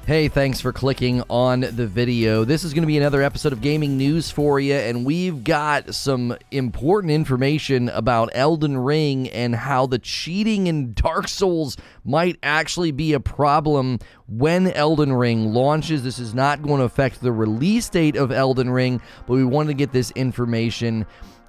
Hey, thanks for clicking on the video. This is going to be another episode of Gaming News for you, and we've got some important information about Elden Ring and how the cheating in Dark Souls might actually be a problem when Elden Ring launches. This is not going to affect the release date of Elden Ring, but we wanted to get this information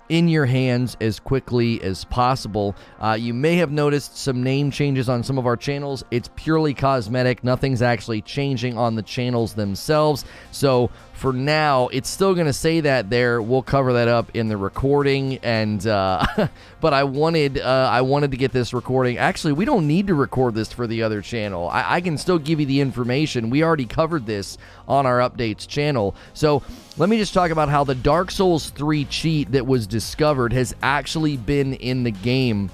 in your hands as quickly as possible. You may have noticed some name changes on some of our channels. It's purely cosmetic. Nothing's actually changing on the channels themselves. So for now, it's still going to say that there. We'll cover that up in the recording. And but I wanted to get this recording. Actually, we don't need to record this for the other channel. I can still give you the information. We already covered this on our updates channel. So let me just talk about how the Dark Souls 3 cheat that was discovered has actually been in the game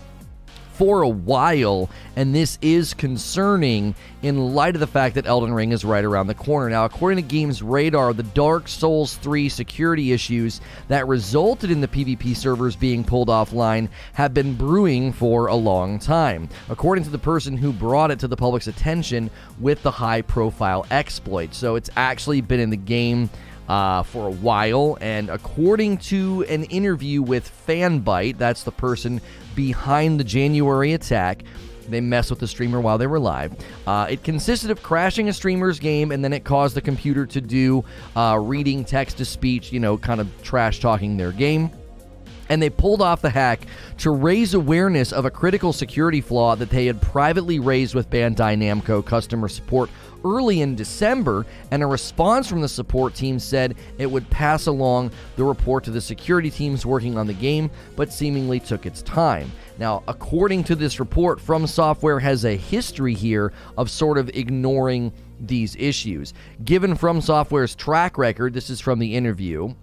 for a while, and this is concerning in light of the fact that Elden Ring is right around the corner. Now, according to Games Radar, the Dark Souls 3 security issues that resulted in the PvP servers being pulled offline have been brewing for a long time, according to the person who brought it to the public's attention with the high-profile exploit. So it's actually been in the game for a while, and according to an interview with Fanbyte, that's the person behind the January attack, they messed with the streamer while they were live. It consisted of crashing a streamer's game, and then it caused the computer to do reading text-to-speech, kind of trash-talking their game. And they pulled off the hack to raise awareness of a critical security flaw that they had privately raised with Bandai Namco customer support early in December, and a response from the support team said it would pass along the report to the security teams working on the game, but seemingly took its time. Now, according to this report, FromSoftware has a history here of sort of ignoring these issues. Given FromSoftware's track record, this is from the interview,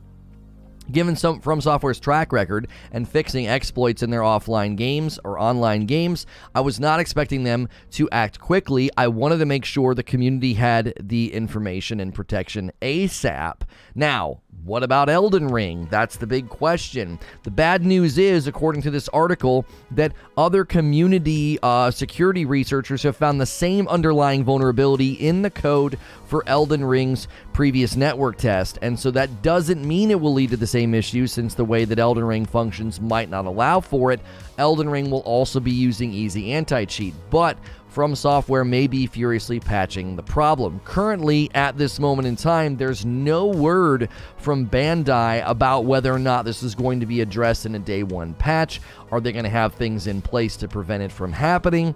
given FromSoftware's track record and fixing exploits in their offline games or online games, I was not expecting them to act quickly. I wanted to make sure the community had the information and protection ASAP. Now, what about Elden Ring? That's the big question. The bad news is, according to this article, that other community security researchers have found the same underlying vulnerability in the code for Elden Ring's previous network test. And so that doesn't mean it will lead to the same issue, since the way that Elden Ring functions might not allow for it. Elden Ring will also be using easy anti-cheat, but FromSoftware may be furiously patching the problem. Currently, at this moment in time, there's no word from Bandai about whether or not this is going to be addressed in a day one patch. Are they going to have things in place to prevent it from happening?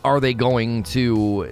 Are they going to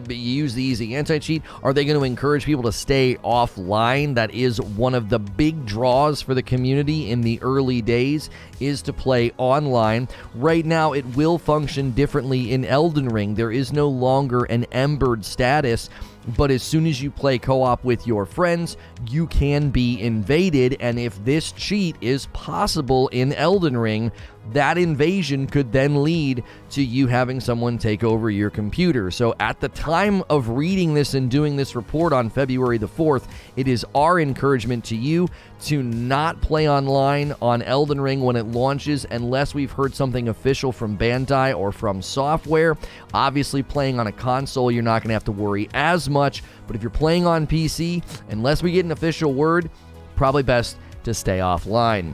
use the easy anti-cheat? Are they going to encourage people to stay offline? That is one of the big draws for the community in the early days, is to play online. Right now, it will function differently in Elden Ring. There is no longer an embered status, but as soon as you play co-op with your friends, you can be invaded, and if this cheat is possible in Elden Ring, that invasion could then lead to you having someone take over your computer. So at the time of reading this and doing this report on February the 4th, it is our encouragement to you to not play online on Elden Ring when it launches unless we've heard something official from Bandai or FromSoftware. Obviously, playing on a console, you're not going to have to worry as much, but if you're playing on PC, unless we get an official word, probably best to stay offline.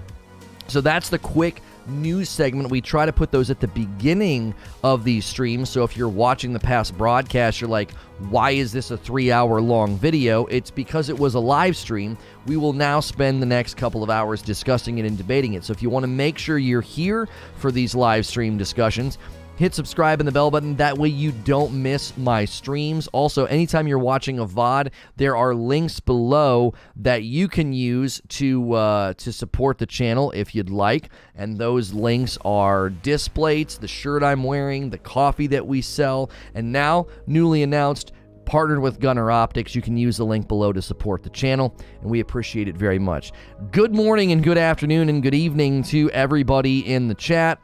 So that's the quick news segment. We try to put those at the beginning of these streams, so if you're watching the past broadcast, you're like, why is this a 3-hour long video? It's because it was a live stream. We will now spend the next couple of hours discussing it and debating it. So if you want to make sure you're here for these live stream discussions, hit subscribe and the bell button. That way you don't miss my streams. Also, anytime you're watching a VOD, there are links below that you can use to support the channel if you'd like. And those links are Displates, the shirt I'm wearing, the coffee that we sell, and now, newly announced, partnered with Gunner Optics. You can use the link below to support the channel, and we appreciate it very much. Good morning and good afternoon and good evening to everybody in the chat.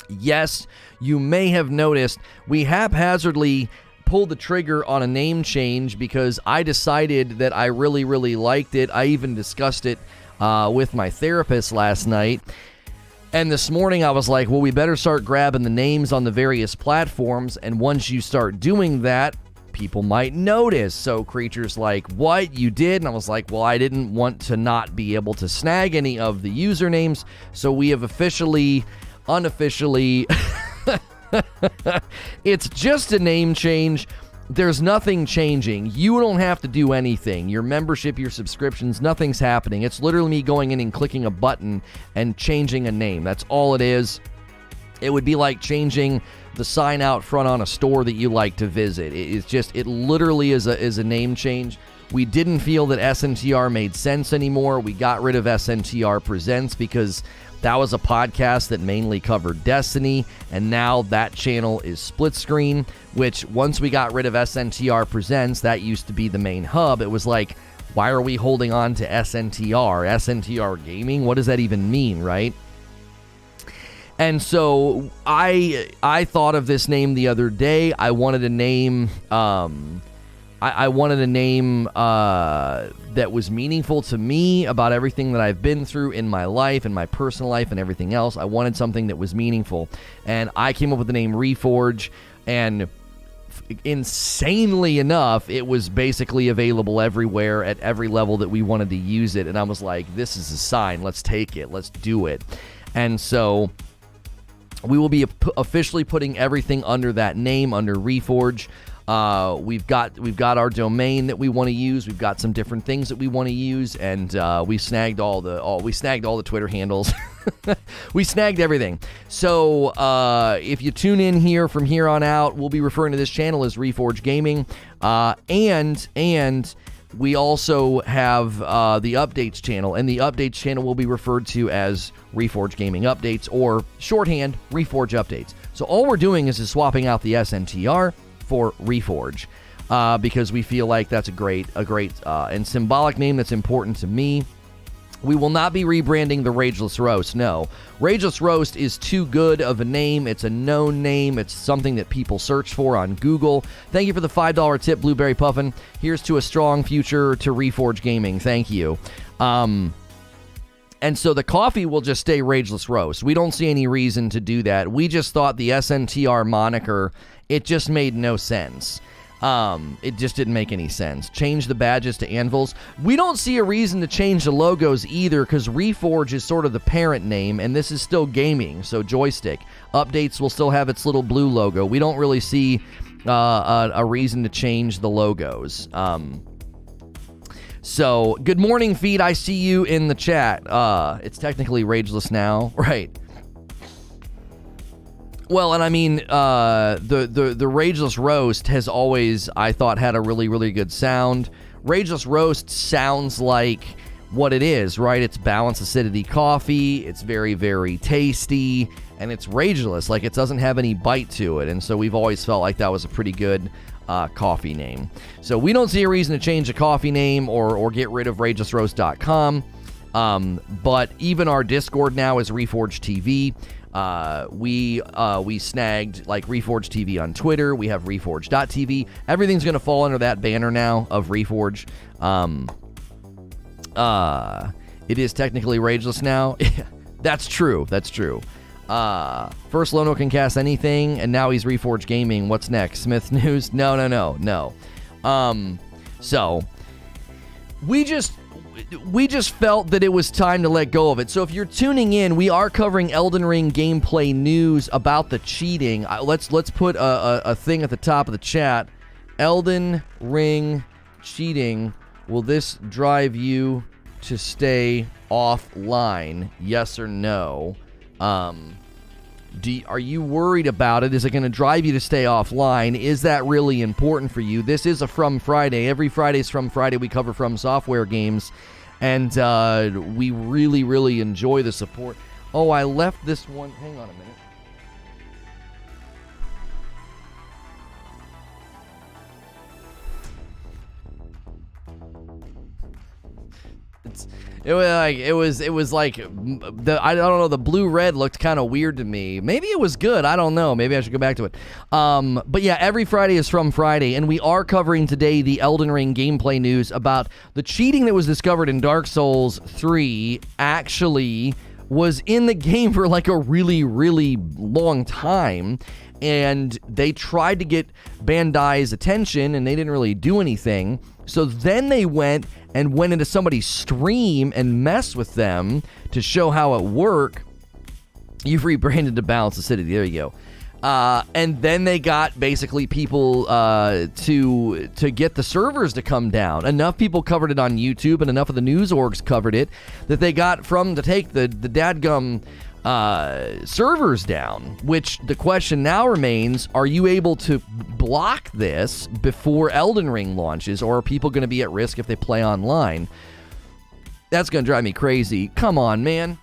Yes, you may have noticed we haphazardly pulled the trigger on a name change because I decided that I really, really liked it. I even discussed it with my therapist last night. And this morning I was like, well, we better start grabbing the names on the various platforms. And once you start doing that, people might notice. So Creature's like, what, you did? And I was like, well, I didn't want to not be able to snag any of the usernames, so we have unofficially it's just a name change. There's nothing changing. You don't have to do anything. Your membership, your subscriptions, nothing's happening. It's literally me going in and clicking a button and changing a name. That's all it is. It would be like changing the sign out front on a store that you like to visit. It literally is a name change. We didn't feel that SNTR made sense anymore. We got rid of SNTR Presents because that was a podcast that mainly covered Destiny, and now that channel is split screen, which once we got rid of SNTR Presents, that used to be the main hub. It was like, why are we holding on to SNTR? SNTR Gaming? What does that even mean, right? And so I thought of this name the other day. I wanted a name I wanted a name that was meaningful to me about everything that I've been through in my life and my personal life and everything else. I wanted something that was meaningful. And I came up with the name Reforge, and insanely enough, it was basically available everywhere at every level that we wanted to use it. And I was like, this is a sign. Let's take it. Let's do it. And so we will be officially putting everything under that name, under Reforge. We've got our domain that we want to use. We've got some different things that we want to use, and we snagged all the Twitter handles. We snagged everything. So if you tune in here from here on out, we'll be referring to this channel as Reforge Gaming, and we also have the updates channel, and the updates channel will be referred to as Reforge Gaming Updates, or shorthand Reforge Updates. So all we're doing is swapping out the SNTR for Reforge, because we feel like that's a great and symbolic name that's important to me. We will not be rebranding the Rageless Roast. No, Rageless Roast is too good of a name. It's a known name. It's something that people search for on Google. Thank you for the $5 tip, Blueberry Puffin. Here's to a strong future to Reforge Gaming. Thank you. And so the coffee will just stay Rageless Roast. We don't see any reason to do that. We just thought the SNTR moniker, it just made no sense. It just didn't make any sense. Change the badges to anvils. We don't see a reason to change the logos either, because Reforge is sort of the parent name, and this is still gaming, so joystick. Updates will still have its little blue logo. We don't really see a reason to change the logos. So, good morning, Feed. I see you in the chat. It's technically Rageless now, right? Well, and I mean, the Rageless Roast has always, I thought, had a really, really good sound. Rageless Roast sounds like what it is, right? It's balanced acidity coffee. It's very, very tasty, and it's Rageless. Like, it doesn't have any bite to it, and so we've always felt like that was a pretty good coffee name. So we don't see a reason to change the coffee name or get rid of RagelessRoast.com. But even our Discord now is Reforge TV. We snagged like Reforge TV on Twitter. We have Reforge.tv. Everything's going to fall under that banner now of Reforge. It is technically Rageless now. That's true. First Lono can cast anything, and now he's Reforge Gaming. What's next? Smith News? No. So we just felt that it was time to let go of it. So if you're tuning in, we are covering Elden Ring gameplay news about the cheating. Let's put a thing at the top of the chat. Elden Ring cheating. Will this drive you to stay offline? Yes or no? Are you worried about it? Is it going to drive you to stay offline? Is that really important for you? This is a From Friday. Every Friday's From Friday. We cover FromSoftware games, and we really, really enjoy the support. Oh, I left this one. Hang on a minute. It was like I don't know, the blue-red looked kind of weird to me. Maybe it was good. I don't know. Maybe I should go back to it. But yeah, every Friday is From Friday, and we are covering today the Elden Ring gameplay news about the cheating that was discovered in Dark Souls 3 actually was in the game for like a really, really long time, and they tried to get Bandai's attention, and they didn't really do anything. So then they went into somebody's stream and messed with them to show how it worked. You've rebranded to Balance the City. There you go. And then they got basically people to get the servers to come down. Enough people covered it on YouTube, and enough of the news orgs covered it, that they got to take the dadgum servers down. Which the question now remains, are you able to block this before Elden Ring launches, or are people going to be at risk if they play online? That's going to drive me crazy. Come on, man.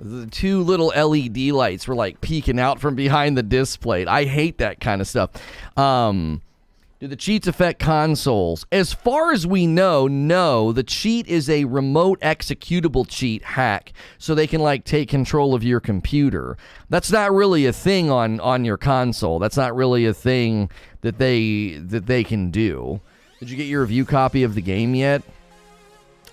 The two little LED lights were like peeking out from behind the display. I hate that kind of stuff. Do the cheats affect consoles? As far as we know, no. The cheat is a remote executable cheat hack, so they can like take control of your computer. That's not really a thing on your console. That's not really a thing that they can do. Did you get your review copy of the game yet?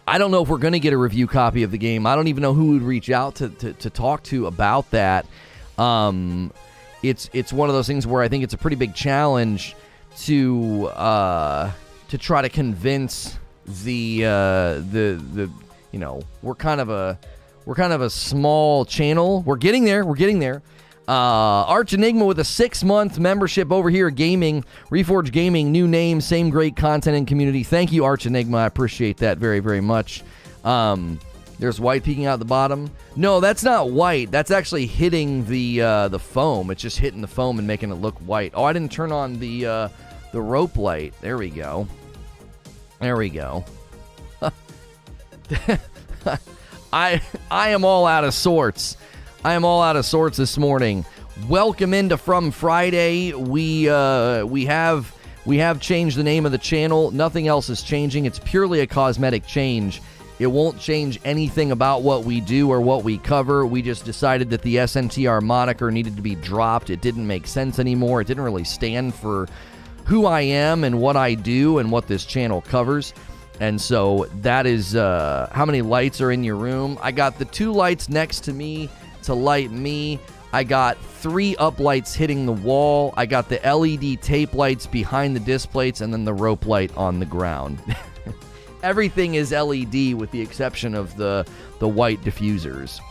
I don't know if we're going to get a review copy of the game. I don't even know who would reach out to talk to about that. It's one of those things where I think it's a pretty big challenge to try to convince the you know, we're kind of a small channel. We're getting there. Arch Enigma with a 6-month membership over here at Gaming. Reforge Gaming, new name, same great content and community. Thank you, Arch Enigma. I appreciate that very, very much. There's white peeking out the bottom. No, that's not white. That's actually hitting the foam. It's just hitting the foam and making it look white. Oh, I didn't turn on the rope light. There we go. I am all out of sorts. This morning. Welcome into From Friday. We have changed the name of the channel. Nothing else is changing. It's purely a cosmetic change. It won't change anything about what we do or what we cover. We just decided that the SNTR moniker needed to be dropped. It didn't make sense anymore. It didn't really stand for who I am and what I do and what this channel covers. And so that is how many lights are in your room. I got the 2 lights next to me to light me. I got 3 uplights hitting the wall. I got the LED tape lights behind the disc plates, and then the rope light on the ground. Everything is LED with the exception of the white diffusers.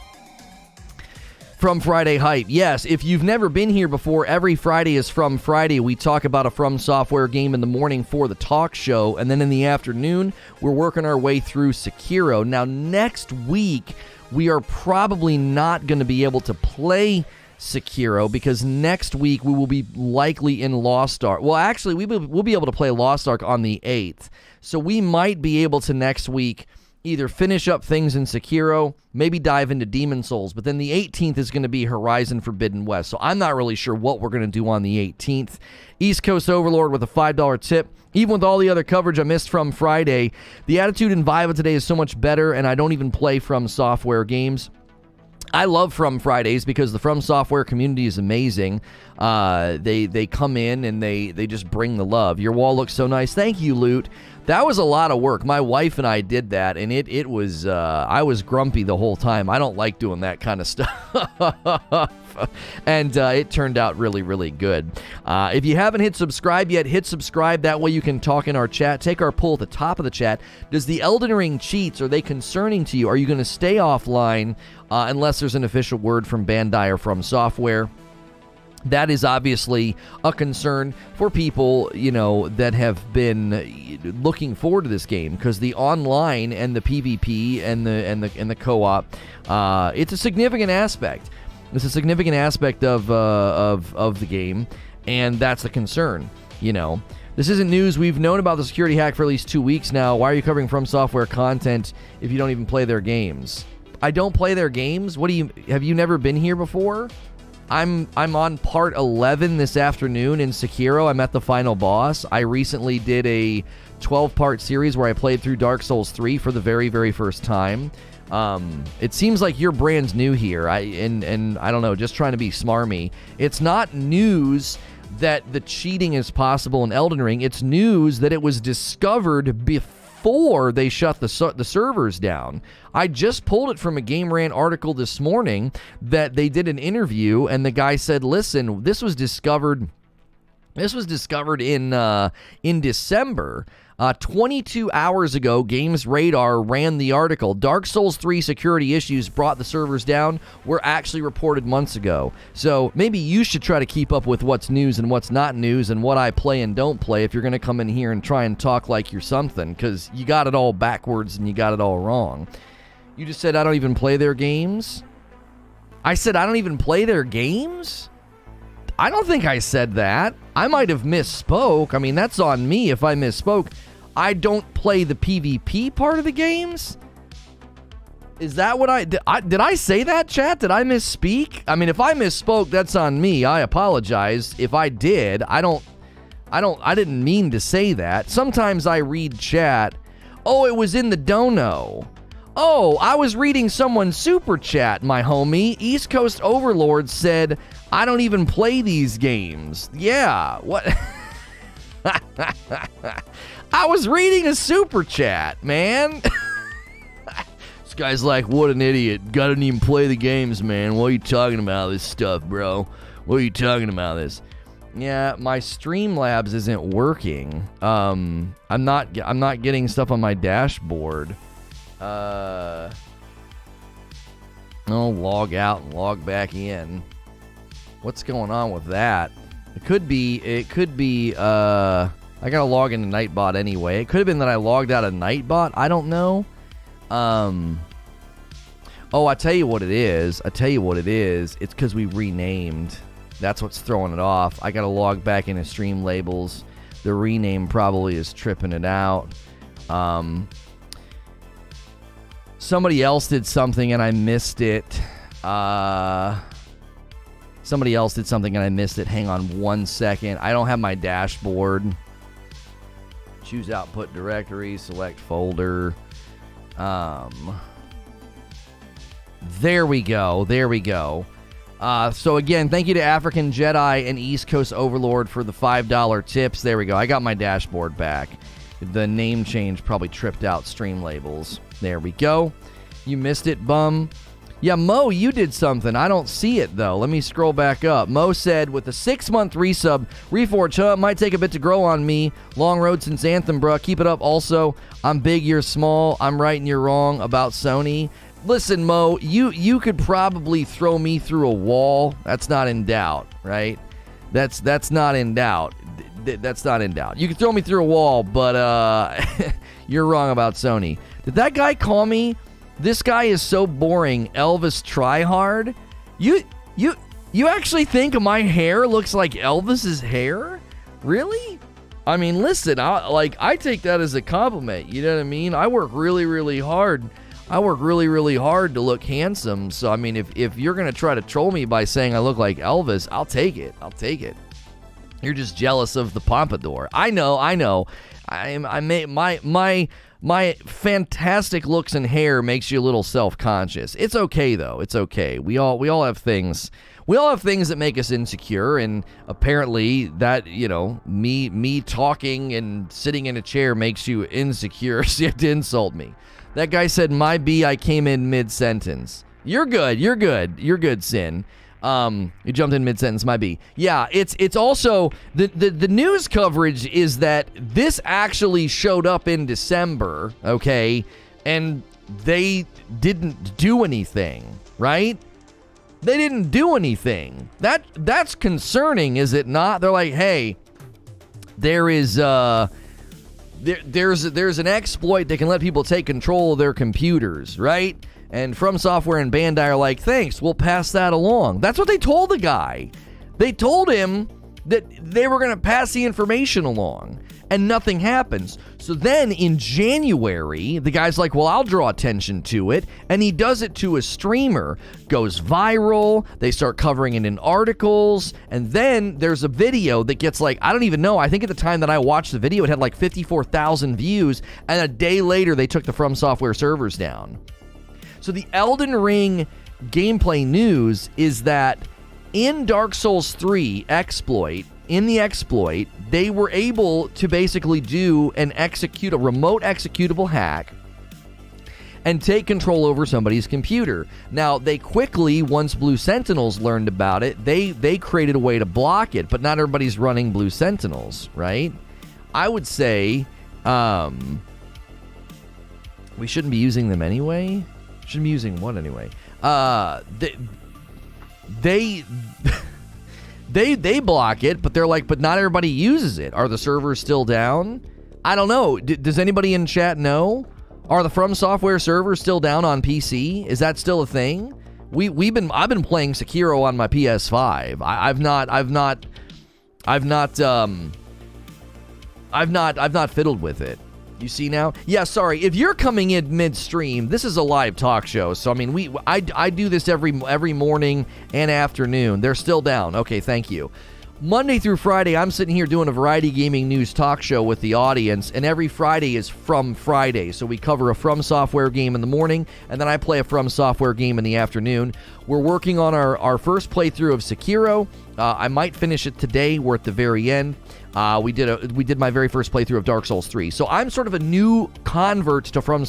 From Friday Hype. Yes, if you've never been here before, every Friday is From Friday. We talk about a FromSoftware game in the morning for the talk show, and then in the afternoon, we're working our way through Sekiro. Now, next week, we are probably not going to be able to play Sekiro because next week we will be likely in Lost Ark. Well, actually, we'll be able to play Lost Ark on the 8th. So we might be able to next week either finish up things in Sekiro, maybe dive into Demon Souls, but then the 18th is going to be Horizon Forbidden West. So I'm not really sure what we're going to do on the 18th. East Coast Overlord with a $5 tip. Even with all the other coverage I missed from Friday, the attitude and vibe of today is so much better, and I don't even play FromSoftware games. I love From Fridays because the FromSoftware community is amazing. They come in and they just bring the love. Your wall looks so nice. Thank you, Loot. That was a lot of work. My wife and I did that, and it was, I was grumpy the whole time. I don't like doing that kind of stuff. And it turned out really, really good. If you haven't hit subscribe yet, hit subscribe. That way you can talk in our chat. Take our poll at the top of the chat. Does the Elden Ring cheats, are they concerning to you? Are you going to stay offline unless there's an official word from Bandai or FromSoftware? That is obviously a concern for people, you know, that have been looking forward to this game because the online and the PvP and the co-op, it's a significant aspect. It's a significant aspect of the game, and that's a concern. You know, this isn't news. We've known about the security hack for at least 2 weeks now. Why are you covering FromSoftware content if you don't even play their games? I don't play their games. What do you? Have you never been here before? I'm on part 11 this afternoon in Sekiro. I'm at the final boss. I recently did a 12-part series where I played through Dark Souls 3 for the very, very first time. It seems like you're brand new here. And I don't know, just trying to be smarmy. It's not news that the cheating is possible in Elden Ring. It's news that it was discovered before they shut the servers down. I just pulled it from a Game Rant article this morning that they did an interview, and the guy said, listen, this was discovered in December. 22 hours ago, Games Radar ran the article. Dark Souls 3 security issues brought the servers down were actually reported months ago. So maybe you should try to keep up with what's news and what's not news and what I play and don't play if you're going to come in here and try and talk like you're something, because you got it all backwards and you got it all wrong. You just said I don't even play their games? I said I don't even play their games? I don't think I said that. I might have misspoke. I mean, that's on me if I misspoke. I don't play the PvP part of the games? Is that what did I say that, chat? Did I misspeak? I mean, if I misspoke, that's on me. I apologize. If I did, I didn't mean to say that. Sometimes I read chat. Oh, it was in the dono. Oh, I was reading someone's super chat, my homie. East Coast Overlord said, I don't even play these games. Yeah, what? I was reading a super chat, man. This guy's like, what an idiot. Gotta even play the games, man. What are you talking about this stuff, bro? What are you talking about this? Yeah, my Streamlabs isn't working. I'm not getting stuff on my dashboard. I'll log out and log back in. What's going on with that? It could be, I gotta log into Nightbot anyway. It could have been that I logged out of Nightbot. I don't know. Oh, I tell you what it is. It's because we renamed. That's what's throwing it off. I gotta log back into Stream Labels. The rename probably is tripping it out. Somebody else did something and I missed it. Hang on 1 second. I don't have my dashboard. Choose output directory, select folder. There we go. So again, thank you to African Jedi and East Coast Overlord for the $5 tips. There we go. I got my dashboard back. The name change probably tripped out Stream Labels. There we go. You missed it, bum. Yeah, Mo, you did something. I don't see it, though. Let me scroll back up. Mo said, with a 6-month resub, Reforge, huh? Might take a bit to grow on me. Long road since Anthem, bruh. Keep it up. Also, I'm big, you're small. I'm right and you're wrong about Sony. Listen, Mo, you could probably throw me through a wall. That's not in doubt, right? That's not in doubt. That's not in doubt. You can throw me through a wall, but you're wrong about Sony. Did that guy call me? This guy is so boring, Elvis Tryhard. You actually think my hair looks like Elvis's hair? Really? I mean, listen, I take that as a compliment. You know what I mean? I work really, really hard. To look handsome. So, I mean, if you're going to try to troll me by saying I look like Elvis, I'll take it. You're just jealous of the pompadour. I know. My fantastic looks and hair makes you a little self-conscious. It's okay though. It's okay. We all have things. We all have things that make us insecure, and apparently that, me talking and sitting in a chair makes you insecure. So you have to insult me. That guy said, "My B, I came in mid-sentence." You're good, Sin. You jumped in mid-sentence, my B. Yeah, it's also the news coverage is that this actually showed up in December, okay, and they didn't do anything, right? They didn't do anything. That's concerning, is it not? They're like, hey, there is there's an exploit that can let people take control of their computers, right? And FromSoftware and Bandai are like, thanks, we'll pass that along. That's what they told the guy. They told him that they were going to pass the information along, and nothing happens. So then in January, the guy's like, well, I'll draw attention to it. And he does it to a streamer, goes viral. They start covering it in articles. And then there's a video that gets like, I don't even know. I think at the time that I watched the video, it had like 54,000 views. And a day later, they took the FromSoftware servers down. So the Elden Ring gameplay news is that in Dark Souls 3 exploit, in the exploit, they were able to basically do a remote executable hack and take control over somebody's computer. Now, they quickly, once Blue Sentinels learned about it, they created a way to block it, but not everybody's running Blue Sentinels, right? I would say we shouldn't be using them anyway. Shouldn't be using what anyway? They block it, but they're like, but not everybody uses it. Are the servers still down? I don't know. Does anybody in chat know? Are the FromSoftware servers still down on PC? Is that still a thing? I've been playing Sekiro on my PS5. I've not fiddled with it. You see now? Yeah, sorry. If you're coming in midstream, this is a live talk show. So I mean, I do this every morning and afternoon. They're still down. Okay, thank you. Monday through Friday, I'm sitting here doing a variety gaming news talk show with the audience, and every Friday is From Friday. So we cover a FromSoftware game in the morning, and then I play a FromSoftware game in the afternoon. We're working on our first playthrough of Sekiro. I might finish it today. We're at the very end. We did my very first playthrough of Dark Souls 3. So I'm sort of a new convert to From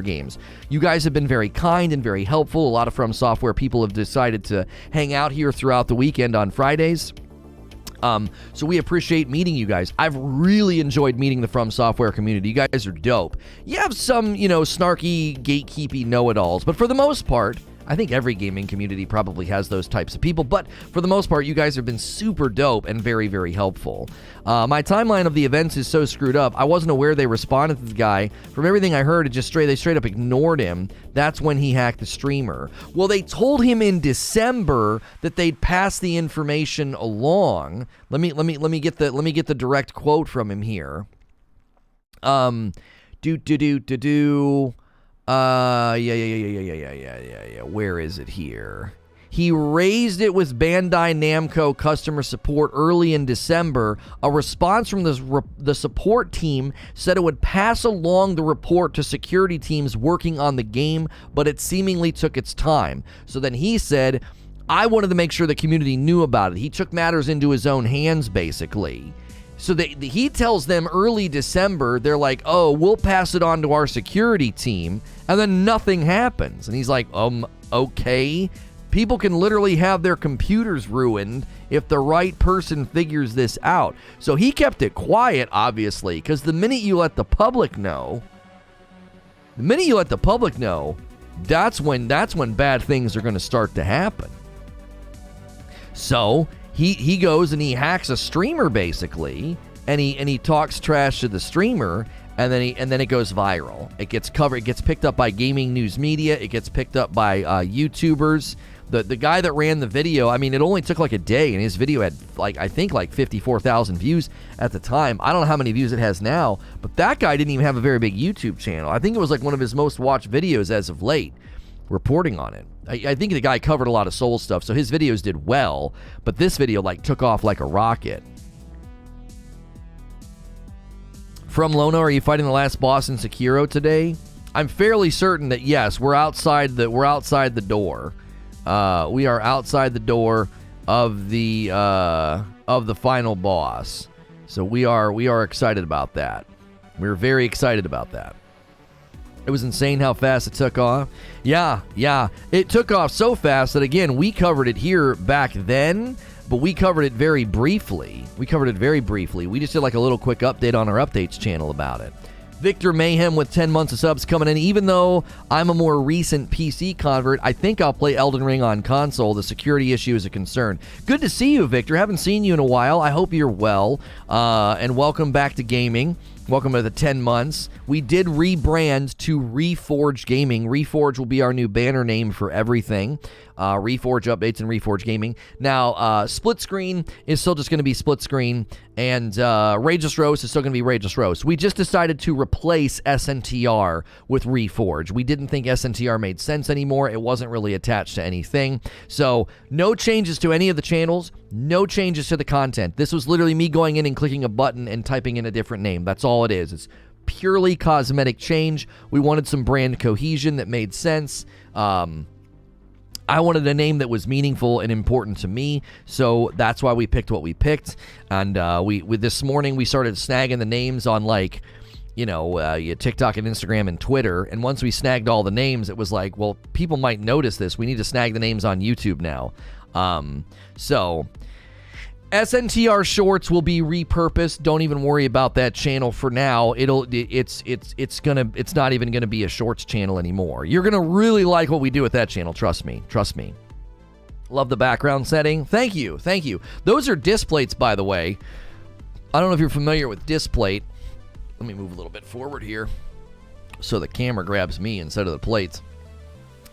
games. You guys have been very kind and very helpful. A lot of From people have decided to hang out here throughout the weekend on Fridays. So we appreciate meeting you guys. I've really enjoyed meeting the From community. You guys are dope. You have some, snarky, gatekeepy know-it-alls, but for the most part, I think every gaming community probably has those types of people, but for the most part, you guys have been super dope and very, very helpful. My timeline of the events is so screwed up. I wasn't aware they responded to the guy. From everything I heard, they straight up ignored him. That's when he hacked the streamer. Well, they told him in December that they'd pass the information along. Let me get the direct quote from him here. Yeah. Where is it here? He raised it with Bandai Namco customer support early in December. A response from the support team said it would pass along the report to security teams working on the game, but it seemingly took its time. So then he said, I wanted to make sure the community knew about it. He took matters into his own hands, basically. So he tells them early December, they're like, oh, we'll pass it on to our security team, and then nothing happens. And he's like, okay. People can literally have their computers ruined if the right person figures this out. So he kept it quiet, obviously, because the minute you let the public know, that's when bad things are going to start to happen. So he goes and he hacks a streamer, basically, and he talks trash to the streamer, and then it goes viral. It gets covered. It gets picked up by gaming news media. It gets picked up by YouTubers. The guy that ran the video, I mean, it only took like a day, and his video had I think 54,000 views at the time. I don't know how many views it has now, but that guy didn't even have a very big YouTube channel. I think it was like one of his most watched videos as of late, reporting on it. I think the guy covered a lot of Soul stuff, so his videos did well, but this video took off like a rocket. From Lono, are you fighting the last boss in Sekiro today? I'm fairly certain that yes, we're outside the door. We are outside the door of the final boss. So we are excited about that. We're very excited about that. It was insane how fast it took off. Yeah. It took off so fast that, again, we covered it here back then, but we covered it very briefly. We just did a little quick update on our updates channel about it. Victor Mayhem with 10 months of subs coming in. Even though I'm a more recent PC convert, I think I'll play Elden Ring on console. The security issue is a concern. Good to see you, Victor. Haven't seen you in a while. I hope you're well. And welcome back to gaming. Welcome to the 10 months. We did rebrand to Reforge Gaming. Reforge will be our new banner name for everything. Reforge updates and Reforge Gaming. Now, Split Screen is still just going to be Split Screen, and Rageous Roast is still going to be Rageous Roast. We just decided to replace SNTR with Reforge. We didn't think SNTR made sense anymore. It wasn't really attached to anything. So, no changes to any of the channels, no changes to the content. This was literally me going in and clicking a button and typing in a different name. That's all it is. It's purely cosmetic change. We wanted some brand cohesion that made sense. I wanted a name that was meaningful and important to me, so that's why we picked what we picked. And with this morning, we started snagging the names on, like, TikTok and Instagram and Twitter. And once we snagged all the names, it was like, well, people might notice this. We need to snag the names on YouTube now. So SNTR Shorts will be repurposed. Don't even worry about that channel for now. It's not even gonna be a Shorts channel anymore. You're gonna really like what we do with that channel. Trust me. Love the background setting. Thank you. Those are disc plates, by the way. I don't know if you're familiar with disc plate. Let me move a little bit forward here so the camera grabs me instead of the plates.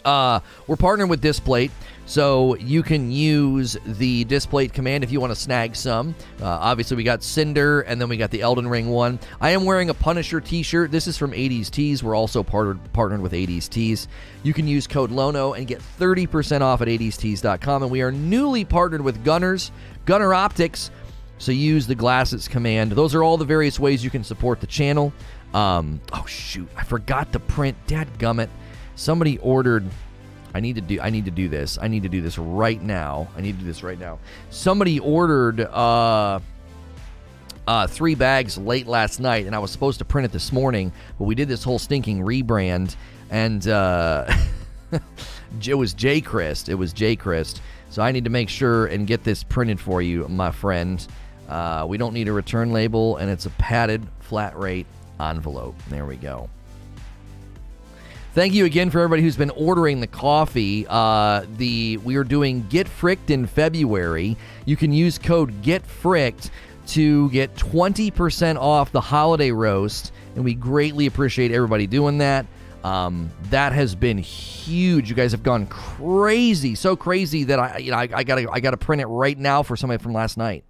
We're partnered with Displate, so you can use the Displate command if you want to snag some. Obviously, we got Cinder, and then we got the Elden Ring one. I am wearing a Punisher t-shirt. This is from 80s Tees. We're also partnered with 80s Tees. You can use code LONO and get 30% off at 80stees.com, and we are newly partnered with Gunner Optics, so use the glasses command. Those are all the various ways you can support the channel. Oh, shoot. I forgot to print. Dadgummit. Somebody ordered. I need to do this. I need to do this right now. Somebody ordered 3 bags late last night, and I was supposed to print it this morning, but we did this whole stinking rebrand, and it was J. Christ. So I need to make sure and get this printed for you, my friend. We don't need a return label, and it's a padded flat rate envelope. There we go. Thank you again for everybody who's been ordering the coffee. We are doing Get Fricked in February. You can use code GETFRICKED to get 20% off the holiday roast, and we greatly appreciate everybody doing that. That has been huge. You guys have gone crazy, so crazy that I gotta print it right now for somebody from last night.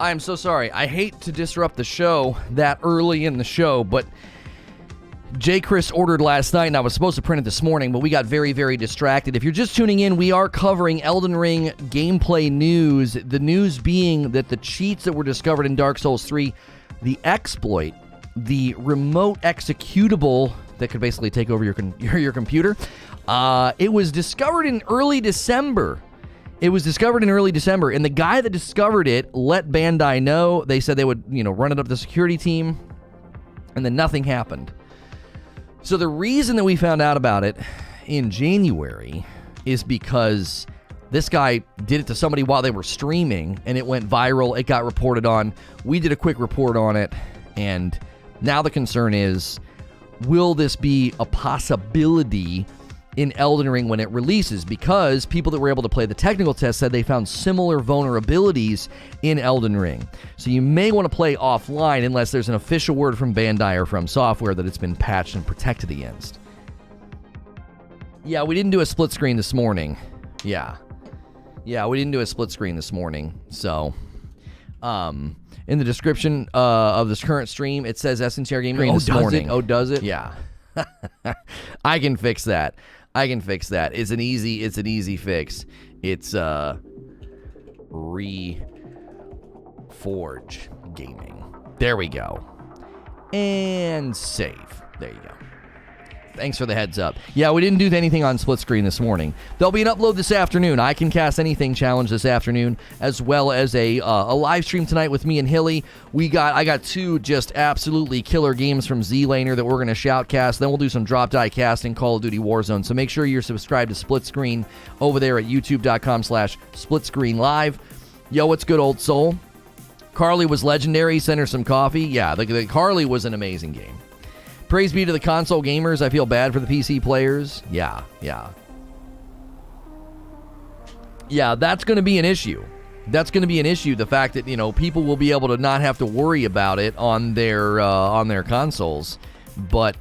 I am so sorry. I hate to disrupt the show that early in the show, but J. Chris ordered last night, and I was supposed to print it this morning, but we got very, very distracted. If you're just tuning in, we are covering Elden Ring gameplay news. The news being that the cheats that were discovered in Dark Souls 3, the exploit, the remote executable that could basically take over your computer, it was discovered in early December. And the guy that discovered it let Bandai know. They said they would, run it up the security team, and then nothing happened. So the reason that we found out about it in January is because this guy did it to somebody while they were streaming, and it went viral. It got reported on. We did a quick report on it, and now the concern is, will this be a possibility in Elden Ring when it releases? Because people that were able to play the technical test said they found similar vulnerabilities in Elden Ring. So you may want to play offline unless there's an official word from Bandai or FromSoftware that it's been patched and protected against. Yeah, we didn't do a split screen this morning. Yeah, we didn't do a split screen this morning. So, in the description of this current stream, it says SNTR Gaming this morning. Oh, does it? Yeah. I can fix that. It's an easy fix. It's Reforge Gaming. There we go. And save. There you go. Thanks for the heads up. Yeah, we didn't do anything on split screen this morning. There'll be an upload this afternoon. I Can Cast Anything challenge this afternoon, as well as a live stream tonight with me and Hilly. I got 2 just absolutely killer games from Z-Laner that we're going to shoutcast. Then we'll do some drop die casting, Call of Duty Warzone. So make sure you're subscribed to Split Screen over there at youtube.com/splitscreenlive. Yo, what's good, old soul? Carly was legendary. Send her some coffee. Yeah, the Carly was an amazing game. Praise be to the console gamers. I feel bad for the PC players. Yeah, that's going to be an issue. that's going to be an issue. The fact that, people will be able to not have to worry about it on their consoles. But,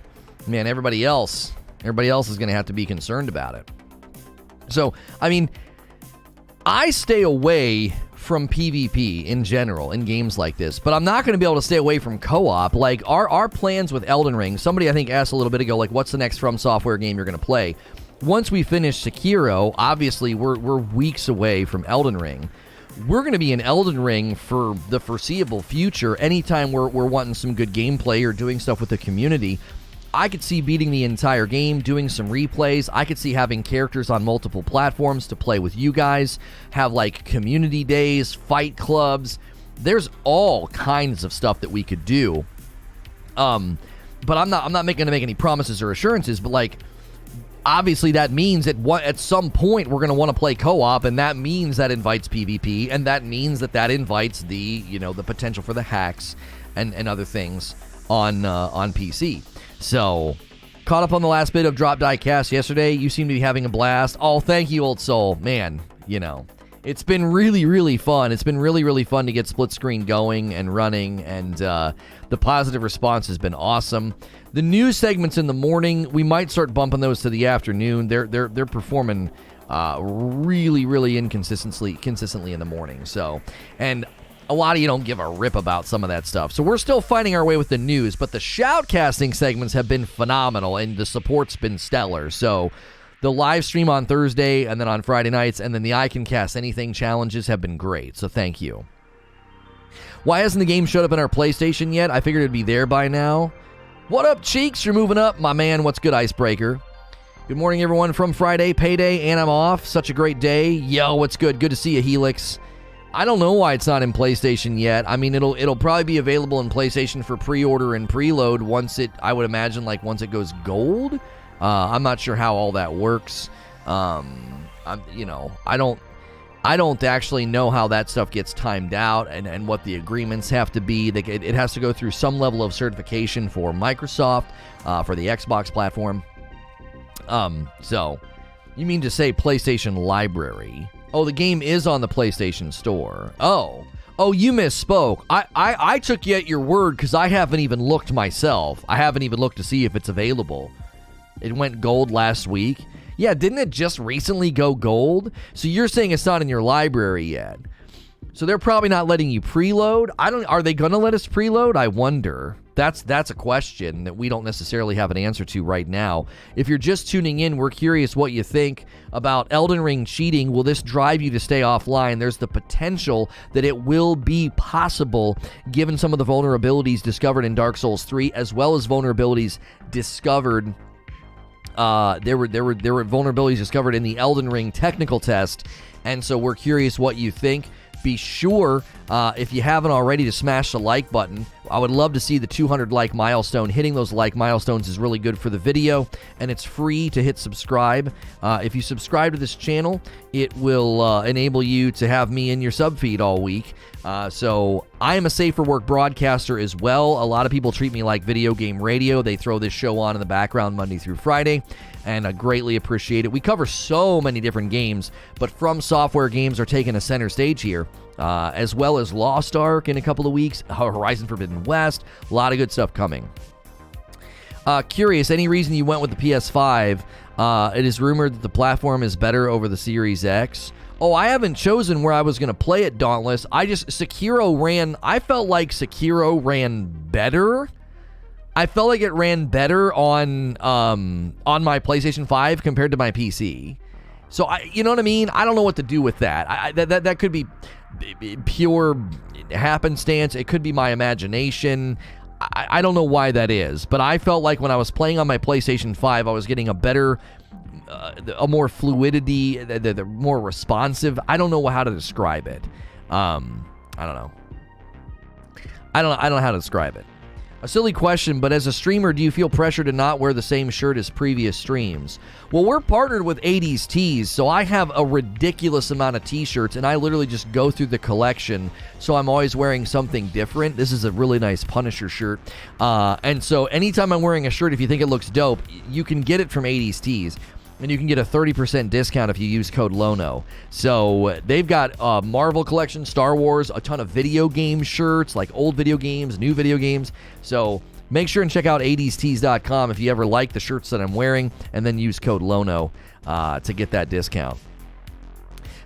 man, everybody else is going to have to be concerned about it. So, I mean, I stay away from PvP in general in games like this, but I'm not going to be able to stay away from co-op. Like, our plans with Elden Ring, somebody I think asked a little bit ago, like, what's the next FromSoftware game you're going to play? Once we finish Sekiro, obviously we're weeks away from Elden Ring. We're going to be in Elden Ring for the foreseeable future. Anytime we're wanting some good gameplay or doing stuff with the community, I could see beating the entire game, doing some replays. I could see having characters on multiple platforms to play with you guys, have like community days, fight clubs. There's all kinds of stuff that we could do. But I'm not going to make any promises or assurances, but like, obviously that means that at some point we're going to want to play co-op, and that means that invites PvP, and that means that invites the potential for the hacks and other things on PC. So, caught up on the last bit of Drop Die Cast yesterday. You seem to be having a blast. Oh, thank you, old soul. Man, it's been really, really fun. It's been really, really fun to get split screen going and running, and the positive response has been awesome. The news segments in the morning, we might start bumping those to the afternoon. They're performing really, really consistently in the morning. So, and a lot of you don't give a rip about some of that stuff. So we're still finding our way with the news, but the shoutcasting segments have been phenomenal, and the support's been stellar. So the live stream on Thursday and then on Friday nights, and then the I Can Cast Anything challenges have been great. So thank you. Why hasn't the game showed up in our PlayStation yet? I figured it'd be there by now. What up, Cheeks? You're moving up, my man. What's good, Icebreaker? Good morning, everyone, from Friday, payday, and I'm off. Such a great day. Yo, what's good? Good to see you, Helix. I don't know why it's not in PlayStation yet. I mean, it'll probably be available in PlayStation for pre-order and preload once I would imagine, like, once it goes gold. I'm not sure how all that works. I don't actually know how that stuff gets timed out and what the agreements have to be. It has to go through some level of certification for Microsoft, for the Xbox platform. So, you mean to say PlayStation Library? Oh, the game is on the PlayStation Store. Oh, you misspoke. I took you at your word because I haven't even looked myself. I haven't even looked to see if it's available. It went gold last week. Yeah, didn't it just recently go gold? So you're saying it's not in your library yet. So they're probably not letting you preload? Are they going to let us preload? I wonder. That's a question that we don't necessarily have an answer to right now. If you're just tuning in, we're curious what you think about Elden Ring cheating. Will this drive you to stay offline? There's the potential that it will be possible given some of the vulnerabilities discovered in Dark Souls 3, as well as vulnerabilities discovered there were vulnerabilities discovered in the Elden Ring technical test, and so we're curious what you think. Be sure, if you haven't already, to smash the like button. I would love to see the 200 like milestone. Hitting those like milestones is really good for the video, and it's free to hit subscribe. If you subscribe to this channel, it will enable you to have me in your sub feed all week. So I am a Safe for Work broadcaster as well. A lot of people treat me like video game radio. They throw this show on in the background Monday through Friday, and I greatly appreciate it. We cover so many different games, but FromSoftware games are taking a center stage here, as well as Lost Ark in a couple of weeks, Horizon Forbidden West, a lot of good stuff coming. Curious, any reason you went with the PS5? It is rumored that the platform is better over the Series X. Oh, I haven't chosen where I was going to play it, Dauntless. I felt like Sekiro ran better. I felt like it ran better on my PlayStation 5 compared to my PC. So, you know what I mean? I don't know what to do with that. That could be pure happenstance. It could be my imagination. I don't know why that is. But I felt like when I was playing on my PlayStation 5, I was getting a better, a more fluidity, the more responsive. I don't know how to describe it. I don't know. I don't know how to describe it. A silly question, but as a streamer, do you feel pressure to not wear the same shirt as previous streams? Well, we're partnered with 80s Tees, so I have a ridiculous amount of t-shirts, and I literally just go through the collection, so I'm always wearing something different. This is a really nice Punisher shirt, and so anytime I'm wearing a shirt, if you think it looks dope, you can get it from 80s Tees. and you can get a 30% discount if you use code Lono. So they've got Marvel collection, Star Wars, a ton of video game shirts, like old video games, new video games. So make sure and check out 80stees.com if you ever like the shirts that I'm wearing, and then use code Lono to get that discount.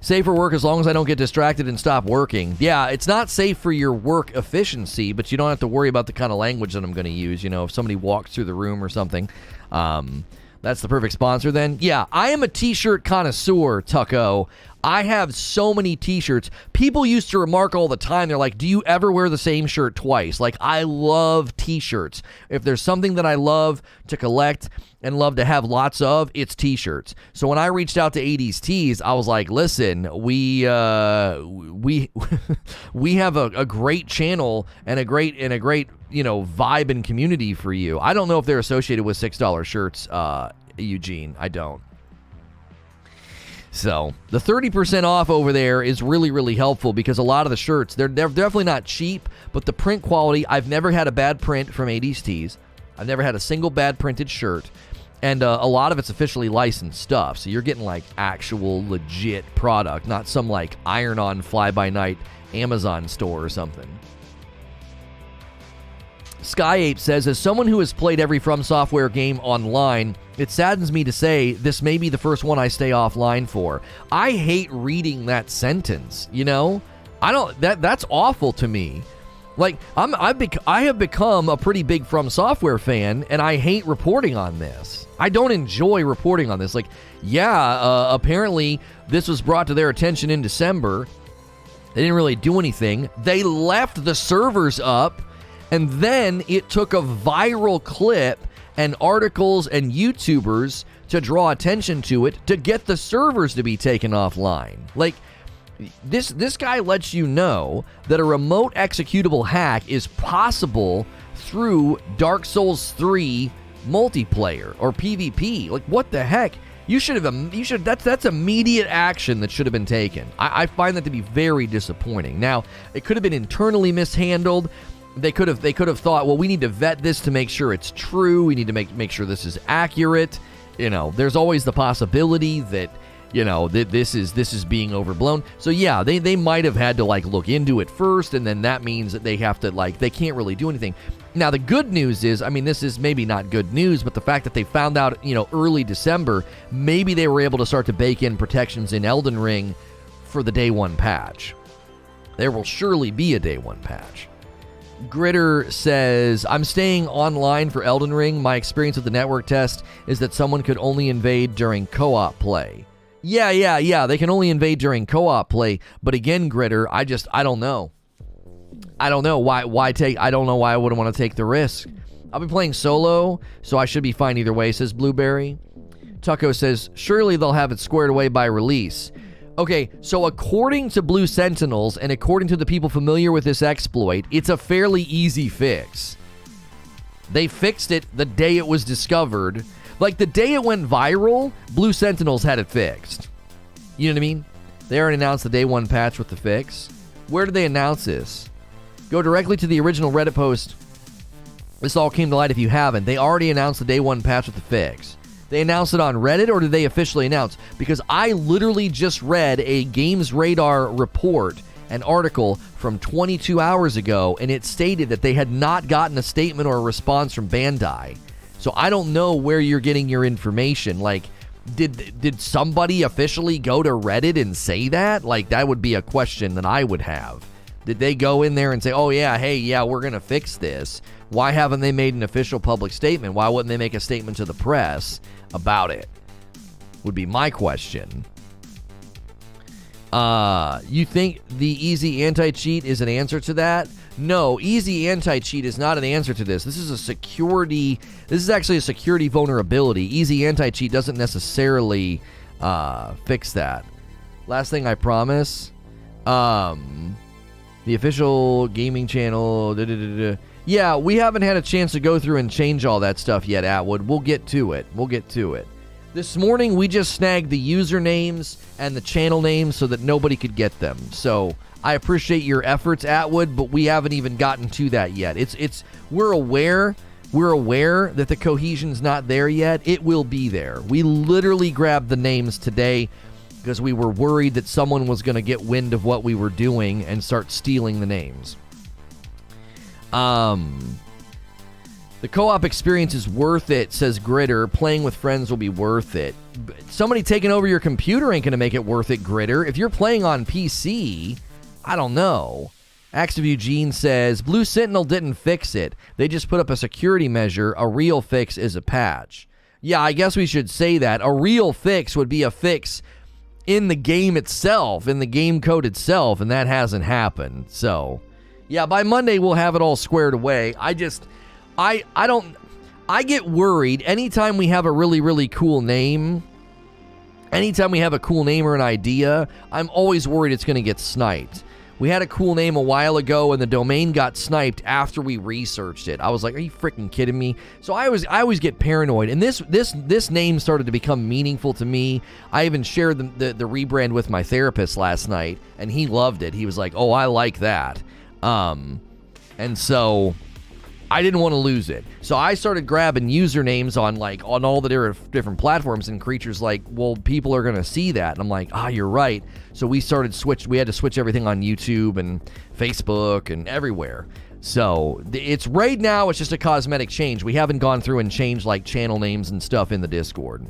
Safe for work as long as I don't get distracted and stop working. Yeah, it's not safe for your work efficiency, but you don't have to worry about the kind of language that I'm going to use. You know, if somebody walks through the room or something, that's the perfect sponsor then. Yeah, I am a t-shirt connoisseur, Tucko. I have so many t-shirts. People used to remark all the time, they're like, do you ever wear the same shirt twice? Like, I love t-shirts. If there's something that I love to collect and love to have lots of, it's t-shirts. So when I reached out to 80s Tees, I was like, listen, we we have a great channel and a great vibe and community for you. I don't know if they're associated with $6 shirts, Eugene. I don't. So the 30% off over there is really, really helpful because a lot of the shirts, they're definitely not cheap, but the print quality, I've never had a bad print from 80s Tees. I've never had a single bad printed shirt. And a lot of it's officially licensed stuff. So you're getting like actual legit product, not some like iron-on fly-by-night Amazon store or something. Skyape says, as someone who has played every FromSoftware game online, it saddens me to say this may be the first one I stay offline for. I hate reading that sentence, you know? That's awful to me. Like, I have become a pretty big FromSoftware fan, and I hate reporting on this. I don't enjoy reporting on this. Like, yeah, apparently this was brought to their attention in December. They didn't really do anything. They left the servers up, and then it took a viral clip and articles and YouTubers to draw attention to it to get the servers to be taken offline. Like, this guy lets you know that a remote executable hack is possible through Dark Souls 3 multiplayer or PvP. Like, what the heck? That's immediate action that should have been taken. I find that to be very disappointing. Now, it could have been internally mishandled. They could have thought, well, we need to vet this to make sure it's true. We need to make sure this is accurate. You know, there's always the possibility that, you know, this is being overblown. So yeah, they might have had to like look into it first, and then that means that they have to they can't really do anything. Now the good news is, I mean, this is maybe not good news, but the fact that they found out, early December, maybe they were able to start to bake in protections in Elden Ring for the day one patch. There will surely be a day one patch. Gritter says, I'm staying online for Elden Ring. My experience with the network test is that someone could only invade during co-op play. Yeah. They can only invade during co-op play. But again, Gritter, I don't know. I don't know why I don't know why I wouldn't want to take the risk. I'll be playing solo, so I should be fine either way, says Blueberry. Tucko says, surely they'll have it squared away by release. Okay, so according to Blue Sentinels and according to the people familiar with this exploit, it's a fairly easy fix. They fixed it the day it was discovered. Like, the day it went viral, Blue Sentinels had it fixed. You know what I mean? They already announced the day one patch with the fix. Where did they announce this? Go directly to the original Reddit post. This all came to light if you haven't. They already announced the day one patch with the fix. They announced it on Reddit, or did they officially announce? Because I literally just read a Games Radar report, an article from 22 hours ago, and it stated that they had not gotten a statement or a response from Bandai. So I don't know where you're getting your information. Like, did somebody officially go to Reddit and say that? Like, that would be a question that I would have. Did they go in there and say, oh yeah, hey, yeah, we're going to fix this? Why haven't they made an official public statement? Why wouldn't they make a statement to the press about it? Would be my question. You think the easy anti-cheat is an answer to that? No, easy anti-cheat is not an answer to this. This is actually a security vulnerability. Easy anti-cheat doesn't necessarily fix that. Last thing I promise. The official gaming channel. Yeah, we haven't had a chance to go through and change all that stuff yet, Atwood. We'll get to it. This morning, we just snagged the usernames and the channel names so that nobody could get them. So I appreciate your efforts, Atwood, but we haven't even gotten to that yet. We're aware we're aware that the cohesion's not there yet. It will be there. We literally grabbed the names today because we were worried that someone was going to get wind of what we were doing and start stealing the names. The co-op experience is worth it, says Gritter. Playing with friends will be worth it. Somebody taking over your computer ain't going to make it worth it, Gritter. If you're playing on PC, I don't know. Axe of Eugene says, Blue Sentinel didn't fix it. They just put up a security measure. A real fix is a patch. Yeah, I guess we should say that. A real fix would be a fix in the game itself, in the game code itself, and that hasn't happened. So, yeah, by Monday we'll have it all squared away. I get worried anytime we have a really, really cool name. Anytime we have a cool name or an idea, I'm always worried it's going to get sniped. We had a cool name a while ago, and the domain got sniped after we researched it. I was like, are you freaking kidding me? So I always get paranoid. And this name started to become meaningful to me. I even shared the rebrand with my therapist last night, and he loved it. He was like, oh, I like that. And so I didn't want to lose it. So I started grabbing usernames on all the different platforms, and Creature's like, well, people are going to see that. And I'm like, you're right. So we had to switch everything on YouTube and Facebook and everywhere. So it's right now, it's just a cosmetic change. We haven't gone through and changed like channel names and stuff in the Discord.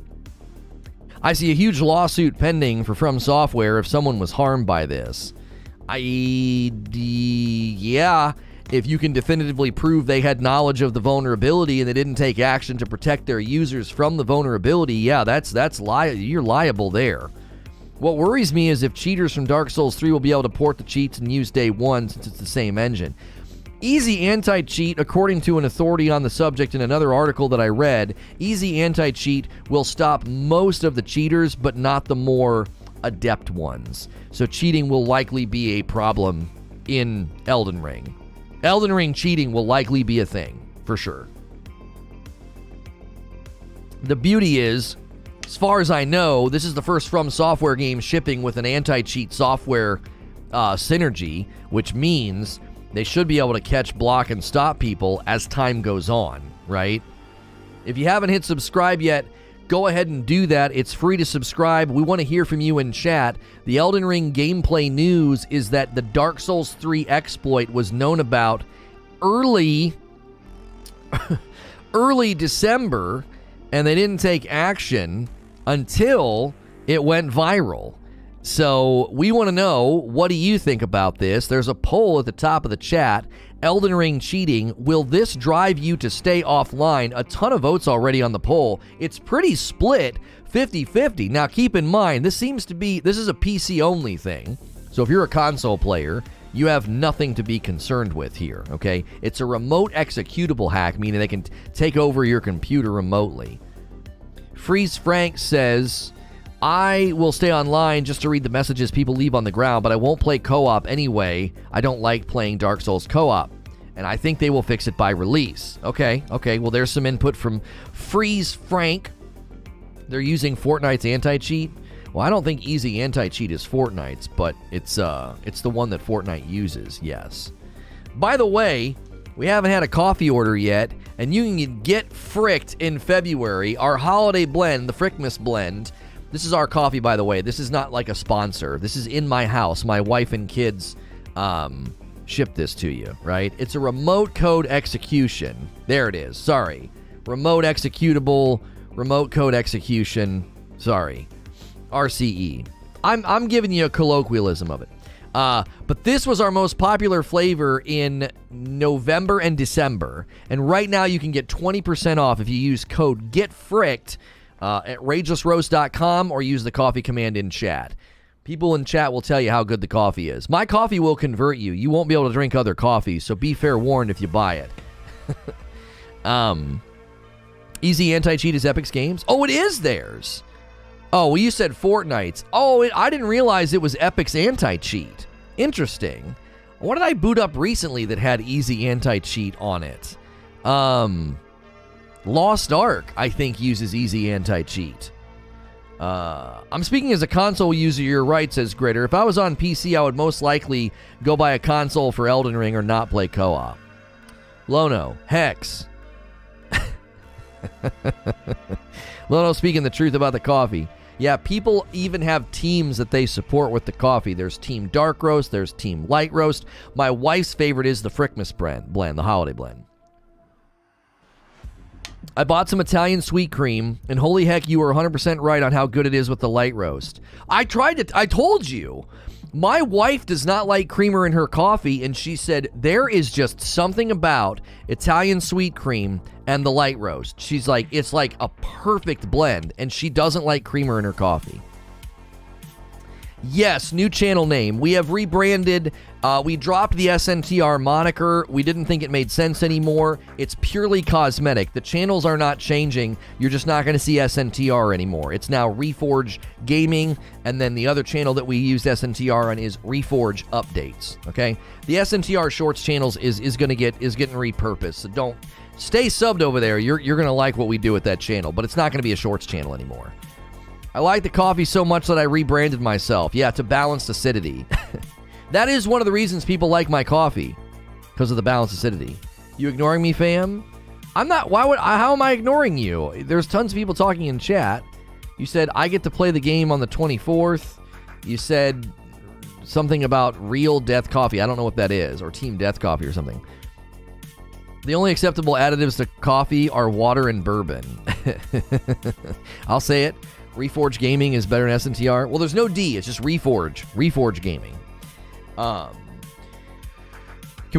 I see a huge lawsuit pending for FromSoftware if someone was harmed by this. Yeah. If you can definitively prove they had knowledge of the vulnerability and they didn't take action to protect their users from the vulnerability, yeah, you're liable there. What worries me is if cheaters from Dark Souls 3 will be able to port the cheats and use day one since it's the same engine. Easy anti-cheat, according to an authority on the subject in another article that I read, easy anti-cheat will stop most of the cheaters, but not the more adept ones. So cheating will likely be a problem in Elden Ring. Elden Ring cheating will likely be a thing, for sure. The beauty is, as far as I know, this is the first FromSoftware game shipping with an anti-cheat software synergy, which means they should be able to catch, block, and stop people as time goes on, right? If you haven't hit subscribe yet, go ahead and do that. It's free to subscribe. We want to hear from you in chat. The Elden Ring gameplay news is that the Dark Souls 3 exploit was known about early December, and they didn't take action until it went viral. So we want to know, what do you think about this? There's a poll at the top of the chat. Elden Ring cheating, will this drive you to stay offline? A ton of votes already on the poll. It's pretty split, 50-50. Now keep in mind, this is a PC only thing. So if you're a console player, you have nothing to be concerned with here, okay? It's a remote executable hack, meaning they can take over your computer remotely. Freeze Frank says, I will stay online just to read the messages people leave on the ground, but I won't play co-op anyway. I don't like playing Dark Souls co-op, and I think they will fix it by release. Okay, well, there's some input from Freeze Frank. They're using Fortnite's anti-cheat. Well, I don't think easy anti-cheat is Fortnite's, but it's the one that Fortnite uses, yes. By the way, we haven't had a coffee order yet, and you can get Fricked in February, our holiday blend, the Frickmas blend. This is our coffee, by the way. This is not like a sponsor. This is in my house. My wife and kids ship this to you, right? It's a remote code execution. There it is. Sorry. Remote executable, remote code execution. Sorry. RCE. I'm giving you a colloquialism of it. But this was our most popular flavor in November and December. And right now you can get 20% off if you use code GETFRICKED at ragelessroast.com or use the coffee command in chat. People in chat will tell you how good the coffee is. My coffee will convert you. You won't be able to drink other coffees, so be fair warned if you buy it. Easy anti-cheat is Epic's games. Oh, it is theirs. Oh, well, you said Fortnite's. Oh, I didn't realize it was Epic's anti-cheat. Interesting. What did I boot up recently that had easy anti-cheat on it? Lost Ark, I think, uses easy anti-cheat. I'm speaking as a console user, you're right, says Gritter. If I was on PC, I would most likely go buy a console for Elden Ring or not play co-op. Lono, Hex. Lono speaking the truth about the coffee. Yeah, people even have teams that they support with the coffee. There's Team Dark Roast. There's Team Light Roast. My wife's favorite is the Frickmas blend, the holiday blend. I bought some Italian sweet cream, and holy heck, you were 100% right on how good it is with the light roast. I tried it. I told you. My wife does not like creamer in her coffee, and she said there is just something about Italian sweet cream and the light roast. She's like, it's like a perfect blend, and she doesn't like creamer in her coffee. Yes, new channel name. We have rebranded. We dropped the SNTR moniker. We didn't think it made sense anymore. It's purely cosmetic. The channels are not changing. You're just not going to see SNTR anymore. It's now Reforge Gaming, and then the other channel that we used SNTR on is Reforge Updates. Okay, the SNTR Shorts channels is getting repurposed. So don't stay subbed over there. You're going to like what we do with that channel, but it's not going to be a Shorts channel anymore. I like the coffee so much that I rebranded myself. Yeah, to balanced acidity. That is one of the reasons people like my coffee, because of the balanced acidity. You ignoring me, fam? I'm not. How am I ignoring you? There's tons of people talking in chat. You said I get to play the game on the 24th. You said something about real death coffee. I don't know what that is, or Team Death Coffee or something. The only acceptable additives to coffee are water and bourbon. I'll say it. Reforge Gaming is better than SNTR. Well, there's no D. It's just Reforge. Reforge Gaming. Can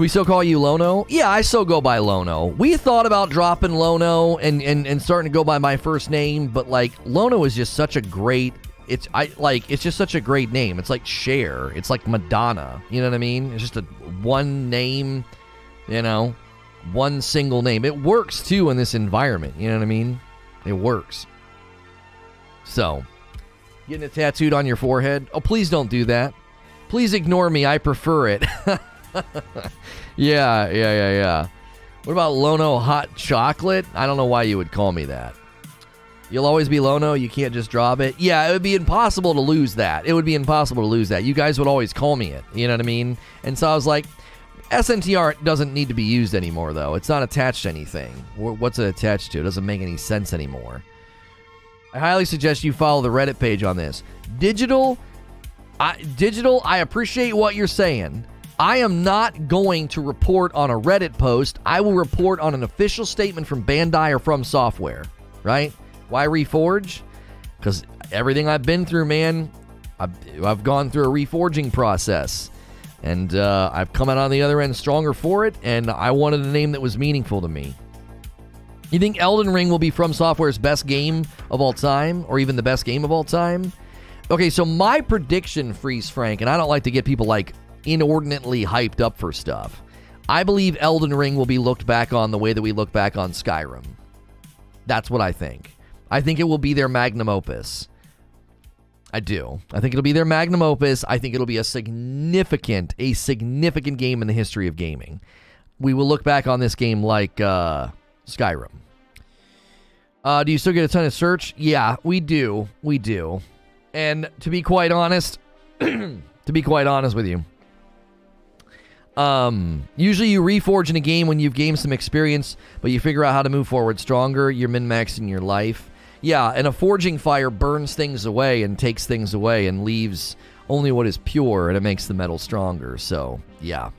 we still call you Lono? Yeah, I still go by Lono. We thought about dropping Lono and starting to go by my first name, but like Lono is just such a great. It's just such a great name. It's like Cher. It's like Madonna. You know what I mean? It's just a one name. You know, one single name. It works too in this environment. You know what I mean? It works. So, getting it tattooed on your forehead? Oh, please don't do that. Please ignore me. I prefer it. Yeah. What about Lono hot chocolate? I don't know why you would call me that. You'll always be Lono. You can't just drop it. Yeah, it would be impossible to lose that. It would be impossible to lose that. You guys would always call me it. You know what I mean? And so I was like, SNTR doesn't need to be used anymore, though. It's not attached to anything. What's it attached to? It doesn't make any sense anymore. I highly suggest you follow the Reddit page on this. Digital, I appreciate what you're saying. I am not going to report on a Reddit post. I will report on an official statement from Bandai or FromSoftware, right? Why Reforge? Because everything I've been through, man, I've gone through a reforging process. And I've come out on the other end stronger for it, and I wanted a name that was meaningful to me. You think Elden Ring will be FromSoftware's best game of all time, or even the best game of all time? Okay, so my prediction, Freeze Frank, and I don't like to get people like inordinately hyped up for stuff. I believe Elden Ring will be looked back on the way that we look back on Skyrim. That's what I think. I think it will be their magnum opus. I do. I think it'll be their magnum opus. I think it'll be a significant game in the history of gaming. We will look back on this game like Skyrim. Do you still get a ton of search? Yeah, we do. We do. And to be quite honest, with you, usually you reforge in a game when you've gained some experience, but you figure out how to move forward stronger. You're min-maxing your life. Yeah, and a forging fire burns things away and takes things away and leaves only what is pure, and it makes the metal stronger. So, yeah.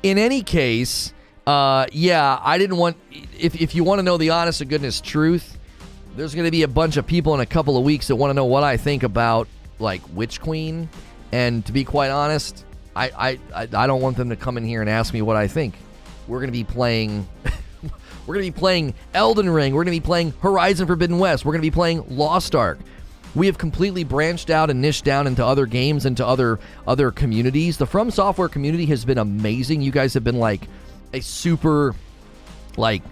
In any case, I didn't want... If you want to know the honest to goodness truth, there's going to be a bunch of people in a couple of weeks that want to know what I think about, like, Witch Queen. And to be quite honest, I don't want them to come in here and ask me what I think. We're going to be playing... We're going to be playing Elden Ring. We're going to be playing Horizon Forbidden West. We're going to be playing Lost Ark. We have completely branched out and niched down into other games, into other communities. The FromSoftware community has been amazing. You guys have been like a super, like,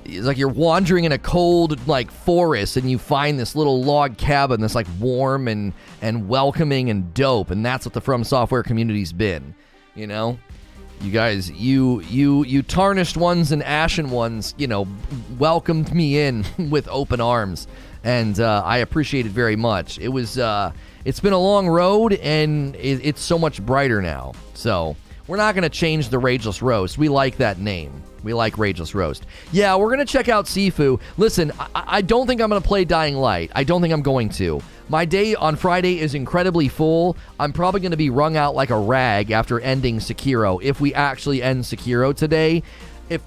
it's like you're wandering in a cold, like, forest and you find this little log cabin that's like warm and welcoming and dope. And that's what the FromSoftware community's been, you know? You guys, you tarnished ones and ashen ones, you know, welcomed me in with open arms, and I appreciate it very much. It was, it's been a long road, and it's so much brighter now. So We're not going to change the Rageless Roast. We like that name. We like Rageless Roast. Yeah, we're going to check out Sifu. Listen, I don't think I'm going to play Dying Light. I don't think I'm going to. My day on Friday is incredibly full. I'm probably going to be wrung out like a rag after ending Sekiro, if we actually end Sekiro today. If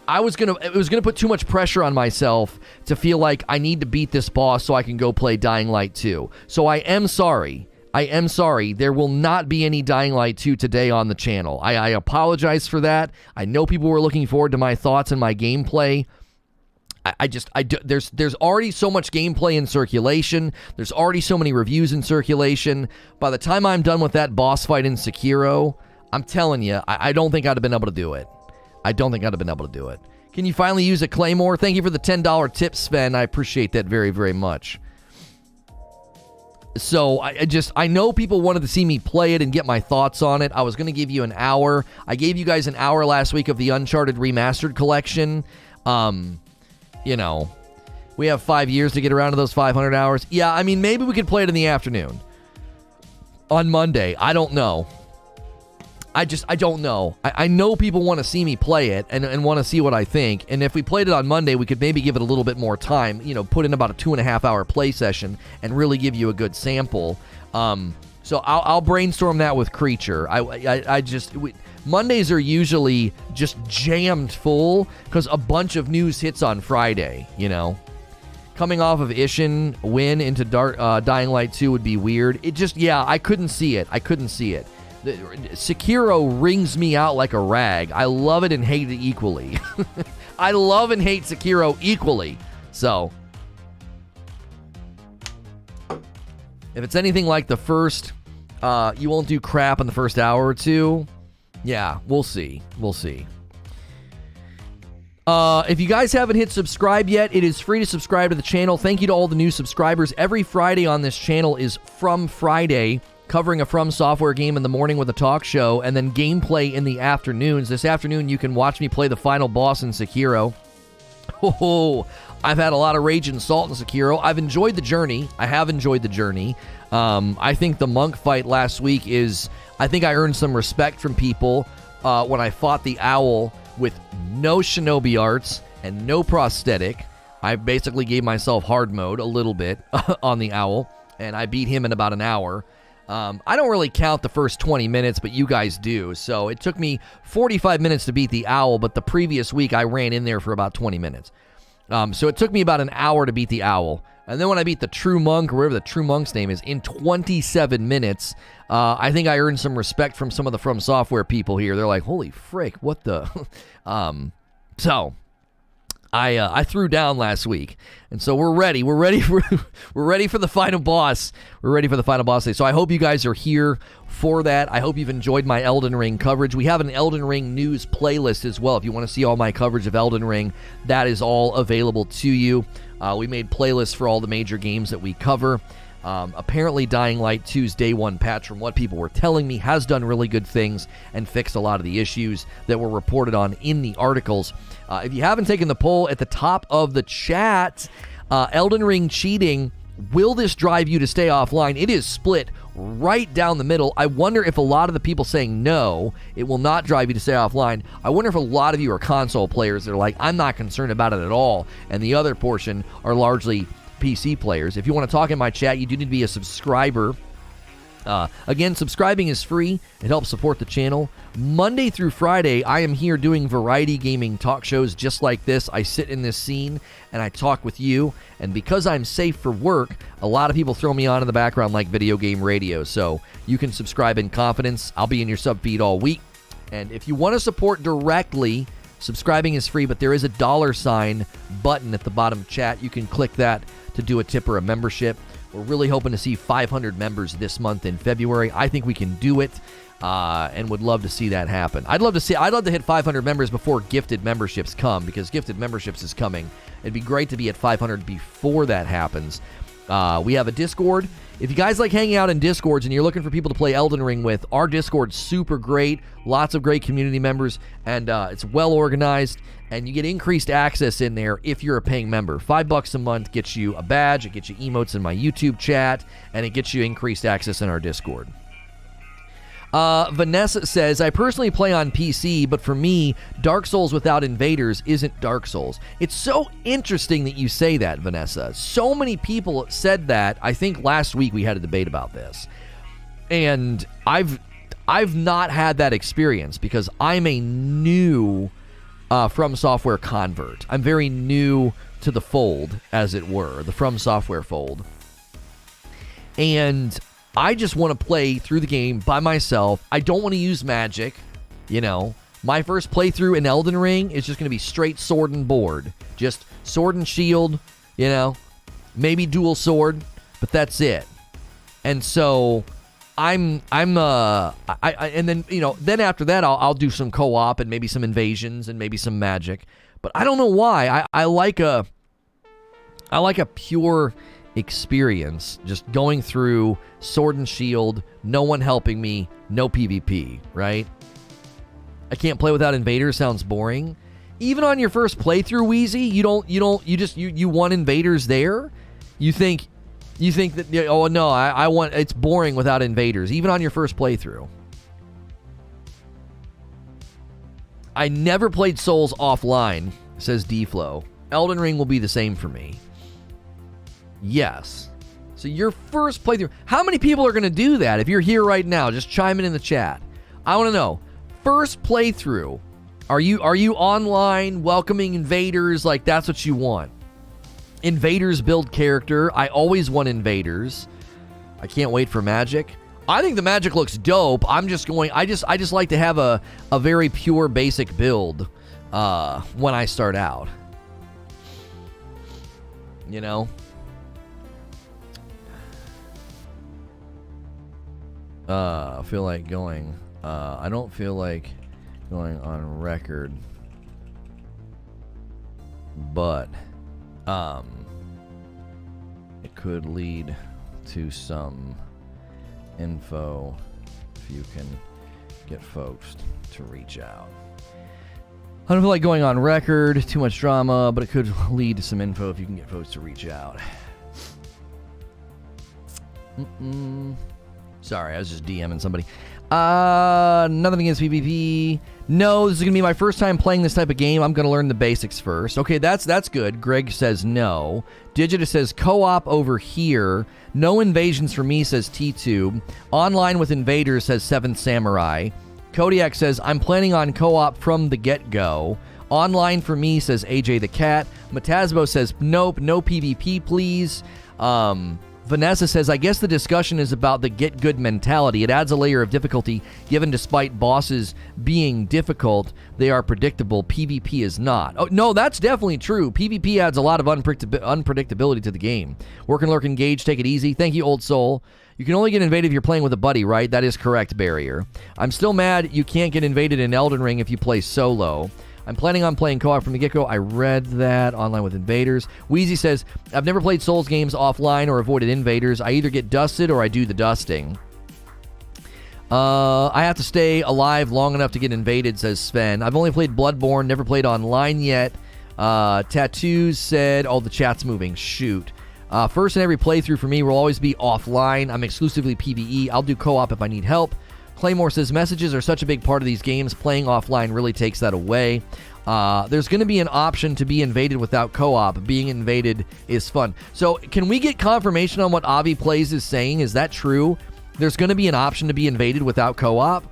I was going to, it was going to put too much pressure on myself to feel like I need to beat this boss so I can go play Dying Light 2. So I am sorry. I am sorry. There will not be any Dying Light 2 today on the channel. I apologize for that. I know people were looking forward to my thoughts and my gameplay. There's already so much gameplay in circulation. There's already so many reviews in circulation. By the time I'm done with that boss fight in Sekiro, I'm telling you, I don't think I'd have been able to do it. I don't think I'd have been able to do it. Can you finally use a Claymore? Thank you for the $10 tip, Sven. I appreciate that very, very much. So I know people wanted to see me play it and get my thoughts on it. I was going to give you an hour. I gave you guys an hour last week of the Uncharted Remastered Collection. You know, we have 5 years to get around to those 500 hours. Yeah, I mean, maybe we could play it in the afternoon. On Monday. I don't know. I don't know. I know people want to see me play it and want to see what I think. And if we played it on Monday, we could maybe give it a little bit more time. You know, put in about a 2.5 hour play session and really give you a good sample. So I'll brainstorm that with Creature. Mondays are usually just jammed full because a bunch of news hits on Friday, you know. Coming off of Ishin win into Dying Light 2 would be weird. I couldn't see it. Sekiro wrings me out like a rag. I love it and hate it equally. I love and hate Sekiro equally. So, if it's anything like the first, you won't do crap in the first hour or two. Yeah, we'll see. We'll see. If you guys haven't hit subscribe yet, it is free to subscribe to the channel. Thank you to all the new subscribers. Every Friday on this channel is From Friday, covering a FromSoftware game in the morning with a talk show, and then gameplay in the afternoons. This afternoon, you can watch me play the final boss in Sekiro. Oh, I've had a lot of rage and salt in Sekiro. I've enjoyed the journey. I have enjoyed the journey. I think the monk fight last week I think I earned some respect from people when I fought the owl with no shinobi arts and no prosthetic. I basically gave myself hard mode a little bit on the owl, and I beat him in about an hour. I don't really count the first 20 minutes, but you guys do. So it took me 45 minutes to beat the owl, but the previous week I ran in there for about 20 minutes. So it took me about an hour to beat the owl. And then when I beat the true monk, or whatever the true monk's name is, in 27 minutes, I think I earned some respect from some of the FromSoftware people here. They're like, holy frick, what the... So... I threw down last week, and so we're ready. We're ready for the final boss. We're ready for the final boss day. So I hope you guys are here for that. I hope you've enjoyed my Elden Ring coverage. We have an Elden Ring news playlist as well. If you want to see all my coverage of Elden Ring, that is all available to you. We made playlists for all the major games that we cover. Apparently Dying Light 2's Day 1 patch, from what people were telling me, has done really good things and fixed a lot of the issues that were reported on in the articles. If you haven't taken the poll at the top of the chat, Elden Ring cheating, will this drive you to stay offline? It is split right down the middle. I wonder if a lot of the people saying no, it will not drive you to stay offline, I wonder if a lot of you are console players that are like, I'm not concerned about it at all, and the other portion are largely PC players. If you want to talk in my chat, you do need to be a subscriber. Again, subscribing is free. It helps support the channel. Monday through Friday, I am here doing variety gaming talk shows just like this. I sit in this scene and I talk with you. And because I'm safe for work, a lot of people throw me on in the background like video game radio. So you can subscribe in confidence. I'll be in your sub feed all week. And if you want to support directly, subscribing is free, but there is a $sign button at the bottom chat. You can click that to do a tip or a membership. We're really hoping to see 500 members this month in February. I think we can do it, and would love to see that happen. I'd love to hit 500 members before gifted memberships come, because gifted memberships is coming. It'd be great to be at 500 before that happens. We have a Discord. If you guys like hanging out in Discords and you're looking for people to play Elden Ring with, our Discord's super great. Lots of great community members, and it's well organized, and you get increased access in there if you're a paying member. $5 a month gets you a badge, it gets you emotes in my YouTube chat, and it gets you increased access in our Discord. Vanessa says, I personally play on PC, but for me, Dark Souls without invaders isn't Dark Souls. It's so interesting that you say that, Vanessa. So many people said that. I think last week we had a debate about this. And I've not had that experience because I'm a new FromSoftware convert. I'm very new to the fold, as it were, the FromSoftware fold. And I just want to play through the game by myself. I don't want to use magic, you know. My first playthrough in Elden Ring is just going to be straight sword and board. Just sword and shield, you know. Maybe dual sword, but that's it. And so and then, you know, then after that I'll do some co-op and maybe some invasions and maybe some magic. But I don't know why. I like a pure experience, just going through sword and shield, no one helping me, no PvP, right? I can't play without invaders, sounds boring. Even on your first playthrough, Wheezy, you want invaders there? You think that, oh no, I want, it's boring without invaders, even on your first playthrough. I never played Souls offline, says D-Flow. Elden Ring will be the same for me. Yes. So your first playthrough, how many people are going to do that? If you're here right now, just chime in the chat. I want to know, first playthrough, are you online welcoming invaders? Like, that's what you want. Invaders build character. I always want invaders. I can't wait for magic. I think the magic looks dope. I just like to have a very pure basic build when I start out. You know? I feel like going. I don't feel like going on record, but it could lead to some info if you can get folks to reach out. I don't feel like going on record, too much drama, but it could lead to some info if you can get folks to reach out. Sorry, I was just DMing somebody. Nothing against PvP. No, this is going to be my first time playing this type of game. I'm going to learn the basics first. Okay, that's good. Greg says no. Digitus says co-op over here. No invasions for me, says T-Tube. Online with invaders, says Seventh Samurai. Kodiak says, I'm planning on co-op from the get-go. Online for me, says AJ the Cat. Matasbo says, nope, no PvP, please. Vanessa says, I guess the discussion is about the get good mentality. It adds a layer of difficulty, given despite bosses being difficult, they are predictable. PvP is not. Oh, no, that's definitely true. PvP adds a lot of unpredictability to the game. Work and lurk, engage, take it easy. Thank you, Old Soul. You can only get invaded if you're playing with a buddy, right? That is correct, Barrier. I'm still mad you can't get invaded in Elden Ring if you play solo. I'm planning on playing co-op from the get-go. I read that. Online with invaders. Wheezy says, I've never played Souls games offline or avoided invaders. I either get dusted or I do the dusting. I have to stay alive long enough to get invaded, says Sven. I've only played Bloodborne, never played online yet. Tattoos said, oh, the chat's moving. Shoot. First and every playthrough for me will always be offline. I'm exclusively PvE. I'll do co-op if I need help. Claymore says, messages are such a big part of these games. Playing offline really takes that away. There's going to be an option to be invaded without co-op. Being invaded is fun. So can we get confirmation on what Avi Plays is saying? Is that true? There's going to be an option to be invaded without co-op?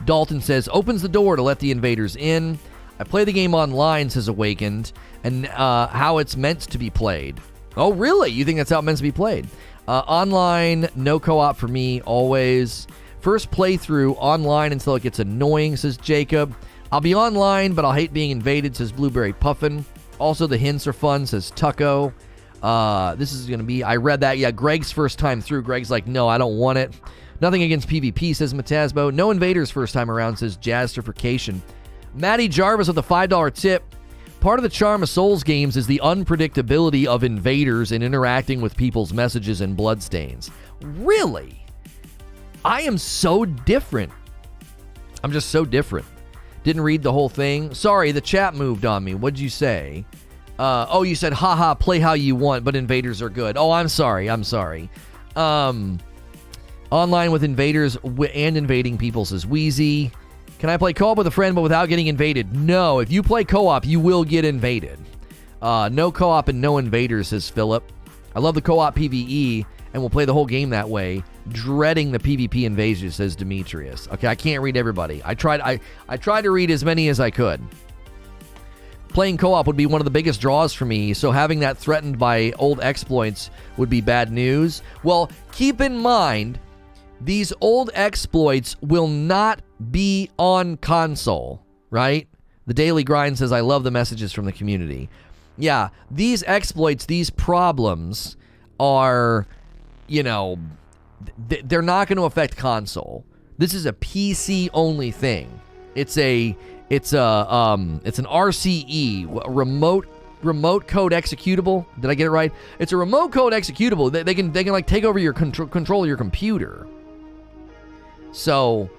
Dalton says, opens the door to let the invaders in. I play the game online, says Awakened, and how it's meant to be played. Oh, really? You think that's how it's meant to be played? Online, no co-op for me, always. First playthrough online until it gets annoying, says Jacob. I'll be online, but I'll hate being invaded, says Blueberry Puffin. Also, the hints are fun, says Tucko. This is going to be, I read that. Yeah, Greg's first time through. Greg's like, no, I don't want it. Nothing against PvP, says Matasbo. No invaders first time around, says Jazzerfication. Maddie Jarvis with a $5 tip. Part of the charm of Souls games is the unpredictability of invaders and interacting with people's messages and bloodstains. Really? I am so different. I'm just so different. Didn't read the whole thing. Sorry, the chat moved on me. What'd you say? Oh, you said, haha, play how you want, but invaders are good. Oh, I'm sorry. Online with invaders and invading people, says Wheezy. Can I play co-op with a friend but without getting invaded? No. If you play co-op, you will get invaded. No co-op and no invaders, says Philip. I love the co-op PvE, and we'll play the whole game that way. Dreading the PvP invasion, says Demetrius. Okay, I can't read everybody. I tried to read as many as I could. Playing co-op would be one of the biggest draws for me, so having that threatened by old exploits would be bad news. Well, keep in mind, these old exploits will not be on console, right? The Daily Grind says, I love the messages from the community. Yeah, these exploits, these problems are, you know, they're not going to affect console. This is a PC-only thing. It's an RCE, remote code executable. Did I get it right? It's a remote code executable. They can like take over your control of your computer. So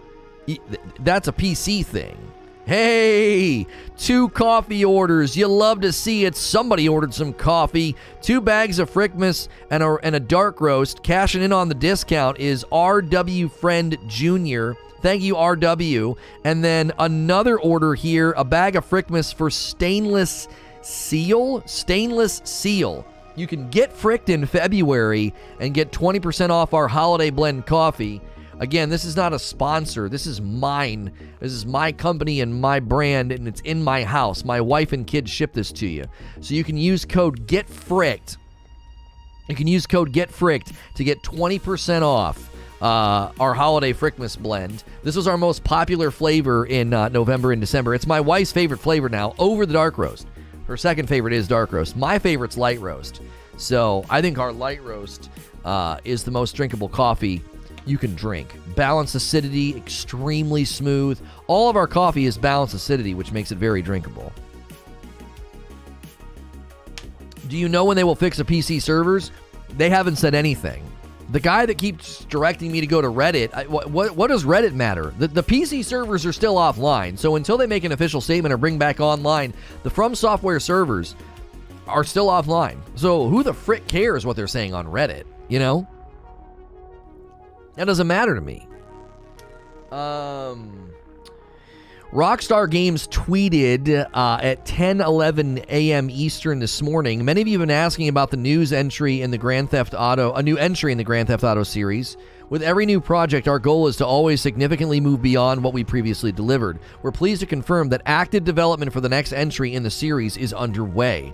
that's a PC thing. Hey, 2 coffee orders. You love to see it. Somebody ordered some coffee. 2 bags of Frickmas and a dark roast. Cashing in on the discount is RW Friend Jr. Thank you, RW. And then another order here, a bag of Frickmas for stainless seal. Stainless seal. You can get Fricked in February and get 20% off our holiday blend coffee. Again, this is not a sponsor. This is mine. This is my company and my brand, and it's in my house. My wife and kids ship this to you. So you can use code GETFRICKED. You can use code GETFRICKED to get 20% off our holiday Frickmas blend. This was our most popular flavor in November and December. It's my wife's favorite flavor now, over the dark roast. Her second favorite is dark roast. My favorite's light roast. So I think our light roast is the most drinkable coffee you can drink. Balanced acidity, extremely smooth. All of our coffee is balanced acidity, which makes it very drinkable. Do you know when they will fix the PC servers? They haven't said anything. The guy that keeps directing me to go to Reddit, what does Reddit matter? The PC servers are still offline, so until they make an official statement or bring back online, the FromSoftware servers are still offline. So who the frick cares what they're saying on Reddit, you know? That doesn't matter to me. Rockstar Games tweeted at 10:11 a.m. Eastern this morning. Many of you have been asking about the news entry in the Grand Theft Auto, a new entry in the Grand Theft Auto series. With every new project, our goal is to always significantly move beyond what we previously delivered. We're pleased to confirm that active development for the next entry in the series is underway.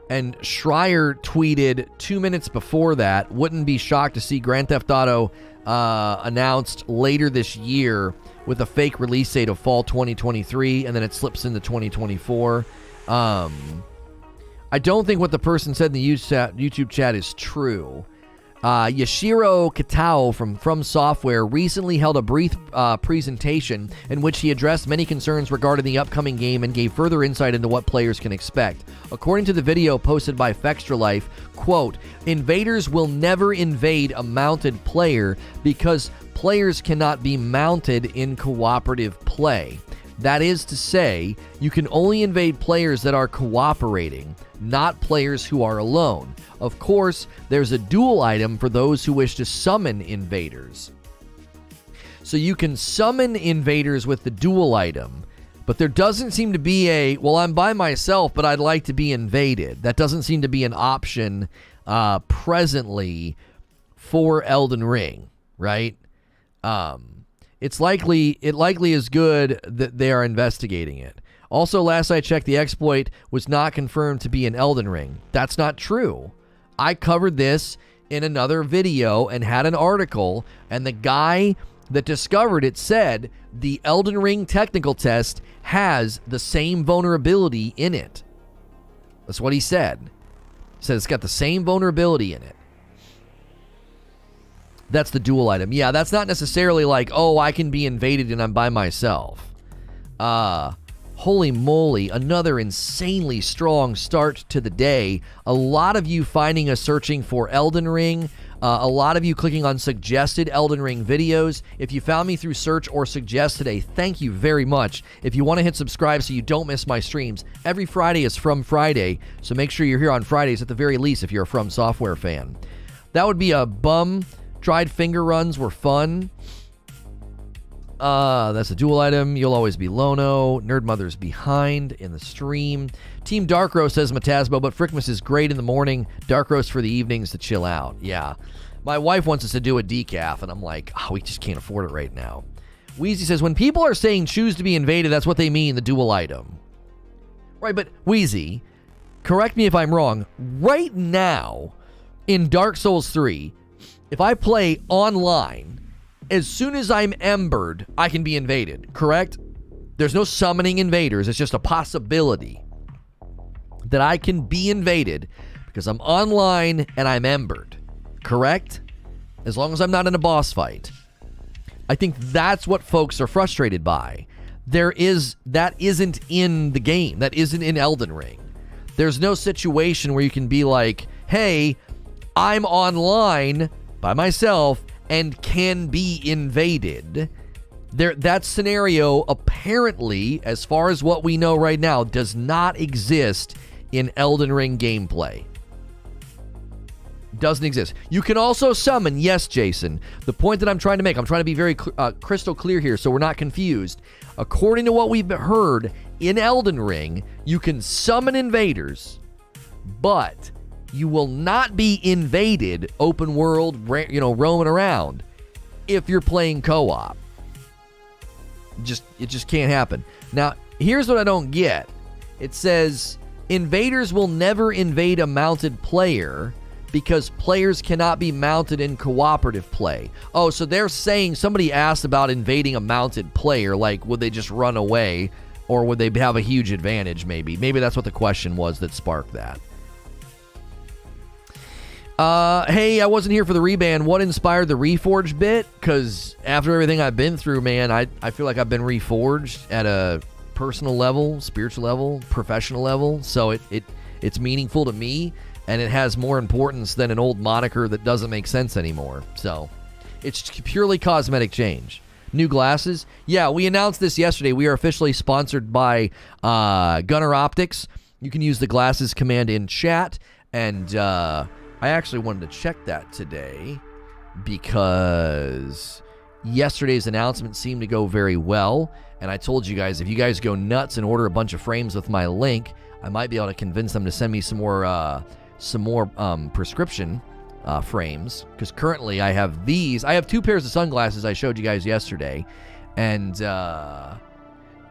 And Schreier tweeted 2 minutes before that, wouldn't be shocked to see Grand Theft Auto announced later this year with a fake release date of fall 2023, and then it slips into 2024. I don't think what the person said in the YouTube chat is true. Yashiro Katao from FromSoftware recently held a brief presentation in which he addressed many concerns regarding the upcoming game and gave further insight into what players can expect. According to the video posted by Fextralife, quote, invaders will never invade a mounted player because players cannot be mounted in cooperative play. That is to say, you can only invade players that are cooperating, not players who are alone. Of course, there's a dual item for those who wish to summon invaders. So you can summon invaders with the dual item, but there doesn't seem to be a, well, I'm by myself, but I'd like to be invaded. That doesn't seem to be an option presently for Elden Ring, right? It likely is good that they are investigating it. Also, last I checked, the exploit was not confirmed to be an Elden Ring. That's not true. I covered this in another video and had an article, and the guy that discovered it said the Elden Ring technical test has the same vulnerability in it. That's what he said. He said it's got the same vulnerability in it. That's the dual item. Yeah, that's not necessarily like, oh, I can be invaded and I'm by myself. Holy moly, another insanely strong start to the day. A lot of you finding us searching for Elden Ring. A lot of you clicking on suggested Elden Ring videos. If you found me through search or suggest today, thank you very much. If you want to hit subscribe so you don't miss my streams, every Friday is From Friday, so make sure you're here on Fridays at the very least if you're a FromSoftware fan. That would be a bum Dried finger runs were fun. That's a dual item. You'll always be Lono. Nerd Mother's behind in the stream. Team Dark Roast says Metasmo, but Frickmas is great in the morning. Dark Roast for the evenings to chill out. Yeah. My wife wants us to do a decaf, and I'm like, oh, we just can't afford it right now. Wheezy says, when people are saying choose to be invaded, that's what they mean, the dual item. Right, but Wheezy, correct me if I'm wrong. Right now, in Dark Souls 3, if I play online, as soon as I'm embered, I can be invaded, correct? There's no summoning invaders. It's just a possibility that I can be invaded because I'm online and I'm embered, correct? As long as I'm not in a boss fight. I think that's what folks are frustrated by. That isn't in the game. That isn't in Elden Ring. There's no situation where you can be like, hey, I'm online by myself and can be invaded. That scenario, apparently, as far as what we know right now, does not exist in Elden Ring gameplay. Doesn't exist. You can also summon, yes, Jason. The point that I'm trying to make, I'm trying to be very crystal clear here so we're not confused. According to what we've heard, in Elden Ring, you can summon invaders, but you will not be invaded open world, roaming around if you're playing co-op. It just can't happen. Now, here's what I don't get. It says invaders will never invade a mounted player because players cannot be mounted in cooperative play. Oh, so they're saying, somebody asked about invading a mounted player, like would they just run away or would they have a huge advantage maybe? Maybe that's what the question was that sparked that. Hey, I wasn't here for the reban. What inspired the Reforge bit? Because after everything I've been through, man, I feel like I've been reforged at a personal level, spiritual level, professional level. So it's meaningful to me, and it has more importance than an old moniker that doesn't make sense anymore. So it's purely cosmetic change. New glasses. Yeah, we announced this yesterday. We are officially sponsored by Gunner Optics. You can use the glasses command in chat, and I actually wanted to check that today because yesterday's announcement seemed to go very well. And I told you guys, if you guys go nuts and order a bunch of frames with my link, I might be able to convince them to send me some more prescription frames. Because currently I have these. I have 2 pairs of sunglasses I showed you guys yesterday. And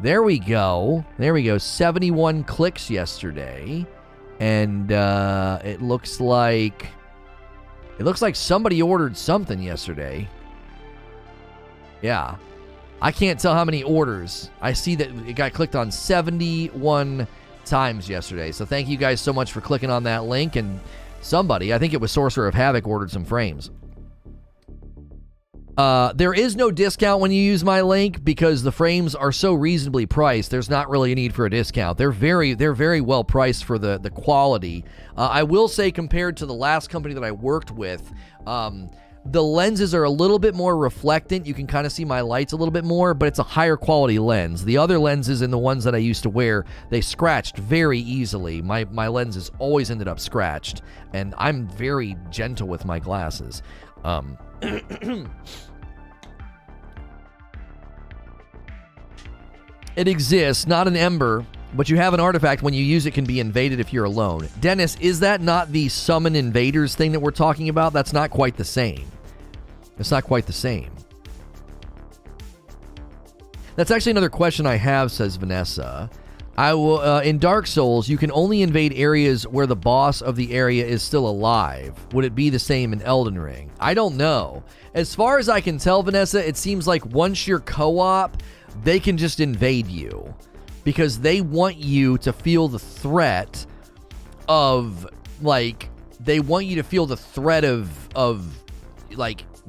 there we go. 71 clicks yesterday. And it looks like somebody ordered something yesterday. Yeah. I can't tell how many orders. I see that it got clicked on 71 times yesterday. So thank you guys so much for clicking on that link. And somebody, I think it was Sorcerer of Havoc, ordered some frames. There is no discount when you use my link because the frames are so reasonably priced. There's not really a need for a discount. They're very well priced for the quality. I will say, compared to the last company that I worked with, the lenses are a little bit more reflectant. You can kind of see my lights a little bit more, but it's a higher quality lens. The other lenses and the ones that I used to wear, they scratched very easily. My lenses always ended up scratched, and I'm very gentle with my glasses. It exists, not an ember, but you have an artifact. When you use it, can be invaded if you're alone. Dennis, is that not the summon invaders thing that we're talking about? That's not quite the same. It's not quite the same. That's actually another question I have, says Vanessa. I will in Dark Souls, you can only invade areas where the boss of the area is still alive. Would it be the same in Elden Ring? I don't know. As far as I can tell, Vanessa, it seems like once you're co-op, they can just invade you because they want you to feel the threat of, like,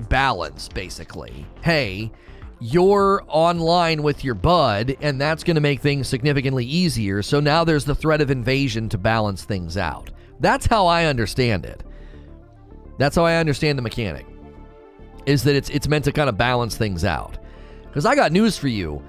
balance, basically. Hey, you're online with your bud, and that's going to make things significantly easier, so now there's the threat of invasion to balance things out. That's how I understand it. That's how I understand the mechanic, is that it's meant to kind of balance things out. Because I got news for you.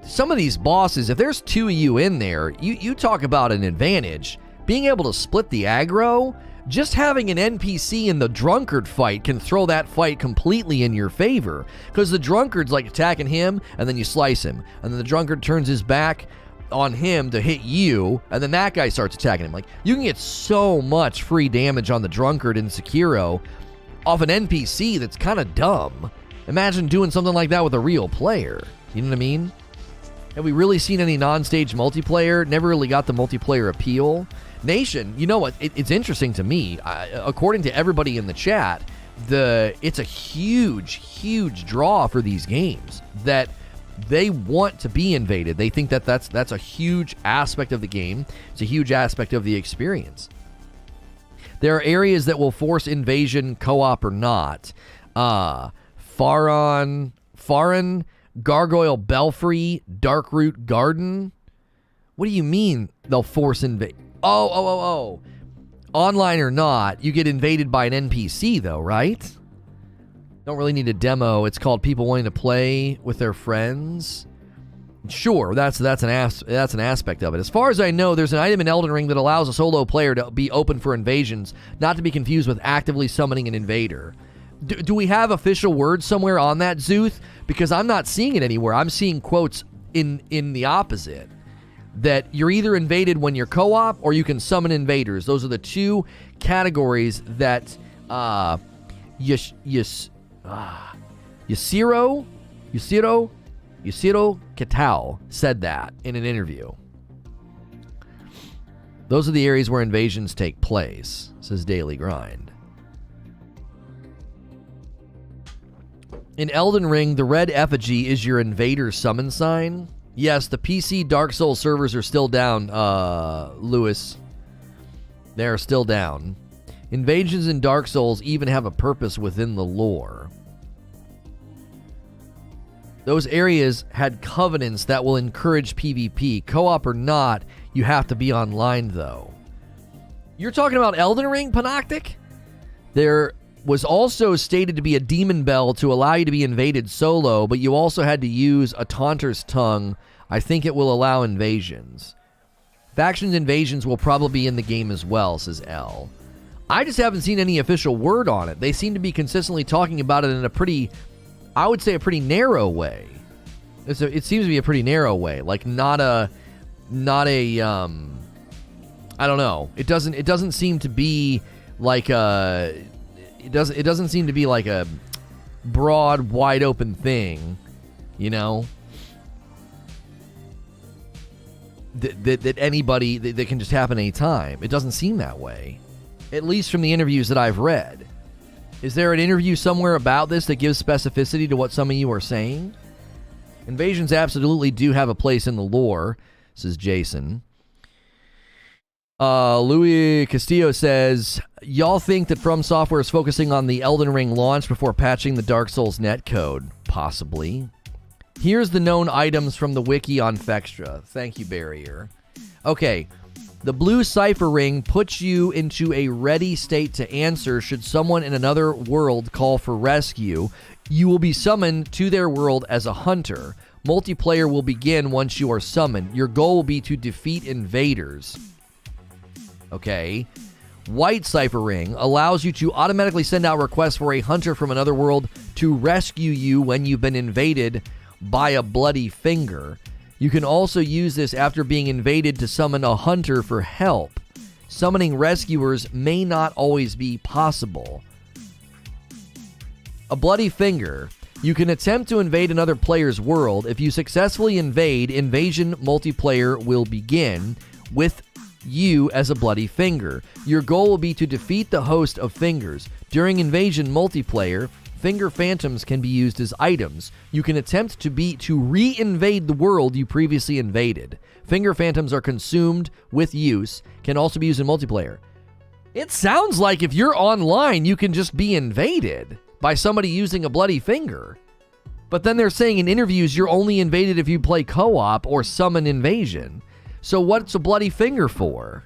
Some of these bosses, if there's 2 of you in there, you talk about an advantage. Being able to split the aggro, Just having an NPC in the drunkard fight can throw that fight completely in your favor, because the drunkard's like attacking him, and then you slice him, and then the drunkard turns his back on him to hit you, and then that guy starts attacking him. Like, you can get so much free damage on the drunkard in Sekiro off an NPC that's kind of dumb. Imagine doing something like that with a real player. You know what I mean? Have we really seen any non-stage multiplayer? Never really got the multiplayer appeal. Nation, you know what? It's interesting to me. According to everybody in the chat, it's a huge draw for these games that they want to be invaded. They think that that's a huge aspect of the game. It's a huge aspect of the experience. There are areas that will force invasion, co-op or not. Faron, Gargoyle Belfry, Darkroot Garden. What do you mean they'll force invade? Oh. Online or not, you get invaded by an NPC though, right? Don't really need a demo. It's called people wanting to play with their friends. Sure, that's an aspect of it. As far as I know, there's an item in Elden Ring that allows a solo player to be open for invasions, not to be confused with actively summoning an invader. Do we have official words somewhere on that, Zuth? Because I'm not seeing it anywhere. I'm seeing quotes in the opposite. That you're either invaded when you're co-op or you can summon invaders. Those are the two categories that Yashiro Kitao said that in an interview. Those are the areas where invasions take place, says Daily Grind. In Elden Ring, the red effigy is your invader summon sign. Yes, the PC Dark Souls servers are still down, Lewis. They're still down. Invasions in Dark Souls even have a purpose within the lore. Those areas had covenants that will encourage PvP. Co-op or not, you have to be online, though. You're talking about Elden Ring, Panoptic? There was also stated to be a demon bell to allow you to be invaded solo, but you also had to use a taunter's tongue. I think it will allow invasions. Factions invasions will probably be in the game as well, says L. I just haven't seen any official word on it. They seem to be consistently talking about it in a pretty, I would say a pretty narrow way. It seems to be a pretty narrow way, like not a I don't know. It doesn't seem to be like a it doesn't seem to be like a broad, wide open thing, you know? That anybody that can just happen anytime. It doesn't seem that way. At least from the interviews that I've read. Is there an interview somewhere about this that gives specificity to what some of you are saying? Invasions absolutely do have a place in the lore, says Jason. Louis Castillo says, y'all think that FromSoftware is focusing on the Elden Ring launch before patching the Dark Souls netcode? Possibly. Here's the known items from the wiki on Fextra. Thank you, Barrier. Okay. The blue Cipher ring puts you into a ready state to answer should someone in another world call for rescue. You will be summoned to their world as a hunter. Multiplayer will begin once you are summoned. Your goal will be to defeat invaders. Okay. White Cipher ring allows you to automatically send out requests for a hunter from another world to rescue you when you've been invaded by a bloody finger. You can also use this after being invaded to summon a hunter for help. Summoning rescuers may not always be possible. A bloody finger. You can attempt to invade another player's world. If you successfully invade, invasion multiplayer will begin with you as a bloody finger. Your goal will be to defeat the host of fingers. During invasion multiplayer, finger phantoms can be used as items. You can attempt to re-invade the world you previously invaded. Finger phantoms are consumed with use, can also be used in multiplayer. It sounds like if you're online, you can just be invaded by somebody using a bloody finger. But then they're saying in interviews you're only invaded if you play co-op or summon invasion. So what's a bloody finger for?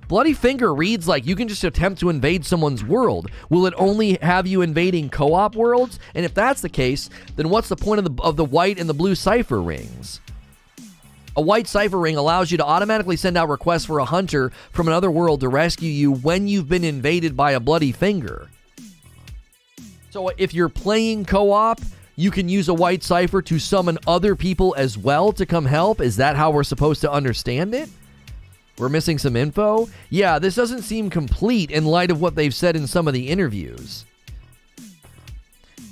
Bloody finger reads like you can just attempt to invade someone's world. Will it only have you invading co-op worlds? And if that's the case, then what's the point of the white and the blue Cipher rings? A white Cipher ring allows you to automatically send out requests for a hunter from another world to rescue you when you've been invaded by a bloody finger. So if you're playing co-op, you can use a white Cipher to summon other people as well to come help. Is that how we're supposed to understand it? We're missing some info? Yeah, this doesn't seem complete in light of what they've said in some of the interviews.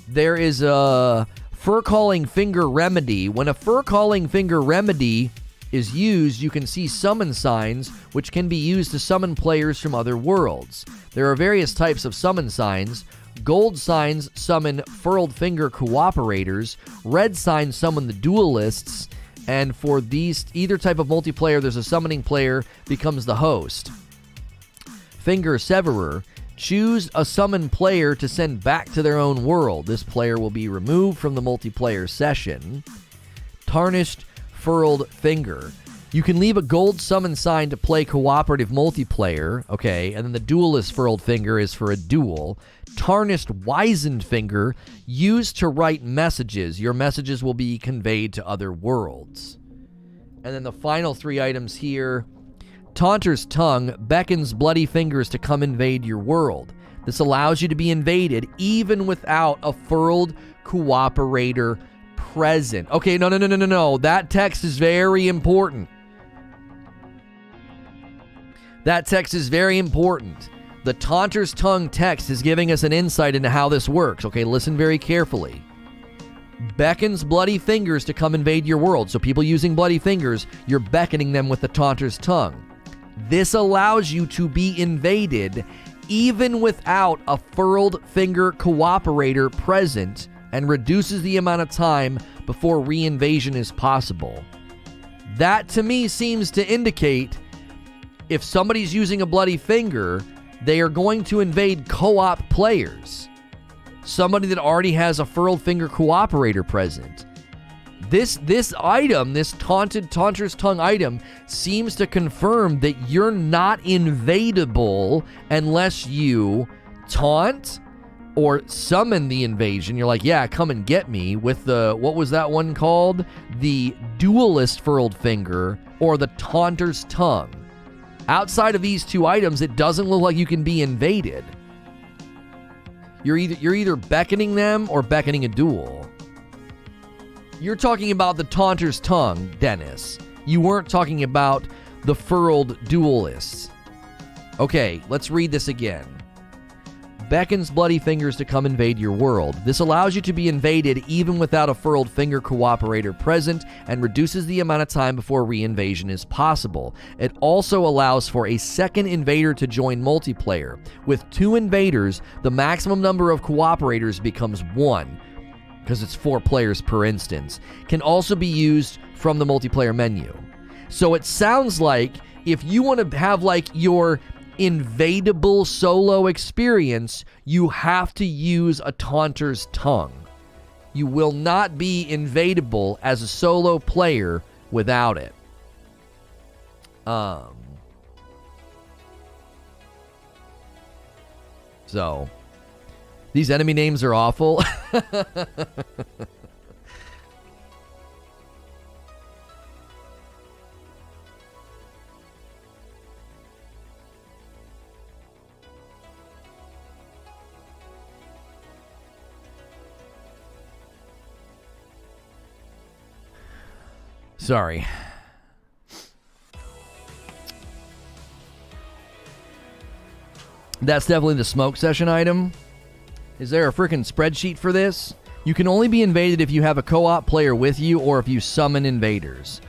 There is a fur-calling finger remedy. When a fur-calling finger remedy is used, you can see summon signs, which can be used to summon players from other worlds. There are various types of summon signs. Gold signs summon furled finger cooperators. Red signs summon the duelists. And for these, either type of multiplayer, there's a summoning player becomes the host. Finger severer. Choose a summon player to send back to their own world. This player will be removed from the multiplayer session. Tarnished furled finger. You can leave a gold summon sign to play cooperative multiplayer, okay, and then the duelist furled finger is for a duel. Tarnished wizened finger, used to write messages. Your messages will be conveyed to other worlds. And then the final 3 items here. Taunter's tongue beckons bloody fingers to come invade your world. This allows you to be invaded even without a furled cooperator present. Okay, no. That text is very important. That text is very important. The Taunter's Tongue text is giving us an insight into how this works. Okay, listen very carefully. Beckons bloody fingers to come invade your world. So people using bloody fingers, you're beckoning them with the Taunter's Tongue. This allows you to be invaded even without a furled finger cooperator present and reduces the amount of time before re-invasion is possible. That to me seems to indicate if somebody's using a bloody finger, they are going to invade co-op players. Somebody that already has a furled finger cooperator present. This item, this Taunter's Tongue item, seems to confirm that you're not invadable unless you taunt or summon the invasion. You're like, yeah, come and get me with the, what was that one called? The duelist furled finger or the Taunter's Tongue. Outside of these 2 items, it doesn't look like you can be invaded. You're either beckoning them or beckoning a duel. You're talking about the Taunter's Tongue, Dennis. You weren't talking about the furled duelists. Okay, let's read this again. Beckons bloody fingers to come invade your world. This allows you to be invaded even without a furled finger cooperator present and reduces the amount of time before re-invasion is possible. It also allows for a second invader to join multiplayer. With 2 invaders, the maximum number of cooperators becomes 1, because it's 4 players per instance. Can also be used from the multiplayer menu. So it sounds like if you want to have like your invadable solo experience, you have to use a Taunter's Tongue. You will not be invadable as a solo player without it. So, these enemy names are awful. Sorry. That's definitely the smoke session item. Is there a freaking spreadsheet for this? You can only be invaded if you have a co-op player with you or if you summon invaders.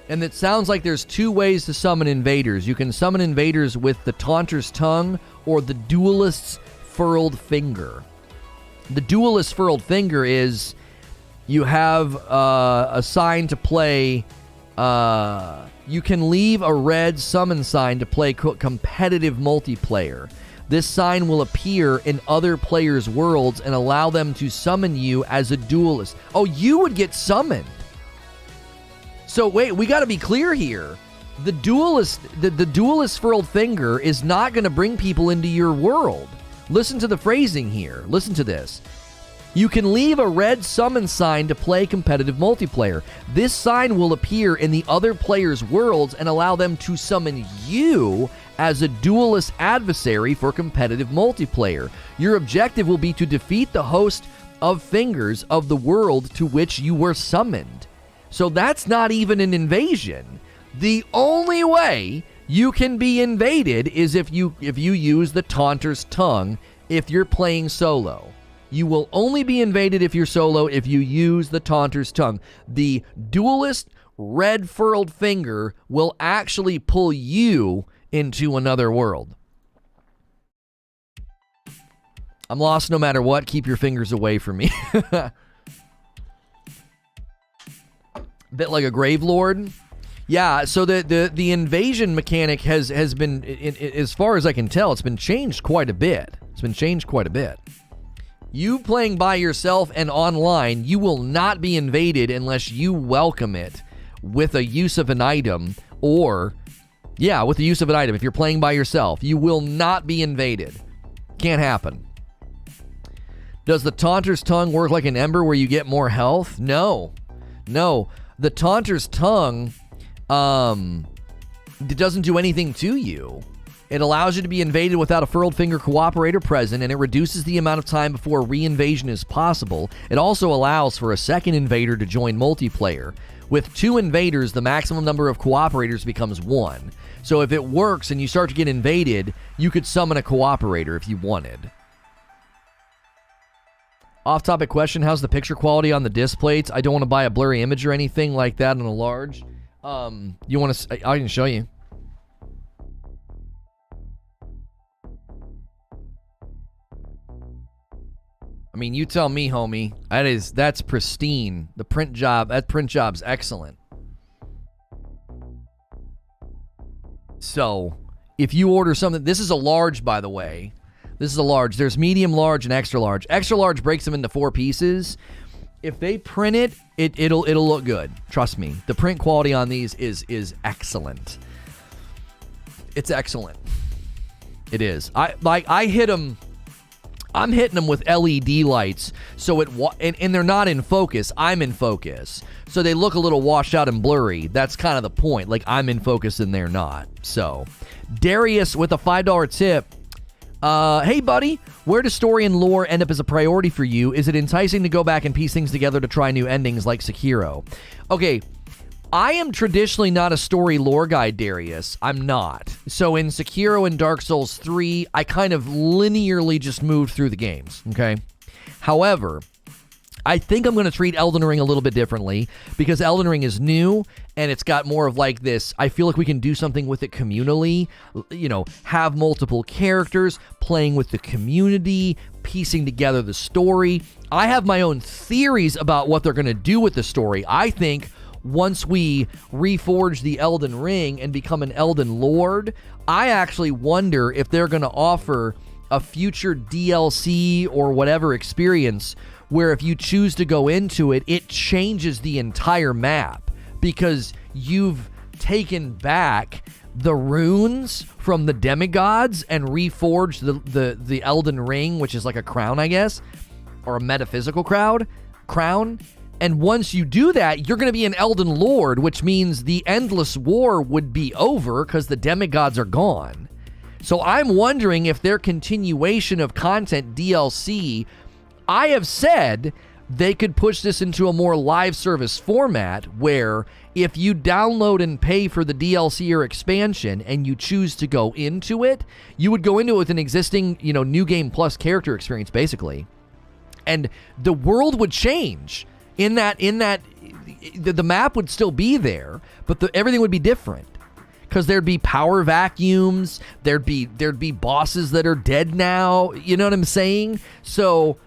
And it sounds like there's 2 ways to summon invaders. You can summon invaders with the Taunter's Tongue or the Duelist's Furled Finger. The Duelist's Furled Finger is you have a sign to play. You can leave a red summon sign to play competitive multiplayer. This sign will appear in other players' worlds and allow them to summon you as a duelist. Oh, you would get summoned. So wait, we got to be clear here. The duelist furled finger is not going to bring people into your world. Listen to the phrasing here. Listen to this. You can leave a red summon sign to play competitive multiplayer. This sign will appear in the other players' worlds and allow them to summon you as a duelist adversary for competitive multiplayer. Your objective will be to defeat the host of fingers of the world to which you were summoned. So that's not even an invasion. The only way you can be invaded is if you use the Taunter's Tongue if you're playing solo. You will only be invaded if you're solo if you use the Taunter's Tongue. The duelist red furled finger will actually pull you into another world. I'm lost no matter what. Keep your fingers away from me. Bit like a Grave Lord. Yeah, so the invasion mechanic has been, as far as I can tell, it's been changed quite a bit. You playing by yourself and online, you will not be invaded unless you welcome it with a use of an item with the use of an item. If you're playing by yourself, you will not be invaded. Can't happen. Does the Taunter's Tongue work like an Ember where you get more health? No. The Taunter's Tongue, it doesn't do anything to you. It allows you to be invaded without a furled finger cooperator present, and it reduces the amount of time before re-invasion is possible. It also allows for a second invader to join multiplayer. With 2 invaders, the maximum number of cooperators becomes 1. So if it works and you start to get invaded, you could summon a cooperator if you wanted. Off-topic question, how's the picture quality on the disc plates? I don't want to buy a blurry image or anything like that on a large. You want to... I can show you. I mean, you tell me, homie. That's pristine. That print job's excellent. So, if you order something, this is a large, by the way. This is a large. There's medium, large, and extra large. Extra large breaks them into 4 pieces. If they print it'll look good. Trust me. The print quality on these is excellent. It's excellent. It is. I hit them. I'm hitting them with LED lights, so and they're not in focus. I'm in focus, so they look a little washed out and blurry. That's kind of the point. Like, I'm in focus and they're not. So, Darius with a $5 tip. Hey, buddy, where does story and lore end up as a priority for you? Is it enticing to go back and piece things together to try new endings like Sekiro? Okay, I am traditionally not a story lore guy, Darius. I'm not. So in Sekiro and Dark Souls 3, I kind of linearly just moved through the games, okay? However, I think I'm going to treat Elden Ring a little bit differently because Elden Ring is new and it's got more of like this. I feel like we can do something with it communally, have multiple characters, playing with the community, piecing together the story. I have my own theories about what they're going to do with the story. I think once we reforge the Elden Ring and become an Elden Lord, I actually wonder if they're going to offer a future DLC or whatever experience where if you choose to go into it, it changes the entire map because you've taken back the runes from the demigods and reforged the Elden Ring, which is like a crown, I guess, or a metaphysical crown. And once you do that, you're going to be an Elden Lord, which means the endless war would be over because the demigods are gone. So I'm wondering if their continuation of content DLC, I have said they could push this into a more live service format where if you download and pay for the DLC or expansion and you choose to go into it, you would go into it with an existing, new game plus character experience, basically. And the world would change. In that, the map would still be there, but everything would be different because there'd be power vacuums. There'd be bosses that are dead now. You know what I'm saying? So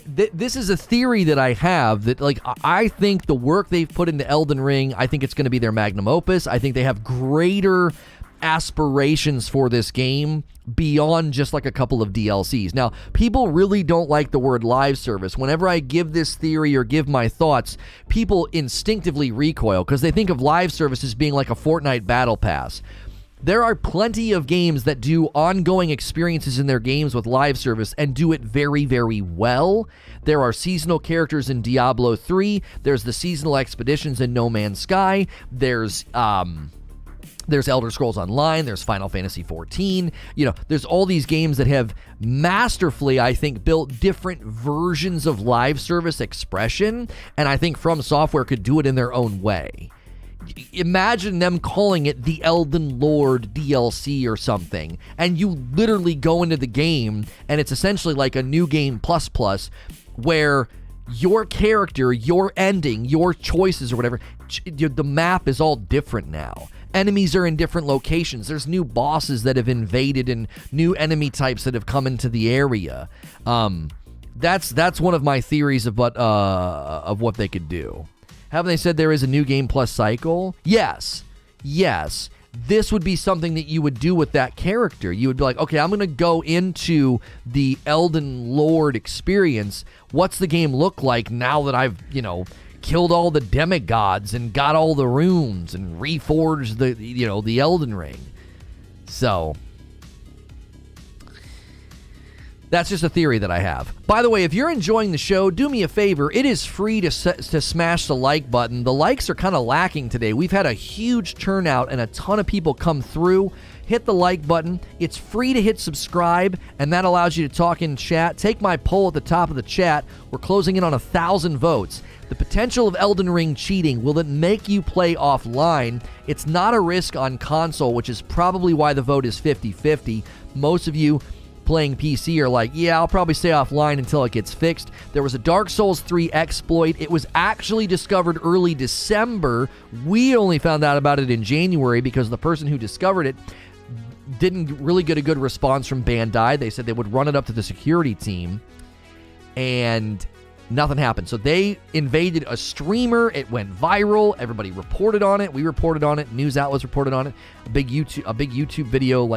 this is a theory that I have that, like, I think the work they've put into Elden Ring, I think it's going to be their magnum opus. I think they have greater aspirations for this game beyond just like a couple of DLCs. Now, people really don't like the word live service. Whenever I give this theory or give my thoughts, people instinctively recoil because they think of live service as being like a Fortnite battle pass. There are plenty of games that do ongoing experiences in their games with live service and do it very, very well. There are seasonal characters in Diablo 3. There's the seasonal expeditions in No Man's Sky. There's Elder Scrolls Online, there's Final Fantasy XIV, there's all these games that have masterfully, I think, built different versions of live service expression, and I think FromSoftware could do it in their own way. Imagine them calling it the Elden Lord DLC or something, and you literally go into the game, and it's essentially like a new game plus, where your character, your ending, your choices or whatever, the map is all different now. Enemies are in different locations. There's new bosses that have invaded and new enemy types that have come into the area. That's one of my theories of what they could do. Haven't they said there is a new game plus cycle? Yes. This would be something that you would do with that character. You would be like, okay, I'm going to go into the Elden Lord experience. What's the game look like now that I've, killed all the demigods and got all the runes and reforged the Elden Ring? So that's just a theory that I have. By the way, if you're enjoying the show, do me a favor. It is free to smash the like button. The likes are kind of lacking today. We've had a huge turnout and a ton of people come through. Hit the like button. It's free to hit subscribe, and that allows you to talk in chat. Take my poll at the top of the chat. We're closing in on 1,000 votes. The potential of Elden Ring cheating, will it make you play offline? It's not a risk on console, which is probably why the vote is 50-50. Most of you playing PC are like, yeah, I'll probably stay offline until it gets fixed. There was a Dark Souls 3 exploit. It was actually discovered early December. We only found out about it in January because the person who discovered it didn't really get a good response from Bandai. They said they would run it up to the security team, and nothing happened. So they invaded a streamer. It went viral. Everybody reported on it. We reported on it. News outlets reported on it. A big YouTube video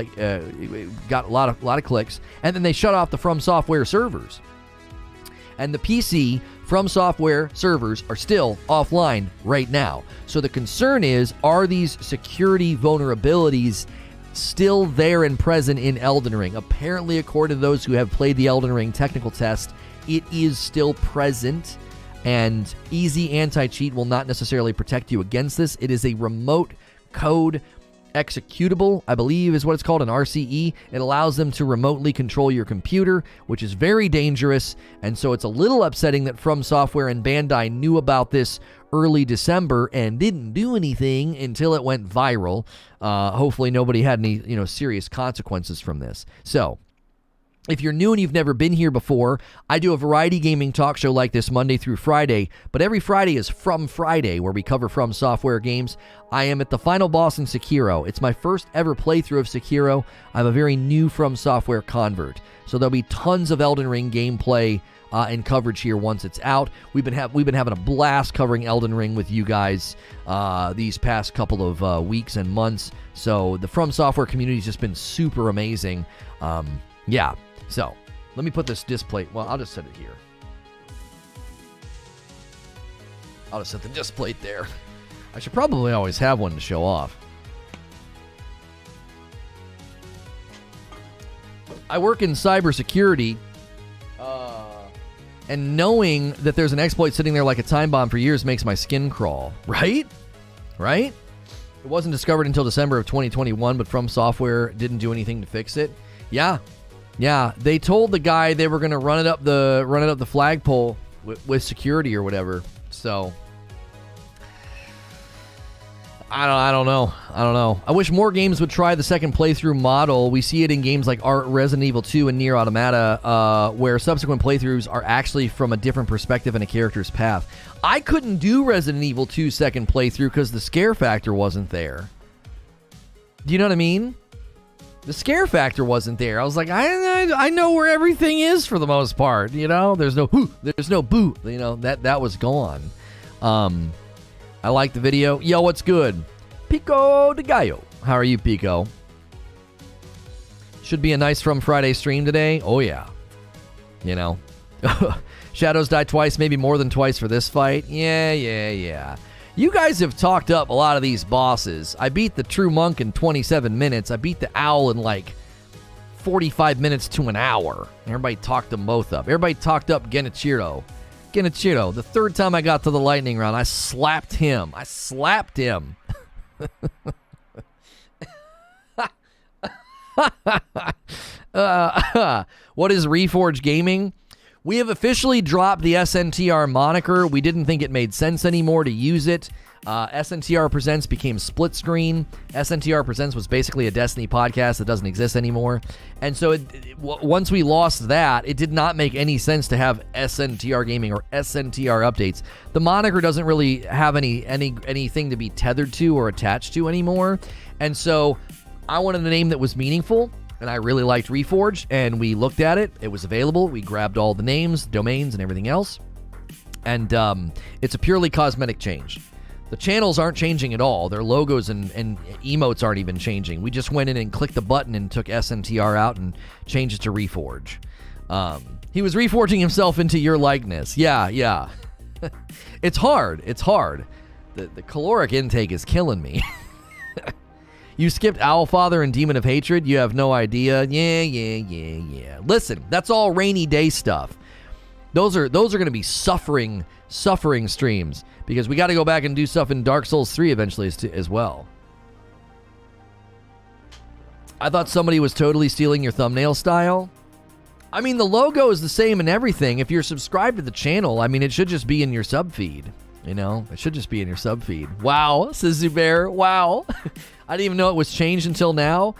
got a lot of clicks. And then they shut off the FromSoftware servers. And the PC FromSoftware servers are still offline right now. So the concern is, are these security vulnerabilities still there and present in Elden Ring? Apparently, according to those who have played the Elden Ring technical test, it is still present, and easy anti-cheat will not necessarily protect you against this. It is a remote code executable, I believe is what it's called, an RCE. It allows them to remotely control your computer, which is very dangerous, and so it's a little upsetting that FromSoftware and Bandai knew about this early December and didn't do anything until it went viral. Hopefully nobody had any, serious consequences from this. So, if you're new and you've never been here before, I do a variety gaming talk show like this Monday through Friday, but every Friday is From Friday, where we cover FromSoftware games. I am at the final boss in Sekiro. It's my first ever playthrough of Sekiro. I'm a very new FromSoftware convert, so there'll be tons of Elden Ring gameplay and coverage here once it's out. We've been having a blast covering Elden Ring with you guys these past couple of weeks and months. So the FromSoftware community's just been super amazing. Yeah. So, let me put this display. Well, I'll just set it here. I'll just set the disc plate there. I should probably always have one to show off. I work in cybersecurity, and knowing that there's an exploit sitting there like a time bomb for years makes my skin crawl. Right? It wasn't discovered until December of 2021, but FromSoftware didn't do anything to fix it. Yeah, they told the guy they were going to run it up the flagpole with security or whatever. So I don't know. I wish more games would try the second playthrough model. We see it in games like Resident Evil 2 and Nier Automata, where subsequent playthroughs are actually from a different perspective and a character's path. I couldn't do Resident Evil 2 second playthrough because the scare factor wasn't there. Do you know what I mean? The scare factor wasn't there. I was like, I know where everything is for the most part. There's no boo. That was gone. I like the video. Yo, what's good? Pico de Gallo. How are you, Pico? Should be a nice From Friday stream today. Oh, yeah. Shadows die twice, maybe more than twice for this fight. Yeah. You guys have talked up a lot of these bosses. I beat the True Monk in 27 minutes. I beat the Owl in like 45 minutes to an hour. Everybody talked them both up. Everybody talked up Genichiro. Genichiro, the third time I got to the lightning round, I slapped him. What is Reforge Gaming? We have officially dropped the SNTR moniker. We didn't think it made sense anymore to use it. SNTR Presents became Split Screen. SNTR Presents was basically a Destiny podcast that doesn't exist anymore. And so once we lost that, it did not make any sense to have SNTR Gaming or SNTR Updates. The moniker doesn't really have anything to be tethered to or attached to anymore. And so I wanted a name that was meaningful. And I really liked Reforge, and we looked at it. It was available. We grabbed all the names, domains, and everything else. And it's a purely cosmetic change. The channels aren't changing at all. Their logos and emotes aren't even changing. We just went in and clicked the button and took SNTR out and changed it to Reforge. He was reforging himself into your likeness. Yeah. It's hard. The caloric intake is killing me. You skipped Owlfather and Demon of Hatred? You have no idea? Yeah. Listen, that's all rainy day stuff. Those are going to be suffering streams because we got to go back and do stuff in Dark Souls 3 eventually as well. I thought somebody was totally stealing your thumbnail style. I mean, the logo is the same and everything. If you're subscribed to the channel, I mean, it should just be in your sub feed. You know, it should just be in your sub feed. Wow, says Zubair. Wow. I didn't even know it was changed until now.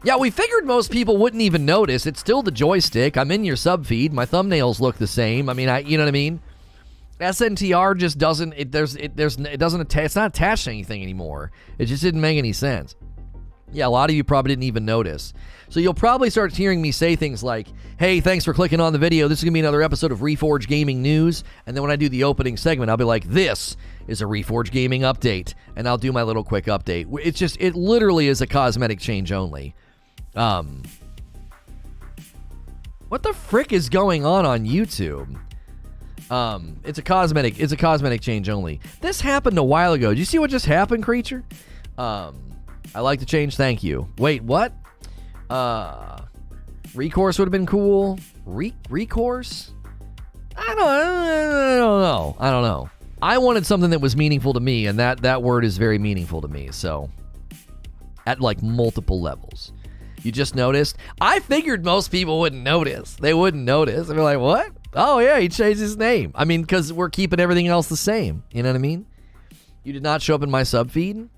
Yeah, we figured most people wouldn't even notice. It's still the joystick. I'm in your sub feed. My thumbnails look the same. I mean, you know what I mean? SNTR just doesn't. It's not attached to anything anymore. It just didn't make any sense. Yeah, a lot of you probably didn't even notice. So you'll probably start hearing me say things like, hey, thanks for clicking on the video. This is going to be another episode of Reforge Gaming News. And then when I do the opening segment, I'll be like, this is a Reforge Gaming update. And I'll do my little quick update. It literally is a cosmetic change only. What the frick is going on YouTube? It's a cosmetic change only. This happened a while ago. Did you see what just happened, Creature? I like the change, thank you. Wait, what? Recourse would have been cool. Recourse? I don't know. I wanted something that was meaningful to me, and that word is very meaningful to me, so at like multiple levels. You just noticed? I figured most people wouldn't notice. They wouldn't notice. They'd be like, what? Oh, yeah, he changed his name. I mean, because we're keeping everything else the same. You know what I mean? You did not show up in my sub feed?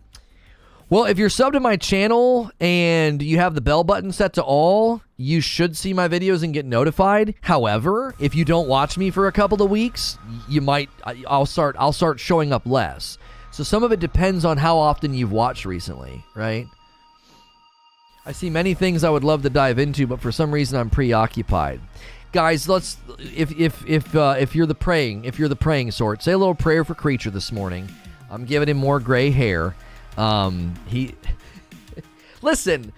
Well, if you're subbed to my channel and you have the bell button set to all, you should see my videos and get notified. However, if you don't watch me for a couple of weeks, I'll start showing up less. So some of it depends on how often you've watched recently, right? I see many things I would love to dive into, but for some reason I'm preoccupied. Guys, let's if you're the praying sort, say a little prayer for Creature this morning. I'm giving him more gray hair. Listen,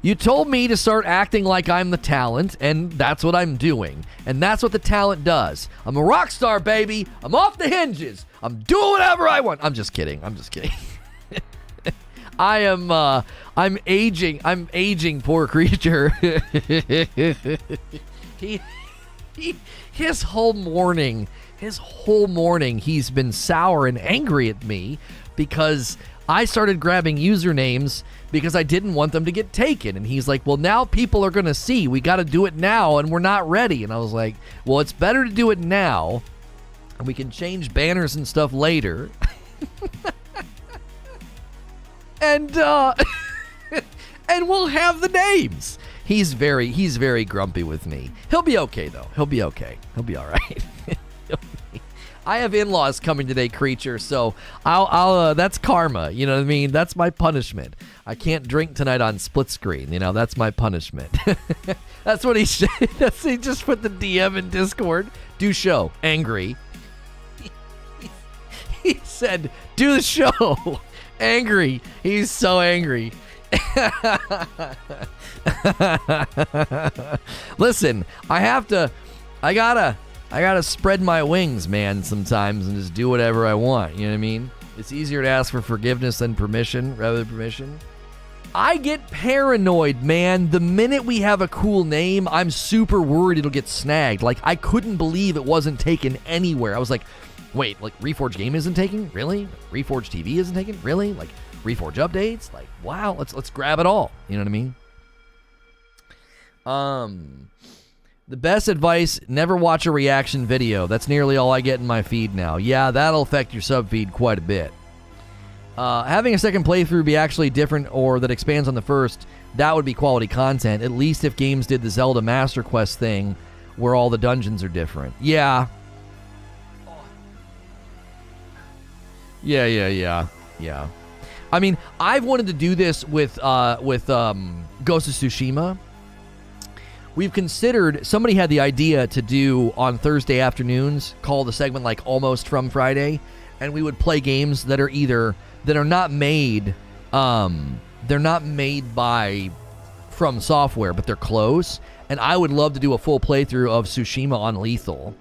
you told me to start acting like I'm the talent, and that's what I'm doing. And that's what the talent does. I'm a rock star, baby. I'm off the hinges. I'm doing whatever I want. I'm just kidding. I'm aging, poor Creature. His whole morning, he's been sour and angry at me because I started grabbing usernames because I didn't want them to get taken. And he's like, well, now people are going to see. We got to do it now, and we're not ready. And I was like, well, it's better to do it now, and we can change banners and stuff later. and we'll have the names. He's very grumpy with me. He'll be okay, though. He'll be okay. He'll be all right. I have in-laws coming today, Creature, so I'll that's karma, you know what I mean? That's my punishment. I can't drink tonight on split screen, you know, that's my punishment. That's what he said. He just put the DM in Discord. Do show. Angry. He said, do the show. Angry. He's so angry. Listen, I gotta spread my wings, man, sometimes and just do whatever I want. You know what I mean? It's easier to ask for forgiveness than permission, rather than permission. I get paranoid, man. The minute we have a cool name, I'm super worried it'll get snagged. Like, I couldn't believe it wasn't taken anywhere. I was like, wait, like, Reforge Game isn't taken? Really? Reforge TV isn't taken? Really? Like, Reforge updates? Like, wow, let's grab it all. You know what I mean? The best advice, never watch a reaction video. That's nearly all I get in my feed now. Yeah, that'll affect your sub feed quite a bit. Having a second playthrough be actually different or that expands on the first, that would be quality content, at least if games did the Zelda Master Quest thing where all the dungeons are different. Yeah. Yeah. I mean, I've wanted to do this with Ghost of Tsushima. We've considered, somebody had the idea to do on Thursday afternoons, call the segment like Almost From Friday, and we would play games that are not made by FromSoftware, but they're close. And I would love to do a full playthrough of Tsushima on Lethal,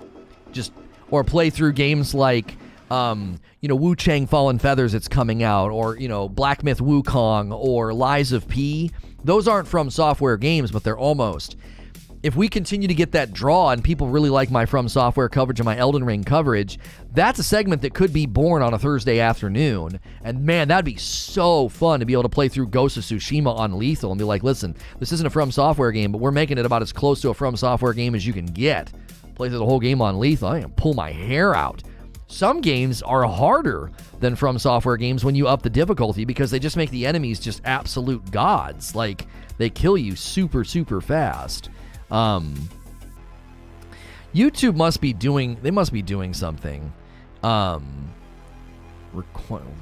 or play through games like Wu Chang Fallen Feathers. It's coming out, or Black Myth Wukong or Lies of P. Those aren't FromSoftware games, but they're almost. If we continue to get that draw and people really like my FromSoftware coverage and my Elden Ring coverage, that's a segment that could be born on a Thursday afternoon. And man, that'd be so fun to be able to play through Ghost of Tsushima on Lethal and be like, listen, this isn't a FromSoftware game, but we're making it about as close to a FromSoftware game as you can get. Play through the whole game on Lethal, I can pull my hair out. Some games are harder than FromSoftware games when you up the difficulty because they just make the enemies just absolute gods. Like, they kill you super, super fast. YouTube must be doing something.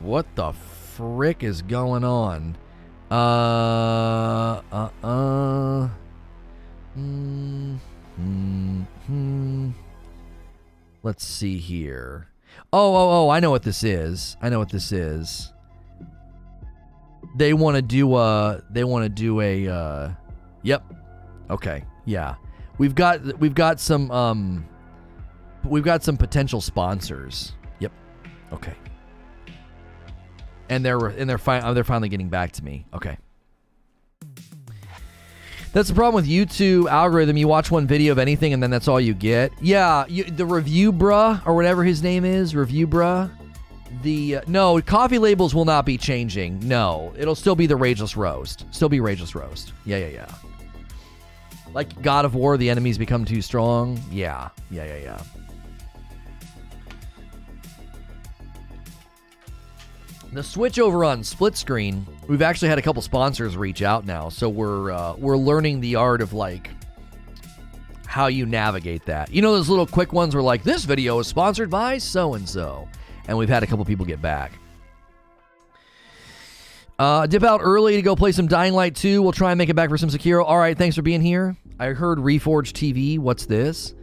What the frick is going on? Let's see here. Oh, I know what this is. They want to do a yep. Okay. Yeah. We've got some potential sponsors. Yep. Okay. And they're finally getting back to me. Okay. That's the problem with YouTube algorithm. You watch one video of anything and then that's all you get. Yeah, the Review Bruh, or whatever his name is, Review Bruh. No, coffee labels will not be changing. No, it'll still be the Rageless Roast. Yeah. Like God of War, the enemies become too strong. Yeah. The switch over on split screen, we've actually had a couple sponsors reach out now, so we're learning the art of like how you navigate that. Those little quick ones where like, this video is sponsored by so and so, and we've had a couple people get back. Dip out early to go play some Dying Light 2. We'll try and make it back for some Sekiro. All right, thanks for being here. I heard Reforge TV. What's this?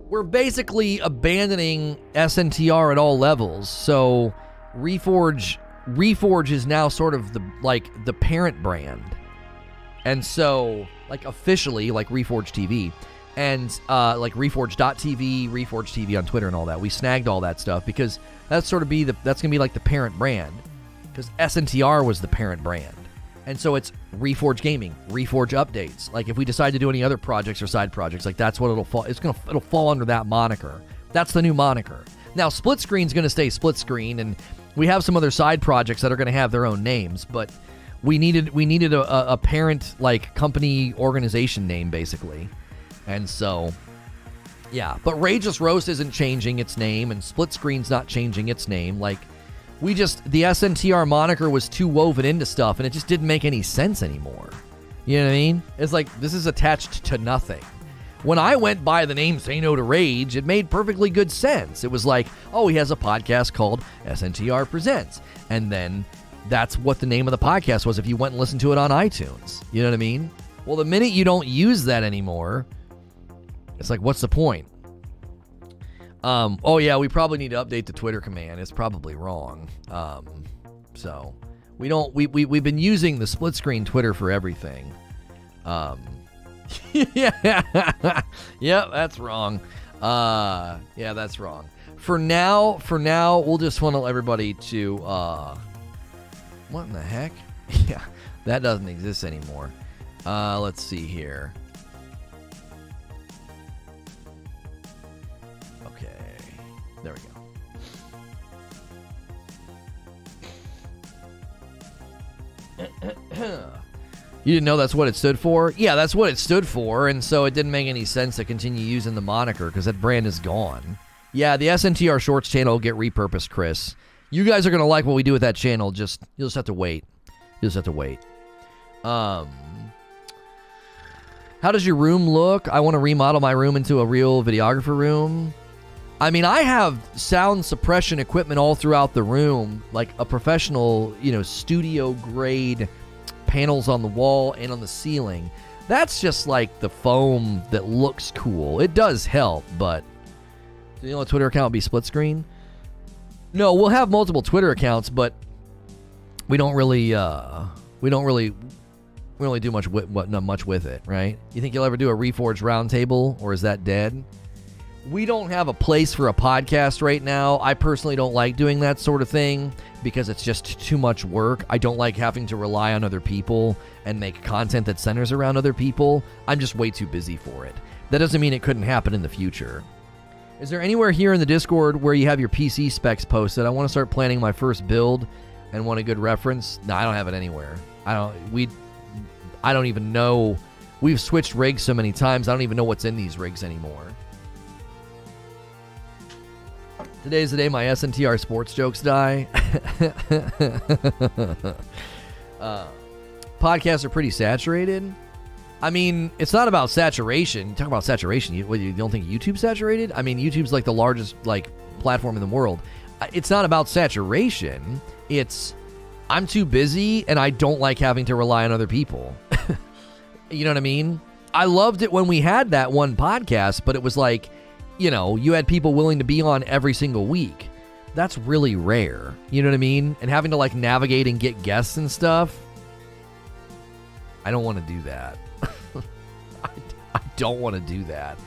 We're basically abandoning SNTR at all levels, so Reforge is now sort of the parent brand, and so like officially like Reforge TV and like Reforge.tv, Reforge TV on Twitter and all that. We snagged all that stuff because that's gonna be like the parent brand, because SNTR was the parent brand, and so it's Reforge Gaming, Reforge Updates. Like if we decide to do any other projects or side projects, like that's what it'll fall. It'll fall under that moniker. That's the new moniker. Now Split Screen's gonna stay Split Screen, and we have some other side projects that are going to have their own names, but we needed a parent like company organization name basically, and so yeah. But Rageless Roast isn't changing its name, and Split Screen's not changing its name. Like the SNTR moniker was too woven into stuff, and it just didn't make any sense anymore. You know what I mean? It's like this is attached to nothing. When I went by the name Say No to Rage, it made perfectly good sense. It was like, oh, he has a podcast called SNTR Presents. And then that's what the name of the podcast was if you went and listened to it on iTunes. You know what I mean? Well, the minute you don't use that anymore, it's like, what's the point? Oh, yeah, we probably need to update the Twitter command. It's probably wrong. So we've been using the split screen Twitter for everything. Yeah, that's wrong. Yeah, that's wrong. For now, we'll just funnel everybody to, what in the heck? Yeah, that doesn't exist anymore. Let's see here. Okay, there we go. You didn't know that's what it stood for? Yeah, that's what it stood for, and so it didn't make any sense to continue using the moniker because that brand is gone. Yeah, the SNTR Shorts channel will get repurposed, Chris. You guys are going to like what we do with that channel. You'll just have to wait. You'll just have to wait. How does your room look? I want to remodel my room into a real videographer room. I mean, I have sound suppression equipment all throughout the room, like a professional, studio grade panels on the wall and on the ceiling. That's just like the foam that looks cool. It does help, but the only Twitter account will be split screen. No, we'll have multiple Twitter accounts, but we don't really do much with it, right? You think you'll ever do a Reforge roundtable, or is that dead? We don't have a place for a podcast right now. I personally don't like doing that sort of thing because it's just too much work. I don't like having to rely on other people and make content that centers around other people. I'm just way too busy for it. That doesn't mean it couldn't happen in the future. Is there anywhere here in the Discord where you have your PC specs posted? I want to start planning my first build and want a good reference. No, I don't have it anywhere. I don't even know. We've switched rigs so many times, I don't even know what's in these rigs anymore. Today's the day my SNTR sports jokes die. Podcasts are pretty saturated. I mean, it's not about saturation. You talk about saturation. You don't think YouTube's saturated? I mean, YouTube's like the largest platform in the world. It's not about saturation. It's I'm too busy and I don't like having to rely on other people. You know what I mean? I loved it when we had that one podcast, but it was like, you had people willing to be on every single week. That's really rare. You know what I mean? And having to navigate and get guests and stuff. I don't want to do that. I don't want to do that.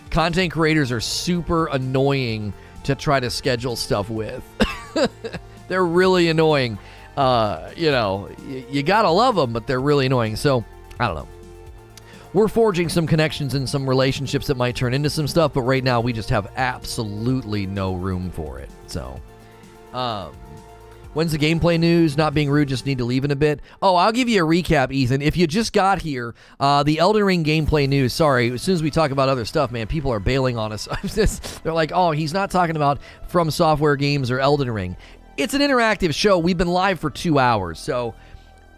Content creators are super annoying to try to schedule stuff with. They're really annoying. You gotta love them, but they're really annoying. So, I don't know. We're forging some connections and some relationships that might turn into some stuff, but right now we just have absolutely no room for it. So, when's the gameplay news? Not being rude, just need to leave in a bit. Oh, I'll give you a recap, Ethan. If you just got here, the Elden Ring gameplay news. Sorry, as soon as we talk about other stuff, man, people are bailing on us. They're like, oh, he's not talking about FromSoftware games or Elden Ring. It's an interactive show. We've been live for 2 hours. So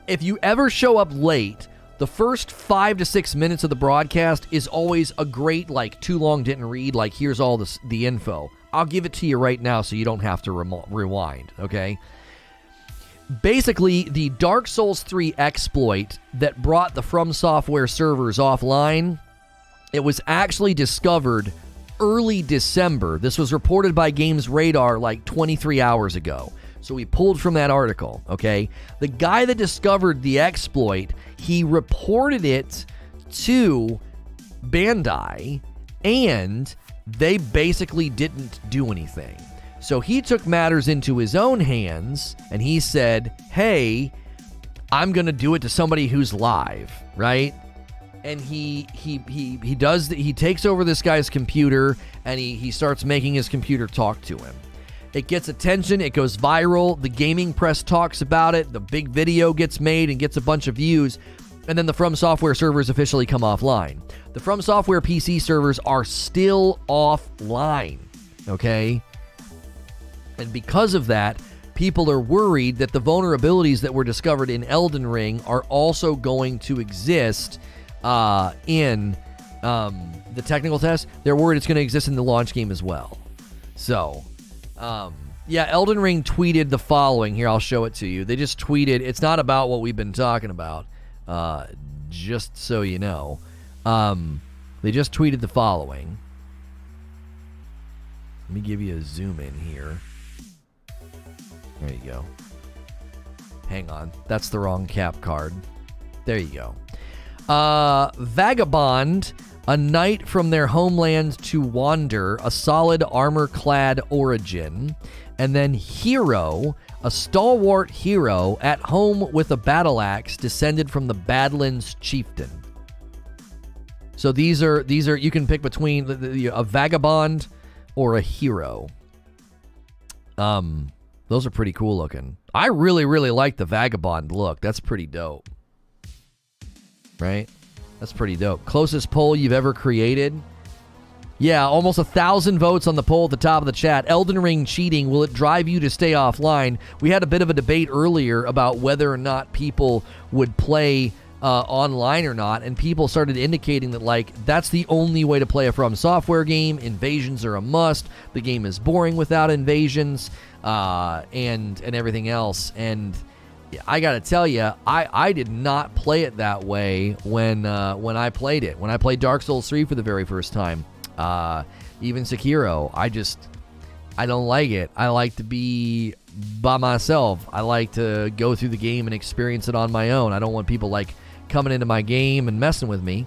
if you ever show up late, the first 5 to 6 minutes of the broadcast is always a great, too long didn't read, here's all the info. I'll give it to you right now so you don't have to rewind, okay? Basically, the Dark Souls 3 exploit that brought the FromSoftware servers offline, it was actually discovered early December. This was reported by Games Radar 23 hours ago. So we pulled from that article, okay? The guy that discovered the exploit, he reported it to Bandai, and they basically didn't do anything. So he took matters into his own hands, and he said, hey, I'm going to do it to somebody who's live, right? And he takes over this guy's computer, and he starts making his computer talk to him. It gets attention, it goes viral, the gaming press talks about it, the big video gets made and gets a bunch of views, and then the FromSoftware servers officially come offline. The FromSoftware PC servers are still offline, okay? And because of that, people are worried that the vulnerabilities that were discovered in Elden Ring are also going to exist in the technical test. They're worried it's going to exist in the launch game as well. So, yeah, Elden Ring tweeted the following. Here, I'll show it to you. They just tweeted, it's not about what we've been talking about, just so you know. They just tweeted the following. Let me give you a zoom in here. There you go. Hang on. That's the wrong cap card. There you go. Vagabond A knight from their homeland to wander, a solid armor-clad origin. And then hero, a stalwart hero at home with a battle axe descended from the Badlands chieftain. So these are you can pick between a vagabond or a hero. Those are pretty cool looking. I really, really like the vagabond look. That's pretty dope. Right? That's pretty dope. Closest poll you've ever created? Yeah, almost 1,000 votes on the poll at the top of the chat. Elden Ring cheating, will it drive you to stay offline? We had a bit of a debate earlier about whether or not people would play online or not, and people started indicating that, like, that's the only way to play a FromSoftware game. Invasions are a must. The game is boring without invasions, and everything else. And I gotta tell you, I did not play it that way when I played it. When I played Dark Souls 3 for the very first time. Even Sekiro, I don't like it. I like to be by myself. I like to go through the game and experience it on my own. I don't want people like coming into my game and messing with me.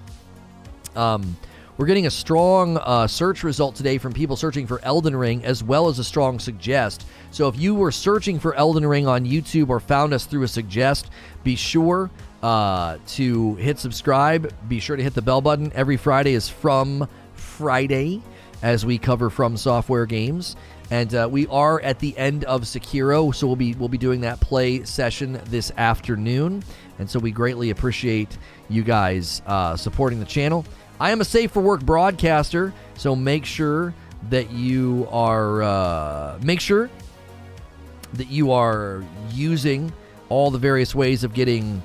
We're getting a strong search result today from people searching for Elden Ring, as well as a strong suggest. So if you were searching for Elden Ring on YouTube or found us through a suggest, be sure to hit subscribe. Be sure to hit the bell button. Every Friday is From Friday, as we cover FromSoftware games, and we are at the end of Sekiro, so we'll be doing that play session this afternoon, and so we greatly appreciate you guys supporting the channel. I am a safe for work broadcaster, so make sure that you are using all the various ways of getting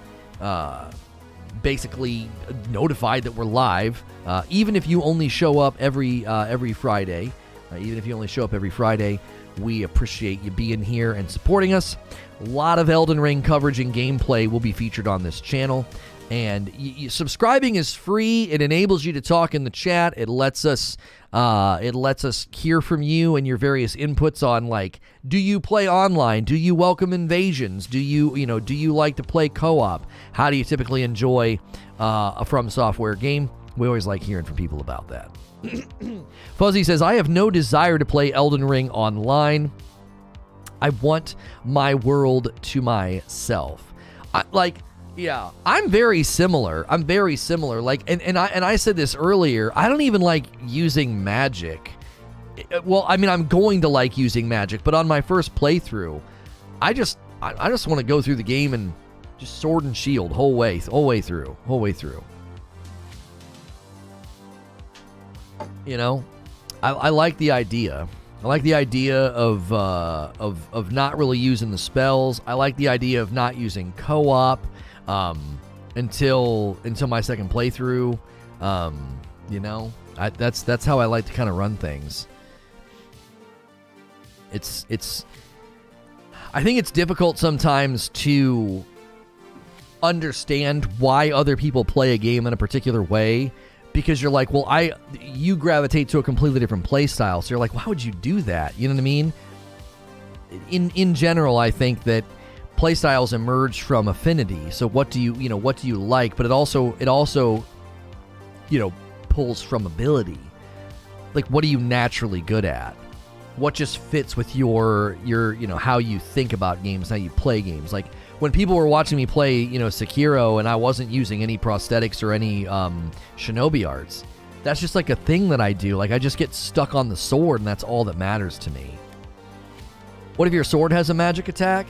basically notified that we're live, even if you only show up every Friday. Even if you only show up every Friday, we appreciate you being here and supporting us. A lot of Elden Ring coverage and gameplay will be featured on this channel. And subscribing is free. It enables you to talk in the chat. It lets us hear from you and your various inputs on, like, do you play online? Do you welcome invasions? Do you like to play co-op? How do you typically enjoy a FromSoftware game? We always like hearing from people about that. Fuzzy says, I have no desire to play Elden Ring online. I want my world to myself. Yeah, I'm very similar. Like, and I said this earlier. I don't even like using magic. Well, I mean, I'm going to like using magic, but on my first playthrough, I just want to go through the game and just sword and shield whole way through. You know, I like the idea. I like the idea of not really using the spells. I like the idea of not using co-op until my second playthrough. You know, that's how I like to kind of run things. I think it's difficult sometimes to understand why other people play a game in a particular way, because you're like, well, you gravitate to a completely different play style, so you're like, why would you do that? You know what I mean? In general, I think that play styles emerge from affinity. So what do you like? But it also pulls from ability. Like, what are you naturally good at? What just fits with your how you think about games, how you play games. Like, when people were watching me play, Sekiro, and I wasn't using any prosthetics or any shinobi arts, that's just like a thing that I do. Like, I just get stuck on the sword, and that's all that matters to me. What if your sword has a magic attack?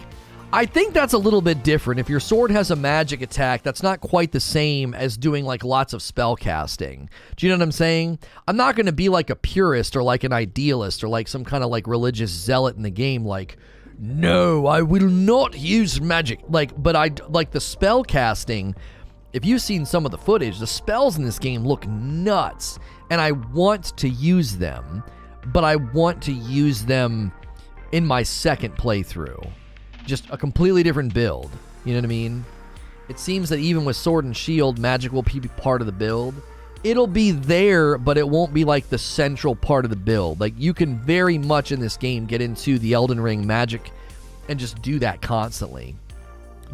I think that's a little bit different. If your sword has a magic attack, that's not quite the same as doing like lots of spell casting. Do you know what I'm saying? I'm not going to be like a purist or like an idealist or like some kind of like religious zealot in the game. Like, no, I will not use magic. But I like the spell casting. If you've seen some of the footage, the spells in this game look nuts, and I want to use them, but I want to use them in my second playthrough. Just a completely different build. You know what I mean? It seems that even with Sword and Shield, magic will be part of the build. It'll be there, but it won't be like the central part of the build. Like, you can very much in this game get into the Elden Ring magic and just do that constantly.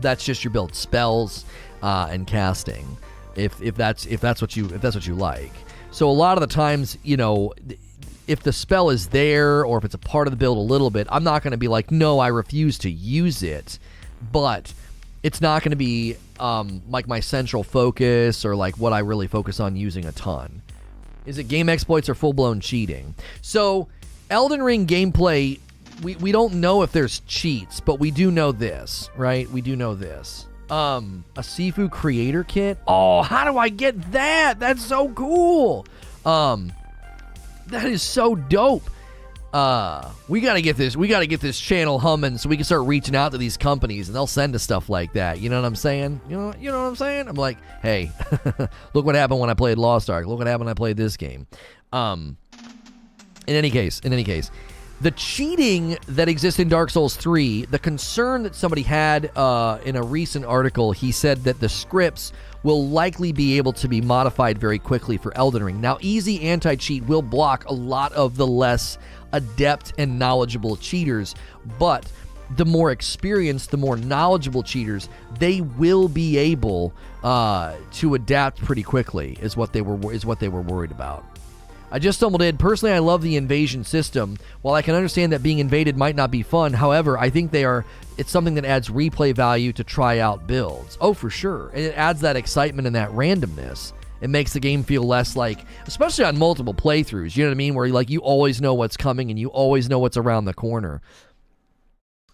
That's just your build, spells and casting. If that's what you like. So a lot of the times, if the spell is there or if it's a part of the build a little bit, I'm not going to be like, no, I refuse to use it. But it's not going to be like my central focus or like what I really focus on using a ton. Is it game exploits or full-blown cheating? So Elden Ring gameplay, we don't know if there's cheats, but we do know this, right? We do know this. A Sifu creator kit? Oh, how do I get that? That's so cool. That is so dope. We gotta get this channel humming so we can start reaching out to these companies and they'll send us stuff like that. You know what I'm saying? You know what I'm saying? I'm like, hey, look what happened when I played Lost Ark. Look what happened when I played this game. In any case, the cheating that exists in Dark Souls 3, the concern that somebody had in a recent article, he said that the scripts will likely be able to be modified very quickly for Elden Ring. Now, easy anti-cheat will block a lot of the less adept and knowledgeable cheaters, but the more experienced, the more knowledgeable cheaters, they will be able to adapt pretty quickly, is what they were worried about. I just stumbled in. Personally, I love the invasion system. While I can understand that being invaded might not be fun, however, I think it's something that adds replay value to try out builds. Oh, for sure. And it adds that excitement and that randomness. It makes the game feel less like, especially on multiple playthroughs, you know what I mean? Where you always know what's coming and you always know what's around the corner.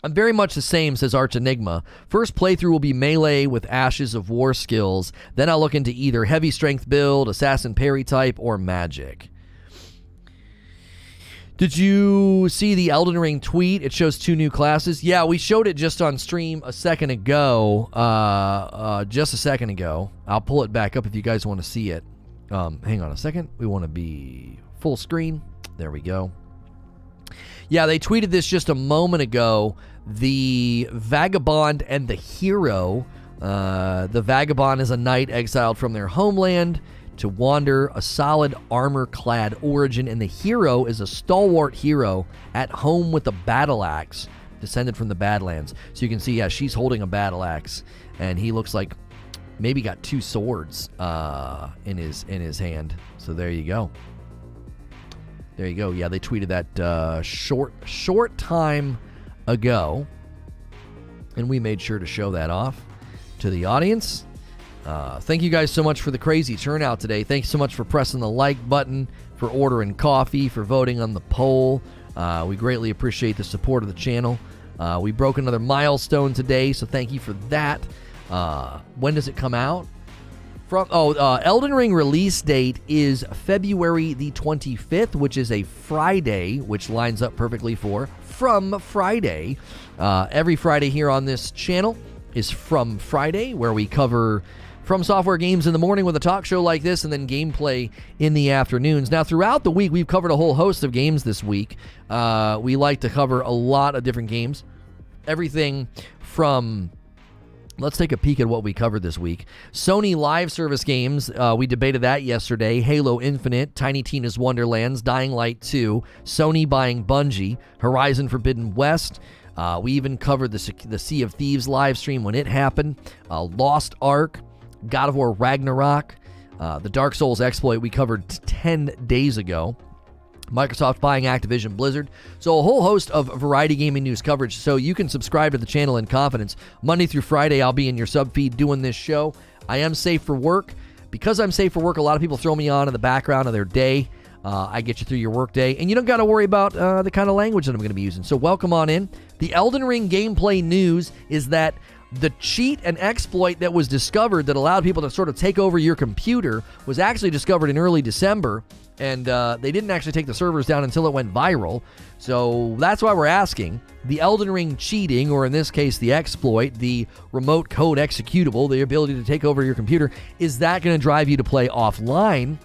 I'm very much the same, says Arch Enigma. First playthrough will be melee with Ashes of War skills. Then I'll look into either heavy strength build, assassin parry type, or magic. Did you see the Elden Ring tweet? It shows 2 new classes. Yeah, we showed it just on stream a second ago. Just a second ago. I'll pull it back up if you guys want to see it. Hang on a second. We want to be full screen. There we go. Yeah, they tweeted this just a moment ago. The Vagabond and the Hero. The Vagabond is a knight exiled from their homeland to wander a solid armor-clad origin, and the hero is a stalwart hero at home with a battle axe, descended from the Badlands. So you can see, yeah, she's holding a battle axe, and he looks like maybe got 2 swords in his hand. So there you go. There you go. Yeah, they tweeted that short time ago, and we made sure to show that off to the audience. Thank you guys so much for the crazy turnout today. Thanks so much for pressing the like button, for ordering coffee, for voting on the poll. We greatly appreciate the support of the channel. We broke another milestone today, so thank you for that. When does it come out? Elden Ring release date is February the 25th, which is a Friday, which lines up perfectly for From Friday. Every Friday here on this channel is From Friday, where we cover FromSoftware games in the morning with a talk show like this, and then gameplay in the afternoons. Now, throughout the week, we've covered a whole host of games this week. We like to cover a lot of different games. Everything from... Let's take a peek at what we covered this week. Sony live service games, we debated that yesterday. Halo Infinite, Tiny Tina's Wonderlands, Dying Light 2, Sony buying Bungie, Horizon Forbidden West. We even covered the Sea of Thieves live stream when it happened. Lost Ark, God of War Ragnarok, the Dark Souls exploit we covered 10 days ago. Microsoft buying Activision Blizzard. So a whole host of variety gaming news coverage, so you can subscribe to the channel in confidence. Monday through Friday, I'll be in your sub feed doing this show. I am safe for work. Because I'm safe for work, a lot of people throw me on in the background of their day. I get you through your work day, and you don't got to worry about the kind of language that I'm going to be using. So welcome on in. The Elden Ring gameplay news is that the cheat and exploit that was discovered that allowed people to sort of take over your computer was actually discovered in early December, and they didn't actually take the servers down until it went viral. So that's why we're asking, the Elden Ring cheating, or in this case the exploit, the remote code executable, the ability to take over your computer, is that going to drive you to play offline?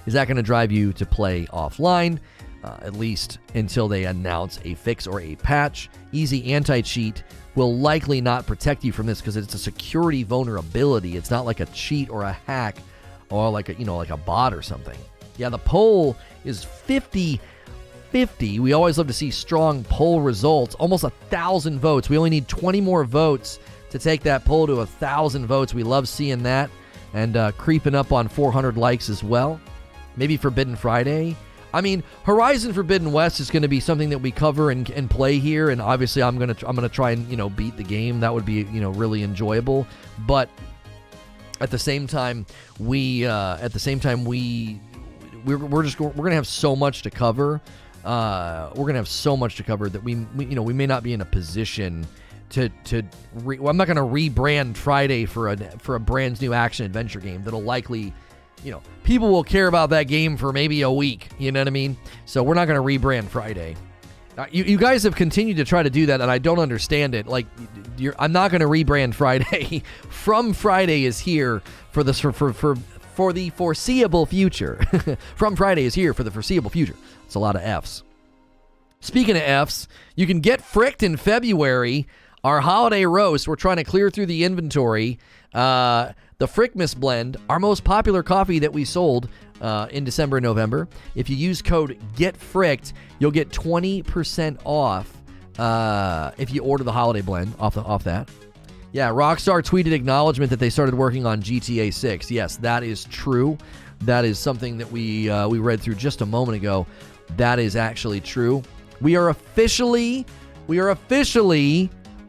Is that going to drive you to play offline? At least until they announce a fix or a patch. Easy anti-cheat will likely not protect you from this because it's a security vulnerability. It's not like a cheat or a hack or like a bot or something. Yeah, the poll is 50-50. We always love to see strong poll results. Almost 1,000 votes. We only need 20 more votes to take that poll to 1,000 votes. We love seeing that. and creeping up on 400 likes as well. Maybe Forbidden Friday. I mean, Horizon Forbidden West is going to be something that we cover and play here, and obviously I'm gonna try and beat the game. That would be really enjoyable. But at the same time, we're gonna have so much to cover. We're gonna have so much to cover that we may not be in a position to I'm not gonna rebrand Friday for a brand new action adventure game that'll likely, people will care about that game for maybe a week. You know what I mean? So we're not gonna rebrand Friday. You guys have continued to try to do that, and I don't understand it. Like, I'm not gonna rebrand Friday. From Friday is here for the foreseeable future. From Friday is here for the foreseeable future. It's a lot of F's. Speaking of F's, you can get fricked in February. Our holiday roast, we're trying to clear through the inventory. The Frickmas blend, our most popular coffee that we sold in December and November. If you use code GETFRICKED, you'll get 20% off if you order the holiday blend off that. Yeah, Rockstar tweeted acknowledgement that they started working on GTA 6. Yes, that is true. That is something that we read through just a moment ago. That is actually true. We are officially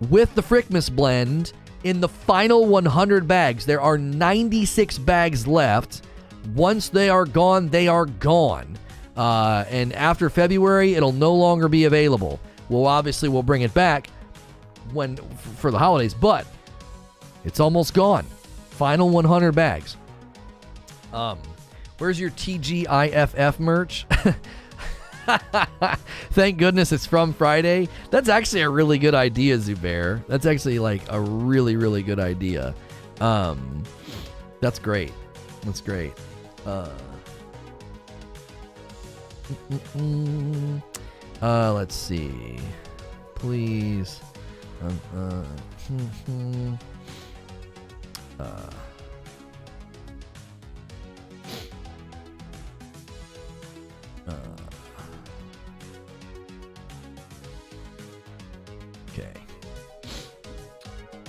with the Frickmas blend in the final 100 bags. There are 96 bags left. Once they are gone, they are gone. And after February, it'll no longer be available. We'll bring it back for the holidays, but it's almost gone. Final 100 bags. Where's your TGIFF merch? Thank goodness it's from Friday. That's actually a really good idea, Zubair. That's actually like a really, really good idea. That's great. That's great. Let's see. Please. Okay.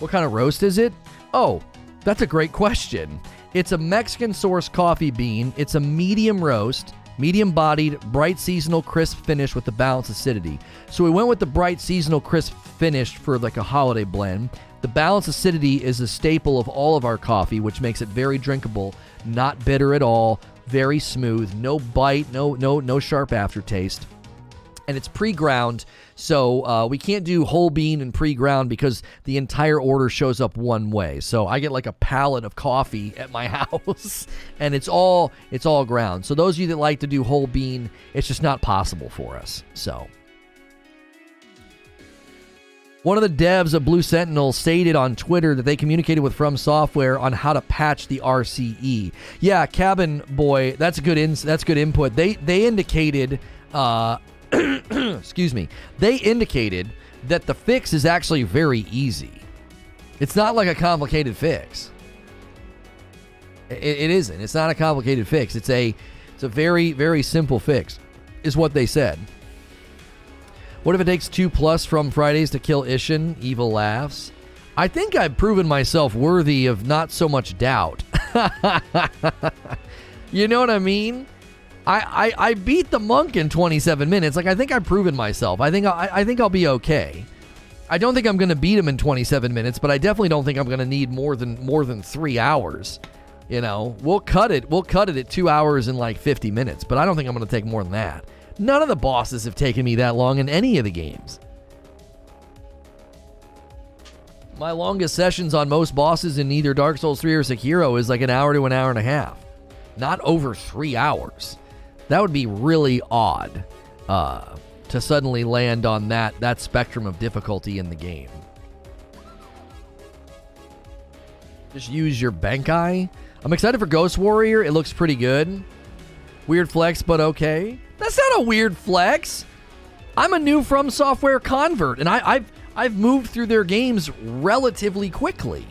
What kind of roast is it? Oh, that's a great question. It's a Mexican source coffee bean. It's a medium roast, medium-bodied, bright seasonal crisp finish with a balanced acidity. So we went with the bright seasonal crisp finish for like a holiday blend. The balanced acidity is a staple of all of our coffee, which makes it very drinkable, not bitter at all, very smooth, no bite, no sharp aftertaste. And it's pre-ground, so we can't do whole bean and pre-ground because the entire order shows up one way. So I get like a pallet of coffee at my house, and it's all ground. So those of you that like to do whole bean, it's just not possible for us. So one of the devs of Blue Sentinel stated on Twitter that they communicated with FromSoftware on how to patch the RCE. Yeah, Cabin Boy, that's good input. They indicated. Excuse me. They indicated that the fix is actually very easy. It's not like a complicated fix. It isn't. It's not a complicated fix. It's a very, very simple fix, is what they said. What if it takes 2+ from Fridays to kill Ishin? Evil laughs. I think I've proven myself worthy of not so much doubt. You know what I mean? I beat the monk in 27 minutes. Like, I think I've proven myself. I think I'll be okay. I don't think I'm going to beat him in 27 minutes, but I definitely don't think I'm going to need more than 3 hours. We'll cut it at 2 hours and like 50 minutes, but I don't think I'm going to take more than that. None of the bosses have taken me that long in any of the games. My longest sessions on most bosses in either Dark Souls 3 or Sekiro is like an hour to an hour and a half. Not over 3 hours. That would be really odd to suddenly land on that spectrum of difficulty in the game. Just use your Bankai. I'm excited for Ghost Warrior. It looks pretty good. Weird flex, but okay. That's not a weird flex. I'm a new FromSoftware convert, and I've moved through their games relatively quickly.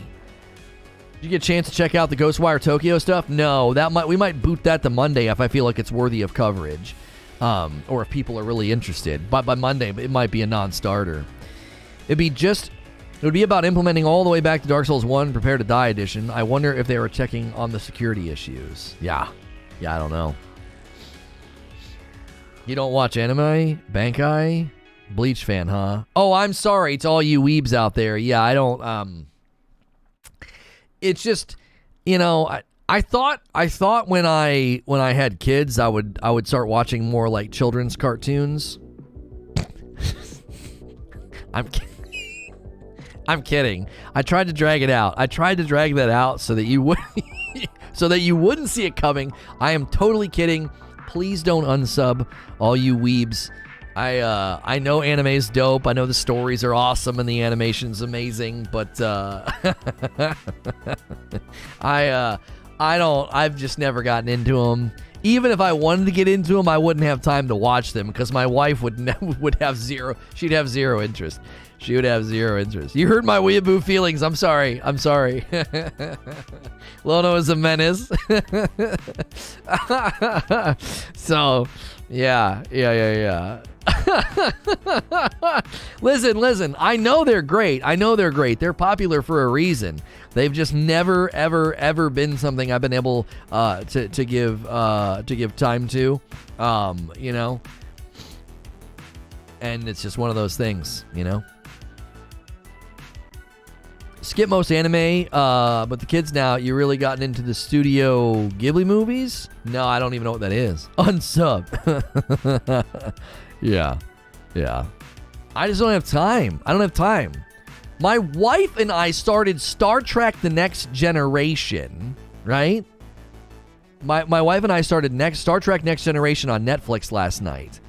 Did you get a chance to check out the Ghostwire Tokyo stuff? No, we might boot that to Monday if I feel like it's worthy of coverage, or if people are really interested. But by Monday, it might be a non-starter. It'd be just It would be about implementing all the way back to Dark Souls 1 Prepare to Die edition. I wonder if they were checking on the security issues. Yeah, I don't know. You don't watch anime? Bankai? Bleach fan, huh? Oh, I'm sorry to all you weebs out there. Yeah, I don't, it's just, you know, I thought when I had kids, I would start watching more like children's cartoons. I'm kidding. I tried to drag it out. I tried to drag that out so that you would so that you wouldn't see it coming. I am totally kidding. Please don't unsub, all you weebs. I know anime's dope. I know the stories are awesome and the animation's amazing, but I've just never gotten into them. Even if I wanted to get into them, I wouldn't have time to watch them because my wife would have zero. She'd have zero interest. She would have zero interest. You hurt my weeaboo feelings. I'm sorry. Lono is a menace. So, yeah. Listen. I know they're great. They're popular for a reason. They've just never, ever been something I've been able to give time to. You know, and it's just one of those things. You know. Skip most anime, but the kids now, you really gotten into the Studio Ghibli movies? No, I don't even know what that is. Unsub. Yeah. I just don't have time. My wife and I started Star Trek The Next Generation, right? My wife and I started Star Trek Next Generation on Netflix last night.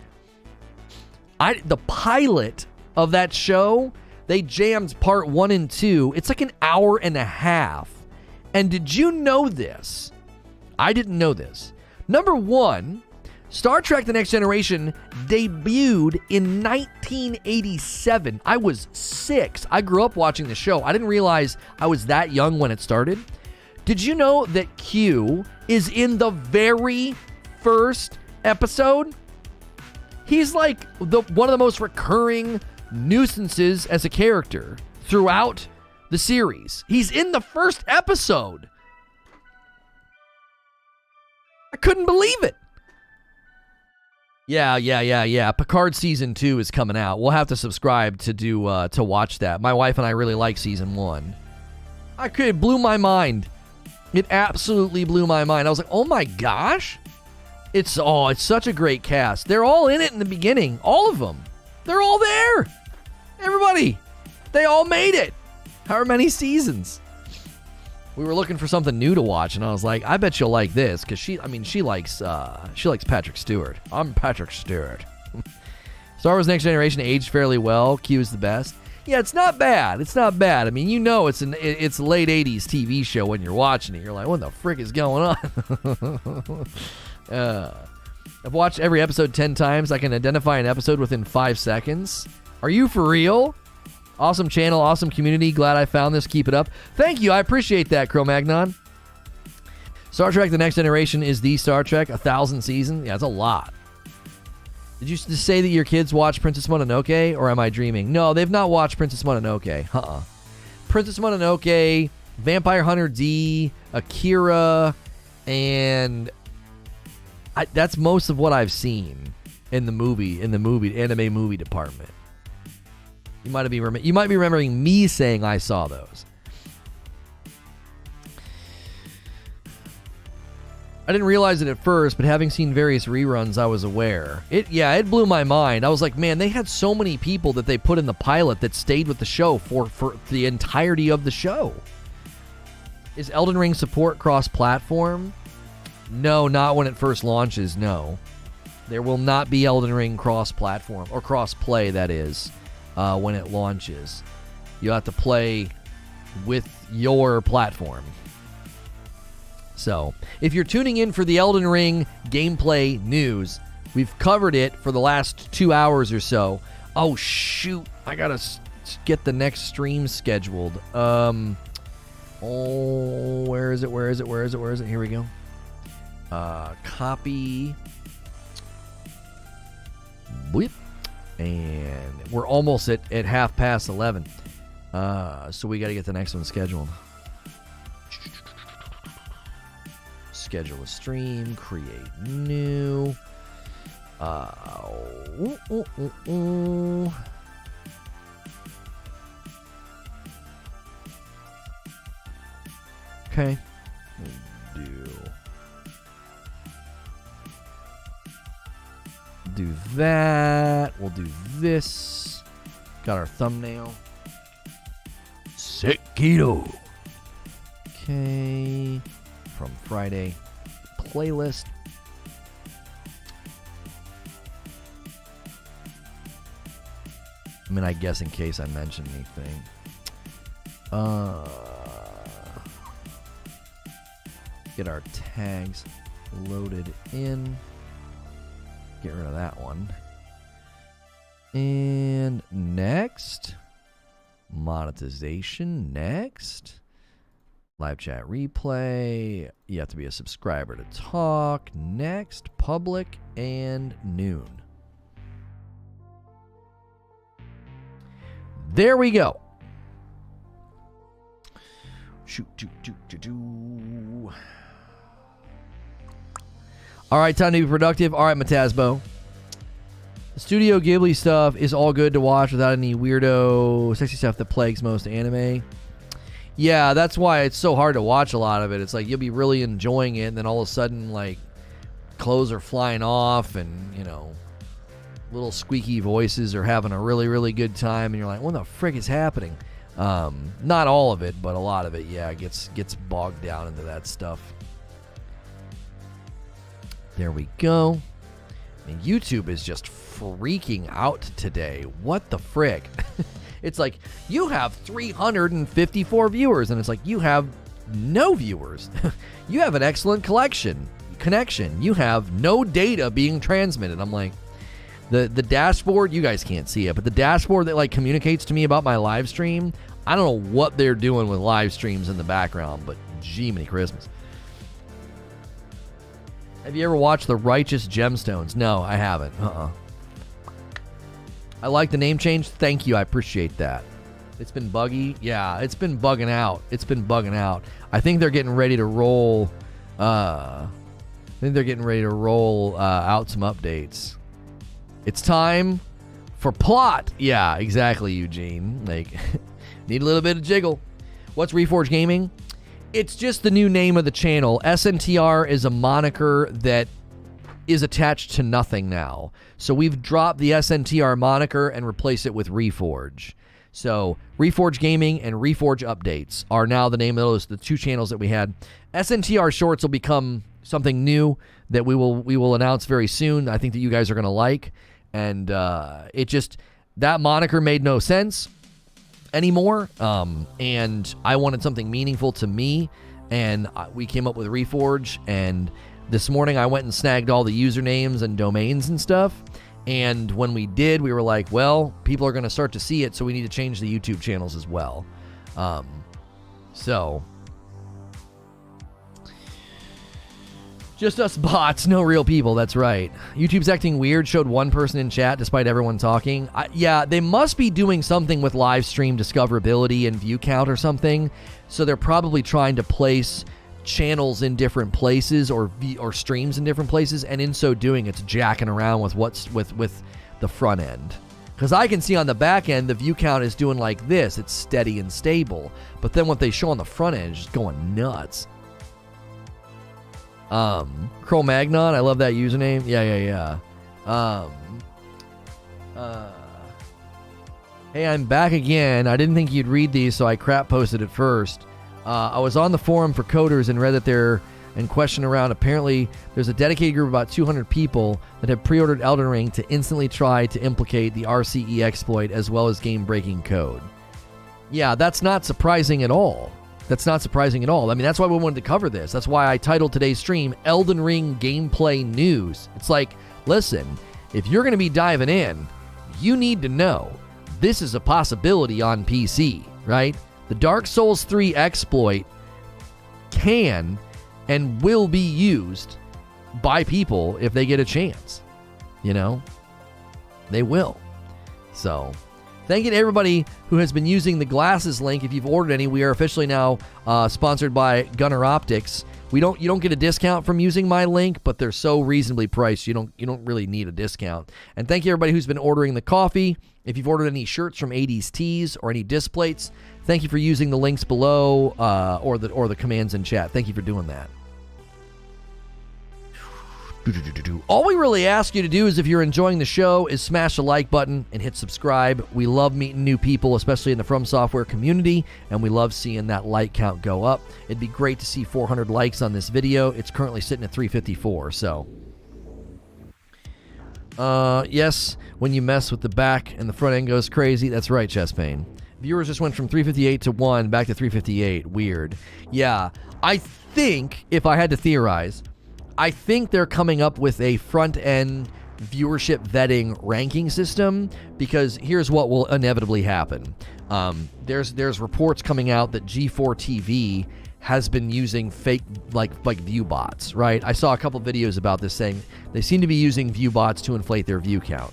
The pilot of that show, they jammed part 1 and 2. It's like an hour and a half. And did you know this? I didn't know this. Number 1, Star Trek The Next Generation debuted in 1987. I was 6. I grew up watching the show. I didn't realize I was that young when it started. Did you know that Q is in the very first episode? He's like one of the most recurring nuisances as a character throughout the series. He's in the first episode. I couldn't believe it. Yeah. Picard season 2 is coming out. We'll have to subscribe to watch that. My wife and I really like season 1. It blew my mind. It absolutely blew my mind. I was like, oh my gosh. It's such a great cast. They're all in it in the beginning. All of them. They're all there. Everybody. They all made it. However many seasons. We were looking for something new to watch, and I was like, I bet you'll like this, because she likes Patrick Stewart. I'm Patrick Stewart. Star Wars Next Generation aged fairly well. Q is the best. Yeah, it's not bad. I mean, you know it's a late 80s TV show when you're watching it. You're like, what the frick is going on? I've watched every episode 10 times. I can identify an episode within 5 seconds. Are you for real? Awesome channel, awesome community. Glad I found this. Keep it up. Thank you. I appreciate that, Cro-Magnon. Star Trek The Next Generation is the Star Trek. 1,000 seasons. Yeah, it's a lot. Did you just say that your kids watch Princess Mononoke, or am I dreaming? No, they've not watched Princess Mononoke. Princess Mononoke, Vampire Hunter D, Akira, and that's most of what I've seen in the anime movie department. You might be remembering me saying I saw those. I didn't realize it at first, but having seen various reruns, I was aware. It blew my mind. I was like, man, they had so many people that they put in the pilot that stayed with the show for the entirety of the show. Is Elden Ring support cross-platform? No, not when it first launches, no. There will not be Elden Ring cross-platform, or cross-play, that is. When it launches. You have to play with your platform. So, if you're tuning in for the Elden Ring gameplay news, we've covered it for the last 2 hours or so. Oh, shoot. I gotta get the next stream scheduled. Where is it? Here we go. Copy. Whip. And we're almost at 11:30. So we got to get the next one scheduled. Schedule a stream, create new. Okay. Do that. We'll do this. Got our thumbnail. Sekiro. Okay. From Friday. Playlist. I mean, I guess in case I mention anything. Get our tags loaded in. Get rid of that one. And next. Monetization next. Live chat replay. You have to be a subscriber to talk. Next. Public and noon. There we go. Shoot, All right, time to be productive. All right, Matasbo. The Studio Ghibli stuff is all good to watch without any weirdo, sexy stuff that plagues most anime. Yeah, that's why it's so hard to watch a lot of it. It's like you'll be really enjoying it, and then all of a sudden, like, clothes are flying off, and, you know, little squeaky voices are having a really, really good time, and you're like, what the frick is happening? Not all of it, but a lot of it, yeah, gets bogged down into that stuff. There we go. I mean, YouTube is just freaking out today. What the frick? It's like, you have 354 viewers, and it's like, you have no viewers. You have an excellent connection. You have no data being transmitted. I'm like, the dashboard, you guys can't see it, but the dashboard that, like, communicates to me about my live stream, I don't know what they're doing with live streams in the background, but gee, many Christmas. Have you ever watched The Righteous Gemstones? No, I haven't. I like the name change. Thank you. I appreciate that. It's been buggy. Yeah, it's been bugging out. I think they're getting ready to roll. Out some updates. It's time for plot. Yeah, exactly, Eugene. Like, need a little bit of jiggle. What's Reforge Gaming? It's just the new name of the channel. SNTR is a moniker that is attached to nothing now. So we've dropped the SNTR moniker and replaced it with Reforge. So Reforge Gaming and Reforge Updates are now the name of the two channels that we had. SNTR Shorts will become something new that we will announce very soon. I think that you guys are going to like. And that moniker made no sense anymore, and I wanted something meaningful to me, and we came up with Reforge, and this morning I went and snagged all the usernames and domains and stuff, and when we did, we were like, well, people are going to start to see it, so we need to change the YouTube channels as well. So just us bots, no real people, that's right. YouTube's acting weird, showed one person in chat despite everyone talking. Yeah, they must be doing something with live stream discoverability and view count or something. So they're probably trying to place channels in different places or streams in different places, and in so doing, it's jacking around with with the front end. Because I can see on the back end, the view count is doing like this. It's steady and stable. But then what they show on the front end is just going nuts. Cro-Magnon, I love that username. Yeah. Hey, I'm back again. I didn't think you'd read these, so I crap posted it first. I was on the forum for coders and read that they're in question around. Apparently, there's a dedicated group of about 200 people that have pre-ordered Elden Ring to instantly try to implicate the RCE exploit as well as game-breaking code. Yeah, that's not surprising at all. I mean, that's why we wanted to cover this. That's why I titled today's stream Elden Ring Gameplay News. It's like, listen, if you're going to be diving in, you need to know this is a possibility on PC, right? The Dark Souls 3 exploit can and will be used by people if they get a chance. You know? They will. So, Thank you to everybody who has been using the glasses link. If you've ordered any, we are officially now sponsored by Gunner Optics. You don't get a discount from using my link, but they're so reasonably priced, you don't really need a discount. And thank you everybody who's been ordering the coffee. If you've ordered any shirts from 80s Tees or any disc plates, thank you for using the links below or the commands in chat. Thank you for doing that. All we really ask you to do is, if you're enjoying the show, is smash the like button and hit subscribe. We love meeting new people, especially in the FromSoftware community, and we love seeing that like count go up. It'd be great to see 400 likes on this video. It's currently sitting at 354, so. Yes, when you mess with the back and the front end goes crazy. That's right, Chestpain. Viewers just went from 358 to 1 back to 358. Weird. Yeah, I think, if I had to theorize, I think they're coming up with a front-end viewership vetting ranking system, because here's what will inevitably happen. There's reports coming out that G4 TV has been using fake like view bots, right? I saw a couple videos about this saying they seem to be using view bots to inflate their view count.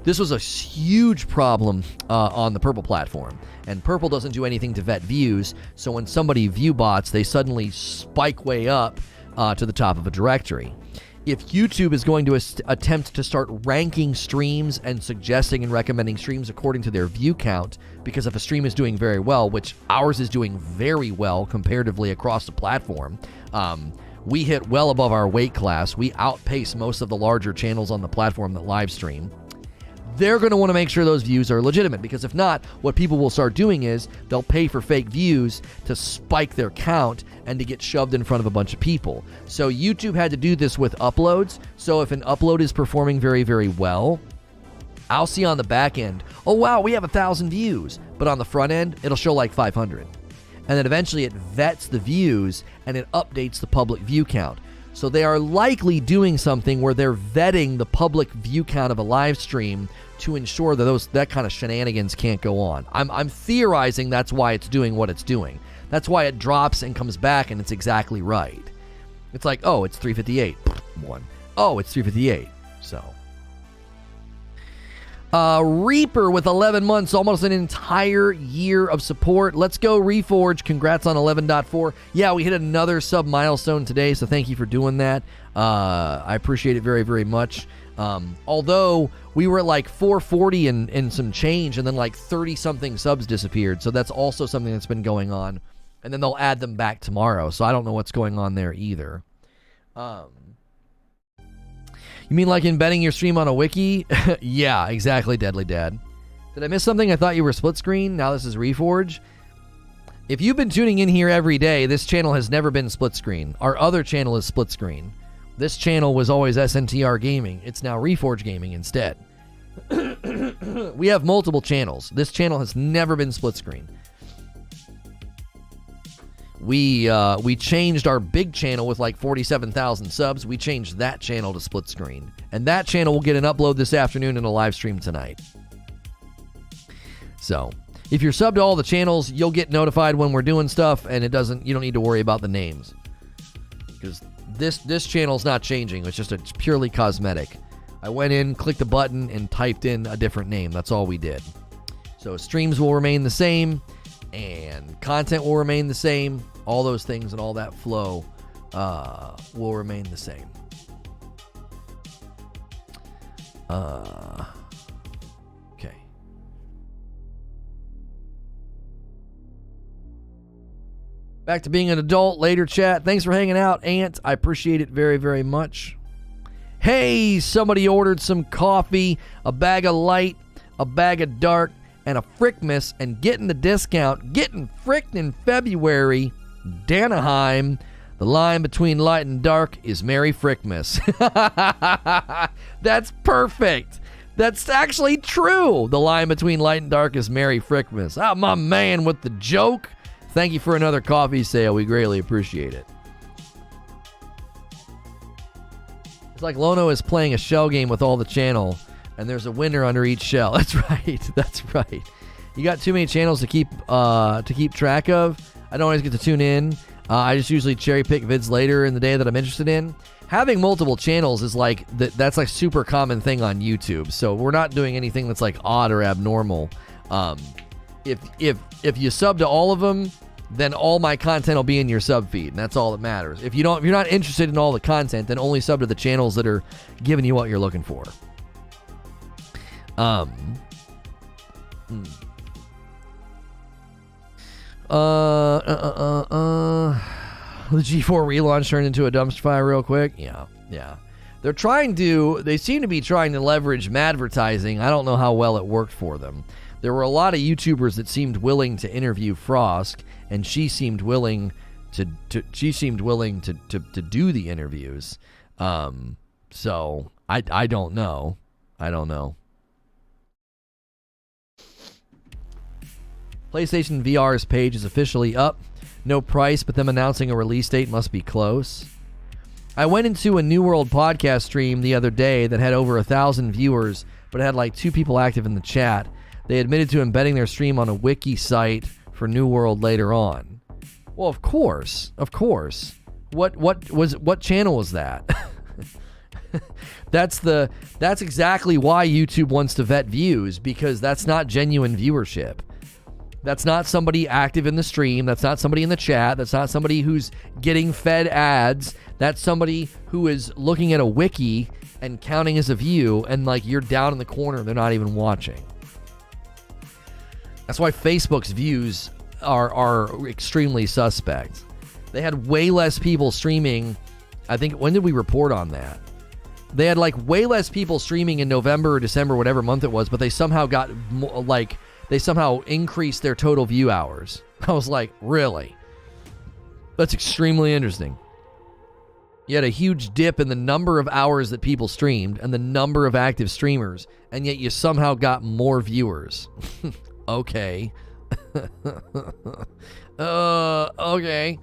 This was a huge problem on the Purple platform, and Purple doesn't do anything to vet views, so when somebody view bots, they suddenly spike way up to the top of a directory. If YouTube is going to attempt to start ranking streams and suggesting and recommending streams according to their view count, because if a stream is doing very well, which ours is doing very well comparatively across the platform, we hit well above our weight class. We outpace most of the larger channels on the platform that live stream. They're going to want to make sure those views are legitimate, because if not, what people will start doing is they'll pay for fake views to spike their count and to get shoved in front of a bunch of people. So YouTube had to do this with uploads. So if an upload is performing very, very well, I'll see on the back end, oh wow, we have 1,000 views. But on the front end, it'll show like 500. And then eventually it vets the views and it updates the public view count. So they are likely doing something where they're vetting the public view count of a live stream to ensure that that kind of shenanigans can't go on. I'm theorizing that's why it's doing what it's doing. That's why it drops and comes back and it's exactly right. It's like, oh, it's 358. 1. Oh, it's 358. So. Reaper with 11 months, almost an entire year of support. Let's go, Reforge. Congrats on 11.4. Yeah, we hit another sub milestone today, so thank you for doing that. I appreciate it very, very much. Although we were at like 440 and some change, and then like 30-something subs disappeared, so that's also something that's been going on. And then they'll add them back tomorrow, so I don't know what's going on there either. You mean like embedding your stream on a wiki? Yeah, exactly, Deadly Dad. Did I miss something? I thought you were split screen. Now this is Reforge. If you've been tuning in here every day, this channel has never been split screen. Our other channel is split screen. This channel was always SNTR Gaming. It's now Reforge Gaming instead. We have multiple channels. This channel has never been split screen. We changed our big channel with like 47,000 subs. We changed that channel to split screen. And that channel will get an upload this afternoon and a live stream tonight. So, if you're subbed to all the channels, you'll get notified when we're doing stuff, and you don't need to worry about the names. Because this channel's not changing. It's just purely cosmetic. I went in, clicked the button, and typed in a different name. That's all we did. So streams will remain the same, and content will remain the same. All those things and all that flow will remain the same. Okay. Back to being an adult later, chat. Thanks for hanging out, Ant. I appreciate it very, very much. Hey, somebody ordered some coffee, a bag of light, a bag of dark, and a Frickmas, and getting the discount. Getting fricked in February. Danaheim. The line between light and dark is Merry Frickmas. That's perfect. That's actually true. The line between light and dark is Merry Frickmas. Ah, my man with the joke. Thank you for another coffee sale. We greatly appreciate it. It's like Lono is playing a shell game with all the channel, and there's a winner under each shell. That's right. That's right. You got too many channels to keep track of. I don't always get to tune in. I just usually cherry pick vids later in the day that I'm interested in. having multiple channels is like that's like super common thing on YouTube. So we're not doing anything that's like odd or abnormal. If you sub to all of them, then all my content will be in your sub feed, and that's all that matters. If you're not interested in all the content, then only sub to the channels that are giving you what you're looking for. The G4 relaunch turned into a dumpster fire real quick. Yeah. They seem to be trying to leverage advertising. I don't know how well it worked for them. There were a lot of YouTubers that seemed willing to interview Frosk, and she seemed willing to do the interviews. So I don't know. PlayStation VR's page is officially up. No price, but them announcing a release date must be close. I went into a New World podcast stream the other day that had over 1,000 viewers, but it had like 2 people active in the chat. They admitted to embedding their stream on a wiki site for New World later on. Well, of course. What channel was that? That's exactly why YouTube wants to vet views, because that's not genuine viewership. That's not somebody active in the stream. That's not somebody in the chat. That's not somebody who's getting fed ads. That's somebody who is looking at a wiki and counting as a view, and like you're down in the corner, they're not even watching. That's why Facebook's views are extremely suspect. They had way less people streaming. I think, when did we report on that? They had like way less people streaming in November or December, whatever month it was, but they somehow got they somehow increased their total view hours. I was like, really? That's extremely interesting. You had a huge dip in the number of hours that people streamed and the number of active streamers, and yet you somehow got more viewers. Okay. Okay.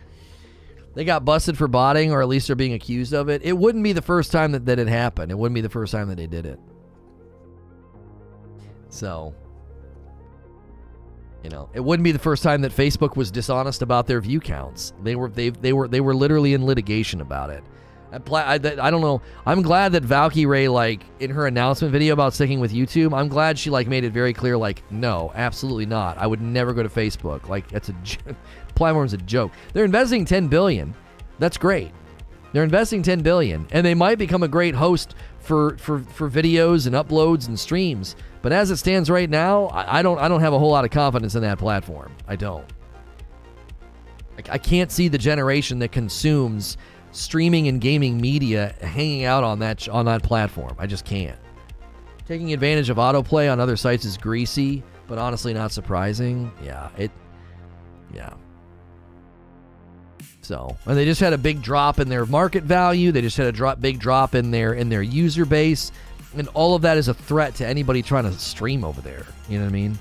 They got busted for botting, or at least they're being accused of it. It wouldn't be the first time that it happened. It wouldn't be the first time that they did it. So, it wouldn't be the first time that Facebook was dishonest about their view counts. They were literally in litigation about it. I don't know. I'm glad that Valkyrie, like, in her announcement video about sticking with YouTube, I'm glad she, like, made it very clear, like, no, absolutely not. I would never go to Facebook. Like, that's platform's a joke. They're investing $10 billion. That's great. They're investing $10 billion, and they might become a great host for videos and uploads and streams. But as it stands right now, I don't have a whole lot of confidence in that platform. I don't. I can't see the generation that consumes streaming and gaming media hanging out on that platform. I just can't. Taking advantage of autoplay on other sites is greasy, but honestly not surprising. Yeah. So, and they just had a big drop in their market value. They just had a big drop in their user base, and all of that is a threat to anybody trying to stream over there. You know what I mean?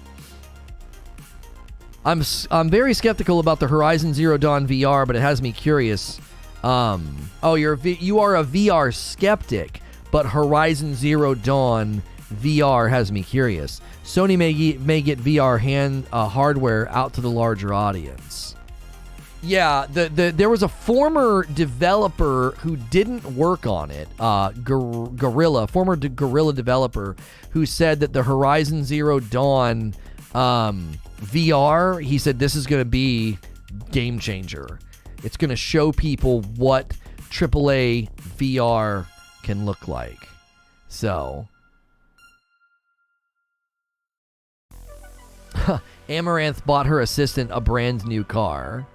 I'm very skeptical about the Horizon Zero Dawn VR, but it has me curious. You are a VR skeptic, but Horizon Zero Dawn VR has me curious. Sony may get VR hardware out to the larger audience. Yeah, there was a former developer who didn't work on it, former Guerrilla developer, who said that the Horizon Zero Dawn VR, he said this is going to be game changer. It's going to show people what AAA VR can look like. So, Amaranth bought her assistant a brand new car.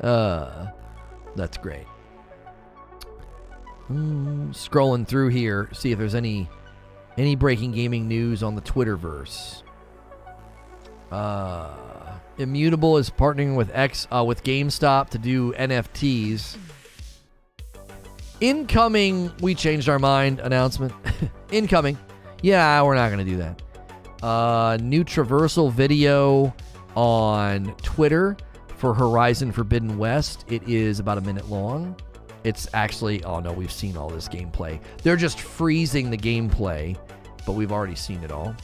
That's great. Scrolling through here, see if there's any breaking gaming news on the Twitterverse. Immutable is partnering with GameStop to do NFTs. Incoming, we changed our mind announcement. Incoming. Yeah, we're not going to do that. New traversal video on Twitter for Horizon Forbidden West. It is about a minute long. It's actually, oh no, we've seen all this gameplay. They're just freezing the gameplay, but we've already seen it all.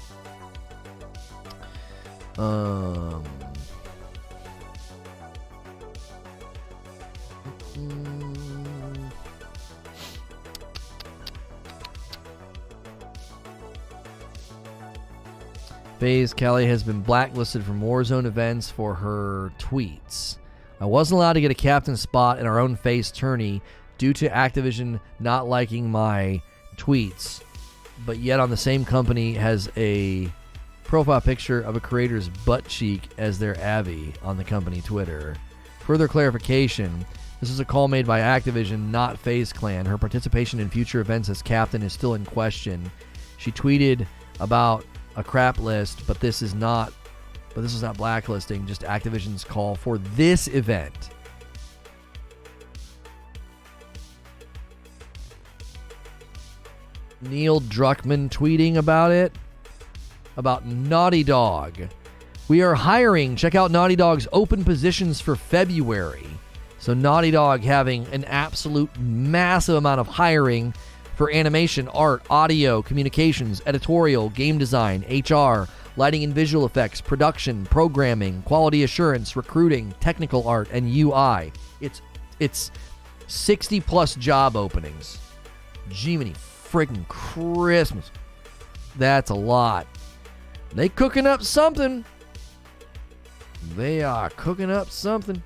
FaZe Kelly has been blacklisted from Warzone events for her tweets. I wasn't allowed to get a captain spot in our own FaZe tourney due to Activision not liking my tweets, but yet on the same company has a profile picture of a creator's butt cheek as their Avi on the company Twitter. Further clarification, this is a call made by Activision, not FaZe Clan. Her participation in future events as captain is still in question. She tweeted about a crap list, but this is not blacklisting, just Activision's call for this event. Neil Druckmann tweeting about it, about Naughty Dog. We are hiring. Check out Naughty Dog's open positions for February. So Naughty Dog having an absolute massive amount of hiring for animation, art, audio, communications, editorial, game design, HR, lighting and visual effects, production, programming, quality assurance, recruiting, technical art, and UI. It's 60 plus job openings. Jiminy freaking Christmas. That's a lot. They cooking up something. They are cooking up something.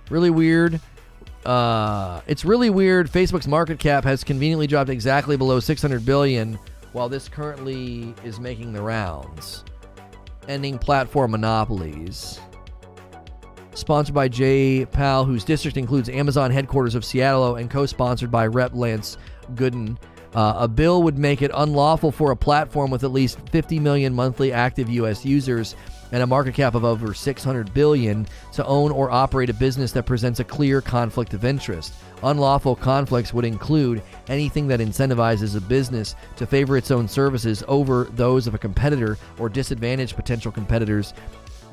Really weird. It's really weird. Facebook's market cap has conveniently dropped exactly below 600 billion, while this currently is making the rounds. Ending platform monopolies. Sponsored by Jay Powell, whose district includes Amazon headquarters of Seattle, and co-sponsored by Rep. Lance Gooden. A bill would make it unlawful for a platform with at least 50 million monthly active U.S. users and a market cap of over 600 billion to own or operate a business that presents a clear conflict of interest. Unlawful conflicts would include anything that incentivizes a business to favor its own services over those of a competitor or disadvantage potential competitors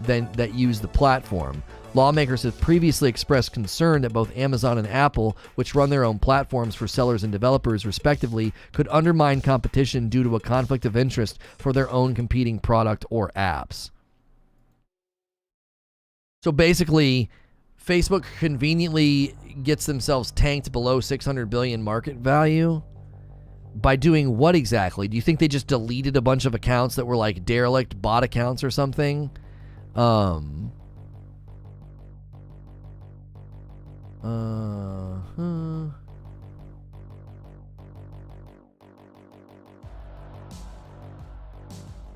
that use the platform. Lawmakers have previously expressed concern that both Amazon and Apple, which run their own platforms for sellers and developers respectively, could undermine competition due to a conflict of interest for their own competing product or apps. So basically, Facebook conveniently gets themselves tanked below 600 billion market value by doing what exactly? Do you think they just deleted a bunch of accounts that were like derelict bot accounts or something?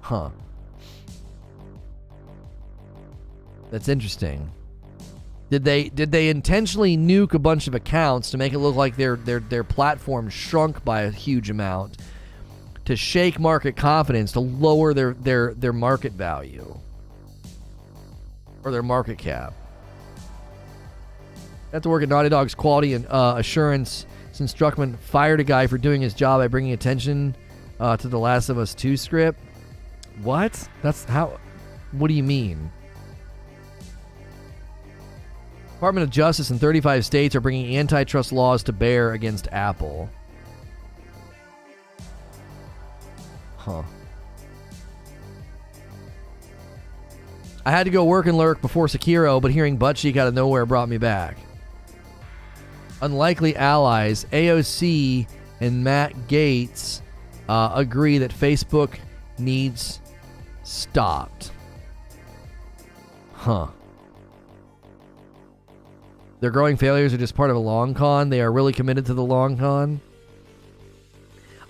Huh. That's interesting. Did they intentionally nuke a bunch of accounts to make it look like their platform shrunk by a huge amount to shake market confidence, to lower their market value or their market cap? I have to work at Naughty Dog's quality and assurance since Druckmann fired a guy for doing his job by bringing attention to The Last of Us 2 script. What? That's how... What do you mean? Department of Justice in 35 states are bringing antitrust laws to bear against Apple. Huh. I had to go work and lurk before Sekiro, but hearing buttcheek out of nowhere brought me back. Unlikely allies, AOC and Matt Gaetz agree that Facebook needs stopped. Huh. Their growing failures are just part of a long con. They are really committed to the long con.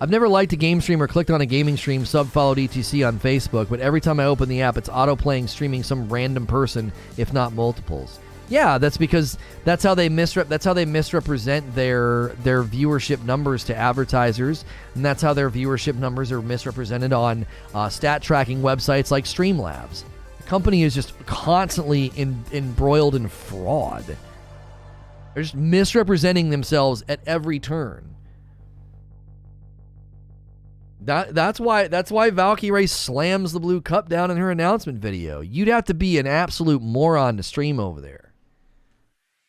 I've never liked a game stream or clicked on a gaming stream sub-followed etc on Facebook, but every time I open the app, it's auto-playing streaming some random person, if not multiples. Yeah, that's because that's how they misrepresent their viewership numbers to advertisers, and that's how their viewership numbers are misrepresented on stat tracking websites like Streamlabs. The company is just constantly embroiled in fraud. They're just misrepresenting themselves at every turn. That's why Valkyrie slams the blue cup down in her announcement video. You'd have to be an absolute moron to stream over there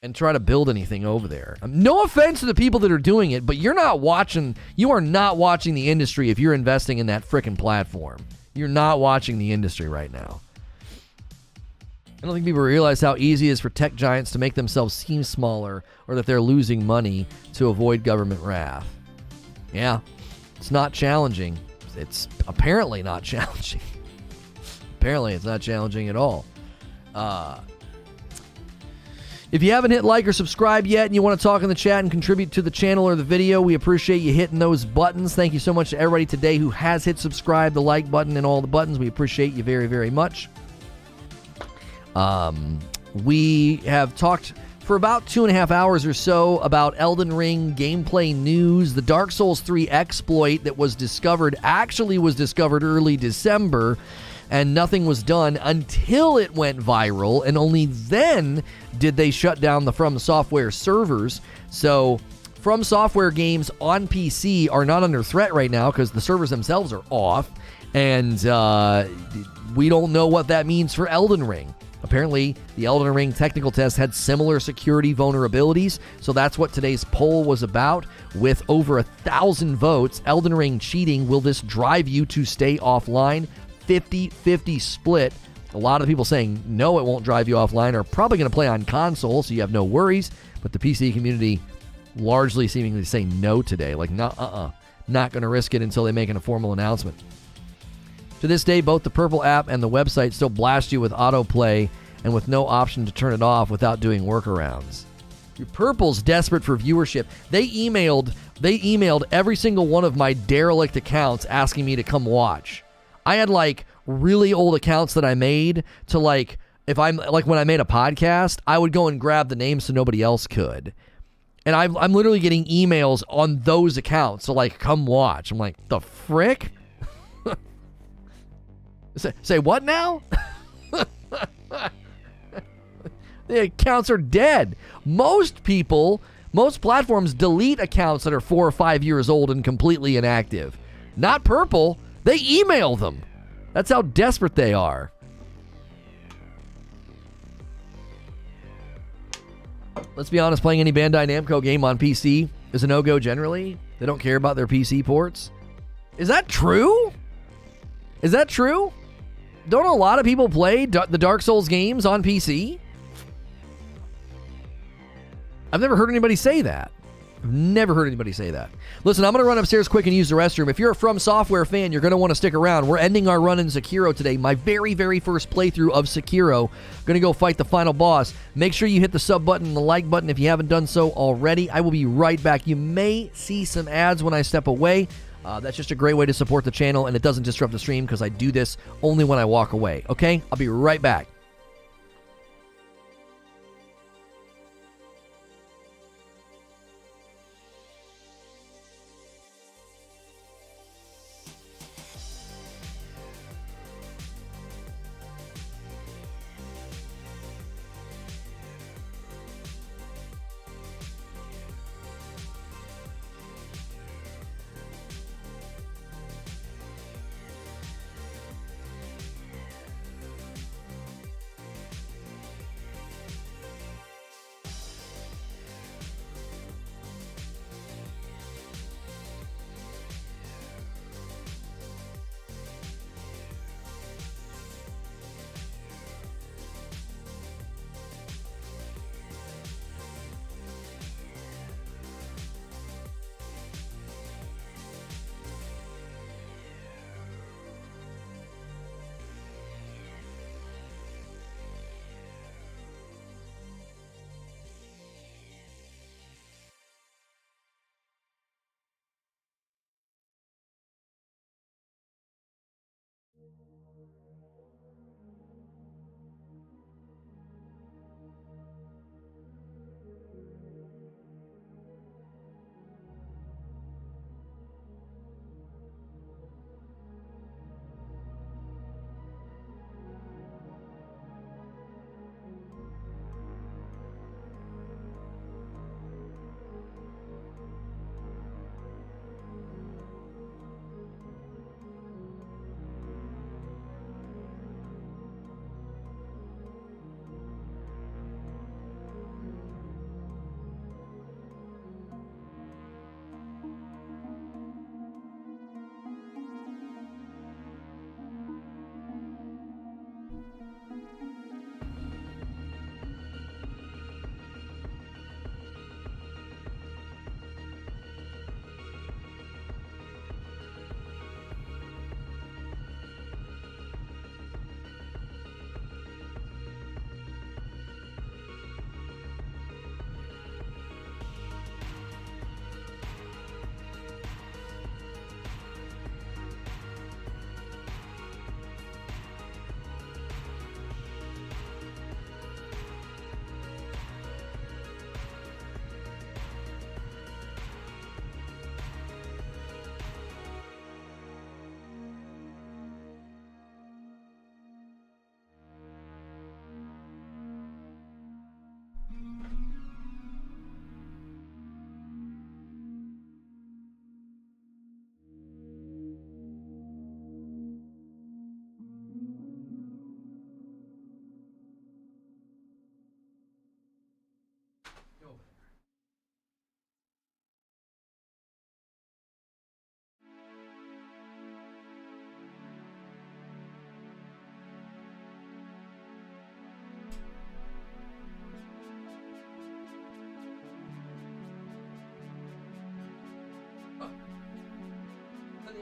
and try to build anything over there. No offense to the people that are doing it, but you are not watching the industry if you're investing in that frickin' platform. You're not watching the industry right now. I don't think people realize how easy it is for tech giants to make themselves seem smaller or that they're losing money to avoid government wrath. Yeah, it's not challenging. it's apparently not challenging. Apparently, it's not challenging at all. If you haven't hit like or subscribe yet and you want to talk in the chat and contribute to the channel or the video, we appreciate you hitting those buttons. Thank you so much to everybody today who has hit subscribe, the like button, and all the buttons. We appreciate you very, very much. We have talked for about 2.5 hours or so about Elden Ring gameplay news. The Dark Souls 3 exploit that was discovered actually was discovered early December, and nothing was done until it went viral, and only then did they shut down the FromSoftware servers. So FromSoftware games on PC are not under threat right now because the servers themselves are off, and we don't know what that means for Elden Ring. Apparently, the Elden Ring technical test had similar security vulnerabilities, so that's what today's poll was about. With over 1,000 votes, Elden Ring cheating, will this drive you to stay offline? 50-50 split. A lot of people saying no, it won't drive you offline, are probably going to play on console, so you have no worries. But the PC community largely seemingly say no today. Like, not going to risk it until they make a formal announcement. To this day, both the Purple app and the website still blast you with autoplay and with no option to turn it off without doing workarounds. Purple's desperate for viewership. They emailed every single one of my derelict accounts asking me to come watch. I had like really old accounts that I made to like, if I'm like when I made a podcast, I would go and grab the names so nobody else could. And I'm literally getting emails on those accounts. So like, come watch. I'm like, the frick? Say what now? The accounts are dead. Most platforms delete accounts that are 4 or 5 years old and completely inactive. Not Purple. They email them. That's how desperate they are. Let's be honest, playing any Bandai Namco game on PC is a no-go generally. They don't care about their PC ports. Is that true? Is that true? Don't a lot of people play the Dark Souls games on PC? I've never heard anybody say that. Never heard anybody say that. Listen, I'm going to run upstairs quick and use the restroom. If you're a FromSoftware fan, you're going to want to stick around. We're ending our run in Sekiro today. My very, very first playthrough of Sekiro. Going to go fight the final boss. Make sure you hit the sub button and the like button if you haven't done so already. I will be right back. You may see some ads when I step away. That's just a great way to support the channel, and it doesn't disrupt the stream because I do this only when I walk away. Okay? I'll be right back.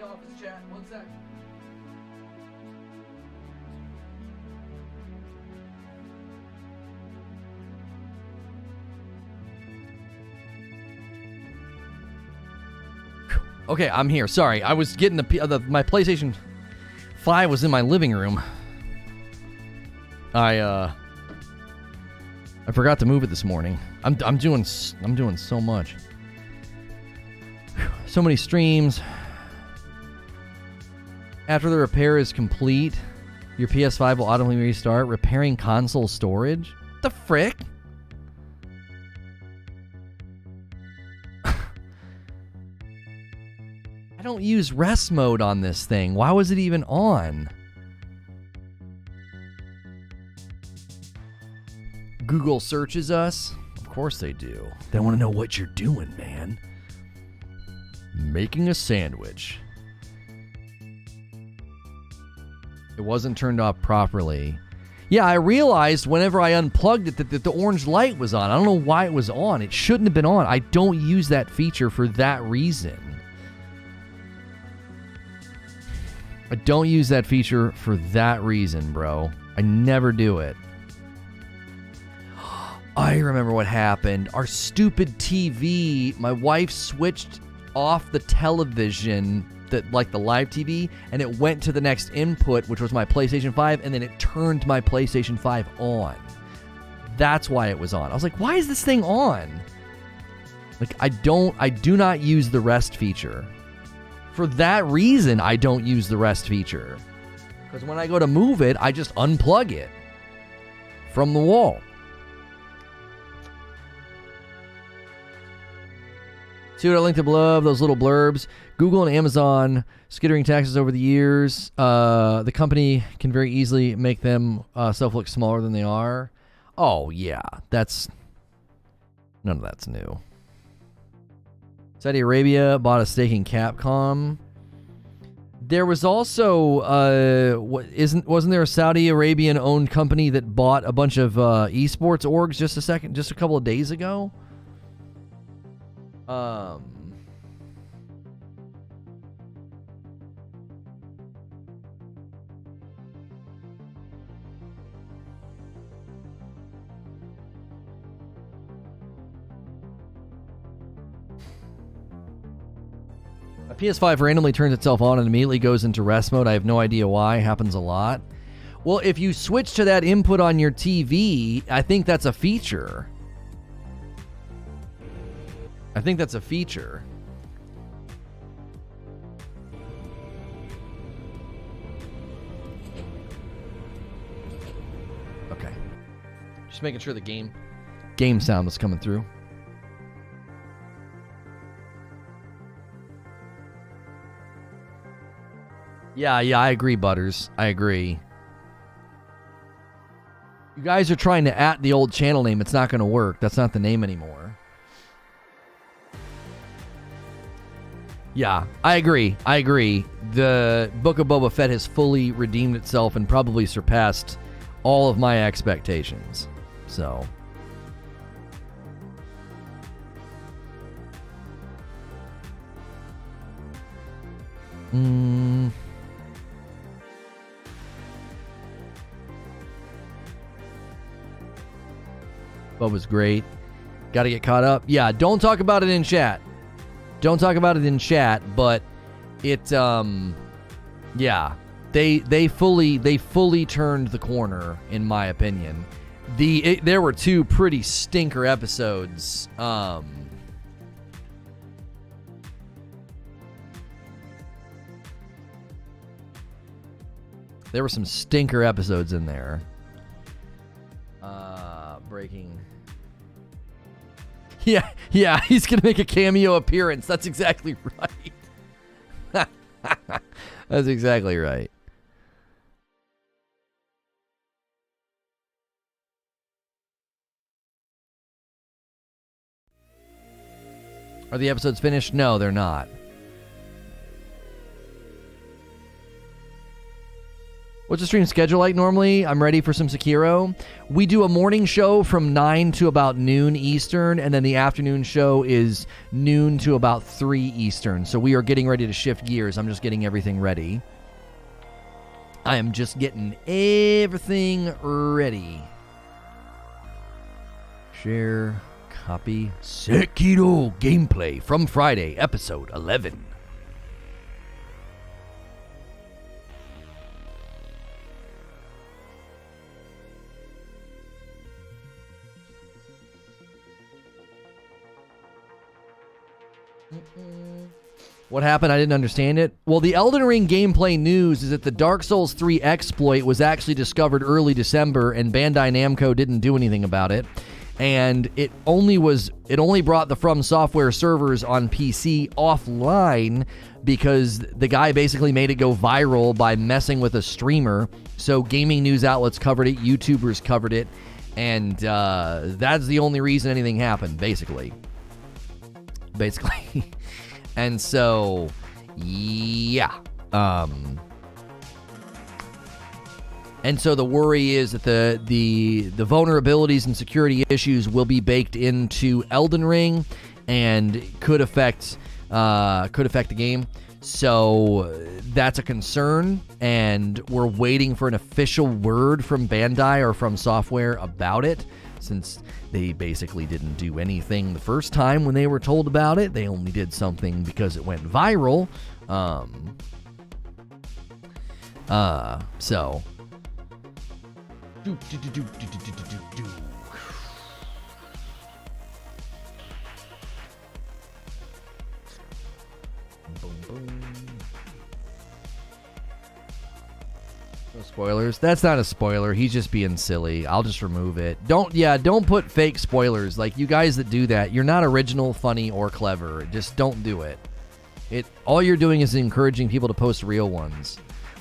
the office, chat. One sec. Okay, I'm here. Sorry, I was getting my PlayStation 5 was in my living room. I forgot to move it this morning. I'm doing so much. So many streams. After the repair is complete, your PS5 will automatically restart. Repairing console storage? The frick? I don't use rest mode on this thing. Why was it even on? Google searches us? Of course they do. They want to know what you're doing, man. Making a sandwich. It wasn't turned off properly. Yeah, I realized whenever I unplugged it that the orange light was on. I don't know why it was on. It shouldn't have been on. I don't use that feature for that reason. I don't use that feature for that reason, bro. I never do it. I remember what happened. Our stupid TV, my wife switched off the television, like the live TV, and it went to the next input, which was my PlayStation 5, and then it turned my PlayStation 5 on. That's why it was on. I was like, why is this thing on? Like, I do not use the rest feature. For that reason, I don't use the rest feature. Because when I go to move it, I just unplug it from the wall. See what I linked above, those little blurbs. Google and Amazon skittering taxes over the years. The company can very easily make them self look smaller than they are. Oh, yeah. None of that's new. Saudi Arabia bought a stake in Capcom. There was also, wasn't there a Saudi Arabian-owned company that bought a bunch of esports orgs just a couple of days ago? A PS5 randomly turns itself on and immediately goes into rest mode. I have no idea why. Happens a lot. Well, if you switch to that input on your TV, I think that's a feature. Okay. Just making sure the game sound was coming through. Yeah, I agree, Butters. I agree. You guys are trying to @ the old channel name. It's not going to work. That's not the name anymore. Yeah, I agree. The Book of Boba Fett has fully redeemed itself and probably surpassed all of my expectations. So... Bubba's great. Got to get caught up. Yeah, don't talk about it in chat. But it yeah. They fully turned the corner, in my opinion. There were two pretty stinker episodes. There were some stinker episodes in there. Breaking. Yeah, he's gonna make a cameo appearance. That's exactly right. That's exactly right. Are the episodes finished? No, they're not. What's the stream schedule like normally? I'm ready for some Sekiro. We do a morning show from 9 to about noon Eastern, and then the afternoon show is noon to about 3 Eastern. So we are getting ready to shift gears. I'm just getting everything ready. I am just getting everything ready. Share, copy, Sekiro gameplay from Friday, episode 11. What happened? I didn't understand it. Well, the Elden Ring gameplay news is that the Dark Souls 3 exploit was actually discovered early December, and Bandai Namco didn't do anything about it. And it only brought the FromSoftware servers on PC offline because the guy basically made it go viral by messing with a streamer. So gaming news outlets covered it, YouTubers covered it, and that's the only reason anything happened, basically. And so, yeah. And so the worry is that the vulnerabilities and security issues will be baked into Elden Ring and could affect the game. So that's a concern, and we're waiting for an official word from Bandai or FromSoftware about it, since they basically didn't do anything the first time when they were told about it. They only did something because it went viral. So. No spoilers. That's not a spoiler. He's just being silly. I'll just remove it. Don't put fake spoilers. Like, you guys that do that, you're not original, funny, or clever. Just don't do it. All you're doing is encouraging people to post real ones.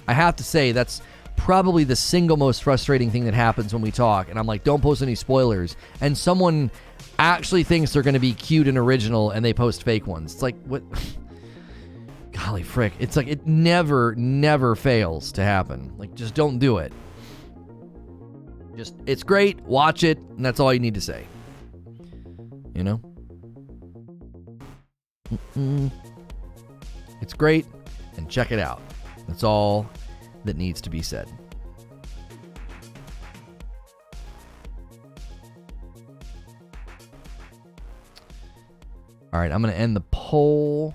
I have to say, that's probably the single most frustrating thing that happens when we talk. And I'm like, don't post any spoilers. And someone actually thinks they're going to be cute and original, and they post fake ones. It's like, what? Golly frick. It's like it never fails to happen. Like, just don't do it. It's great. Watch it. And that's all you need to say. You know? It's great. And check it out. That's all that needs to be said. All right. I'm going to end the poll.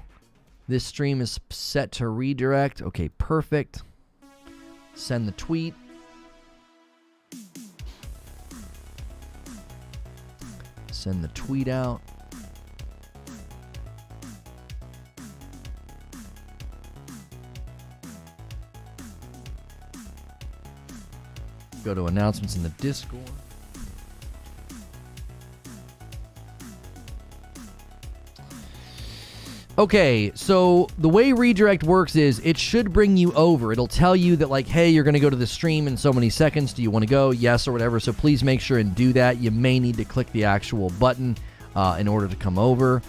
This stream is set to redirect. Okay, perfect. Send the tweet. Send the tweet out. Go to announcements in the Discord. Okay, so the way redirect works is it should bring you over. It'll tell you that, like, hey, you're going to go to the stream in so many seconds. Do you want to go? Yes, or whatever. So please make sure and do that. You may need to click the actual button in order to come over.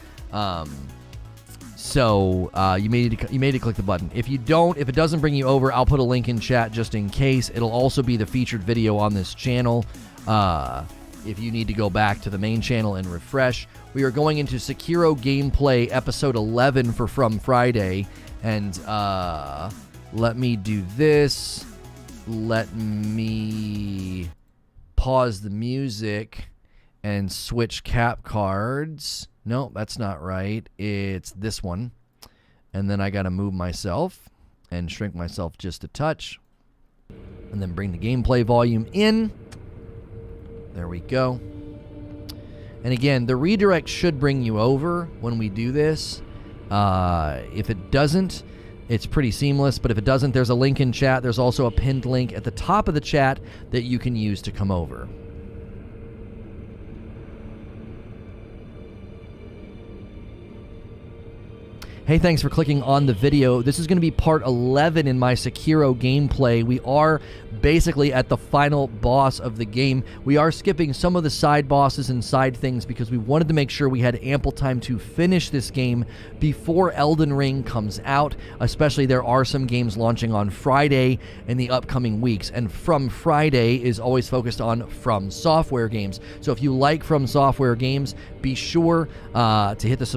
So you may need to click the button. If you don't, if it doesn't bring you over, I'll put a link in chat just in case. It'll also be the featured video on this channel. If you need to go back to the main channel and refresh. We are going into Sekiro gameplay episode 11 for From Friday. And let me do this. Let me pause the music and switch cap cards. No, that's not right. It's this one. And then I got to move myself and shrink myself just a touch. And then bring the gameplay volume in. There we go. And again, the redirect should bring you over when we do this. If it doesn't, it's pretty seamless. But if it doesn't, there's a link in chat. There's also a pinned link at the top of the chat that you can use to come over. Hey, thanks for clicking on the video. This is going to be part 11 in my Sekiro gameplay. We are basically at the final boss of the game. We are skipping some of the side bosses and side things because we wanted to make sure we had ample time to finish this game before Elden Ring comes out. Especially, there are some games launching on Friday in the upcoming weeks, and From Friday is always focused on FromSoftware games. So if you like FromSoftware games, be sure to hit the subscribe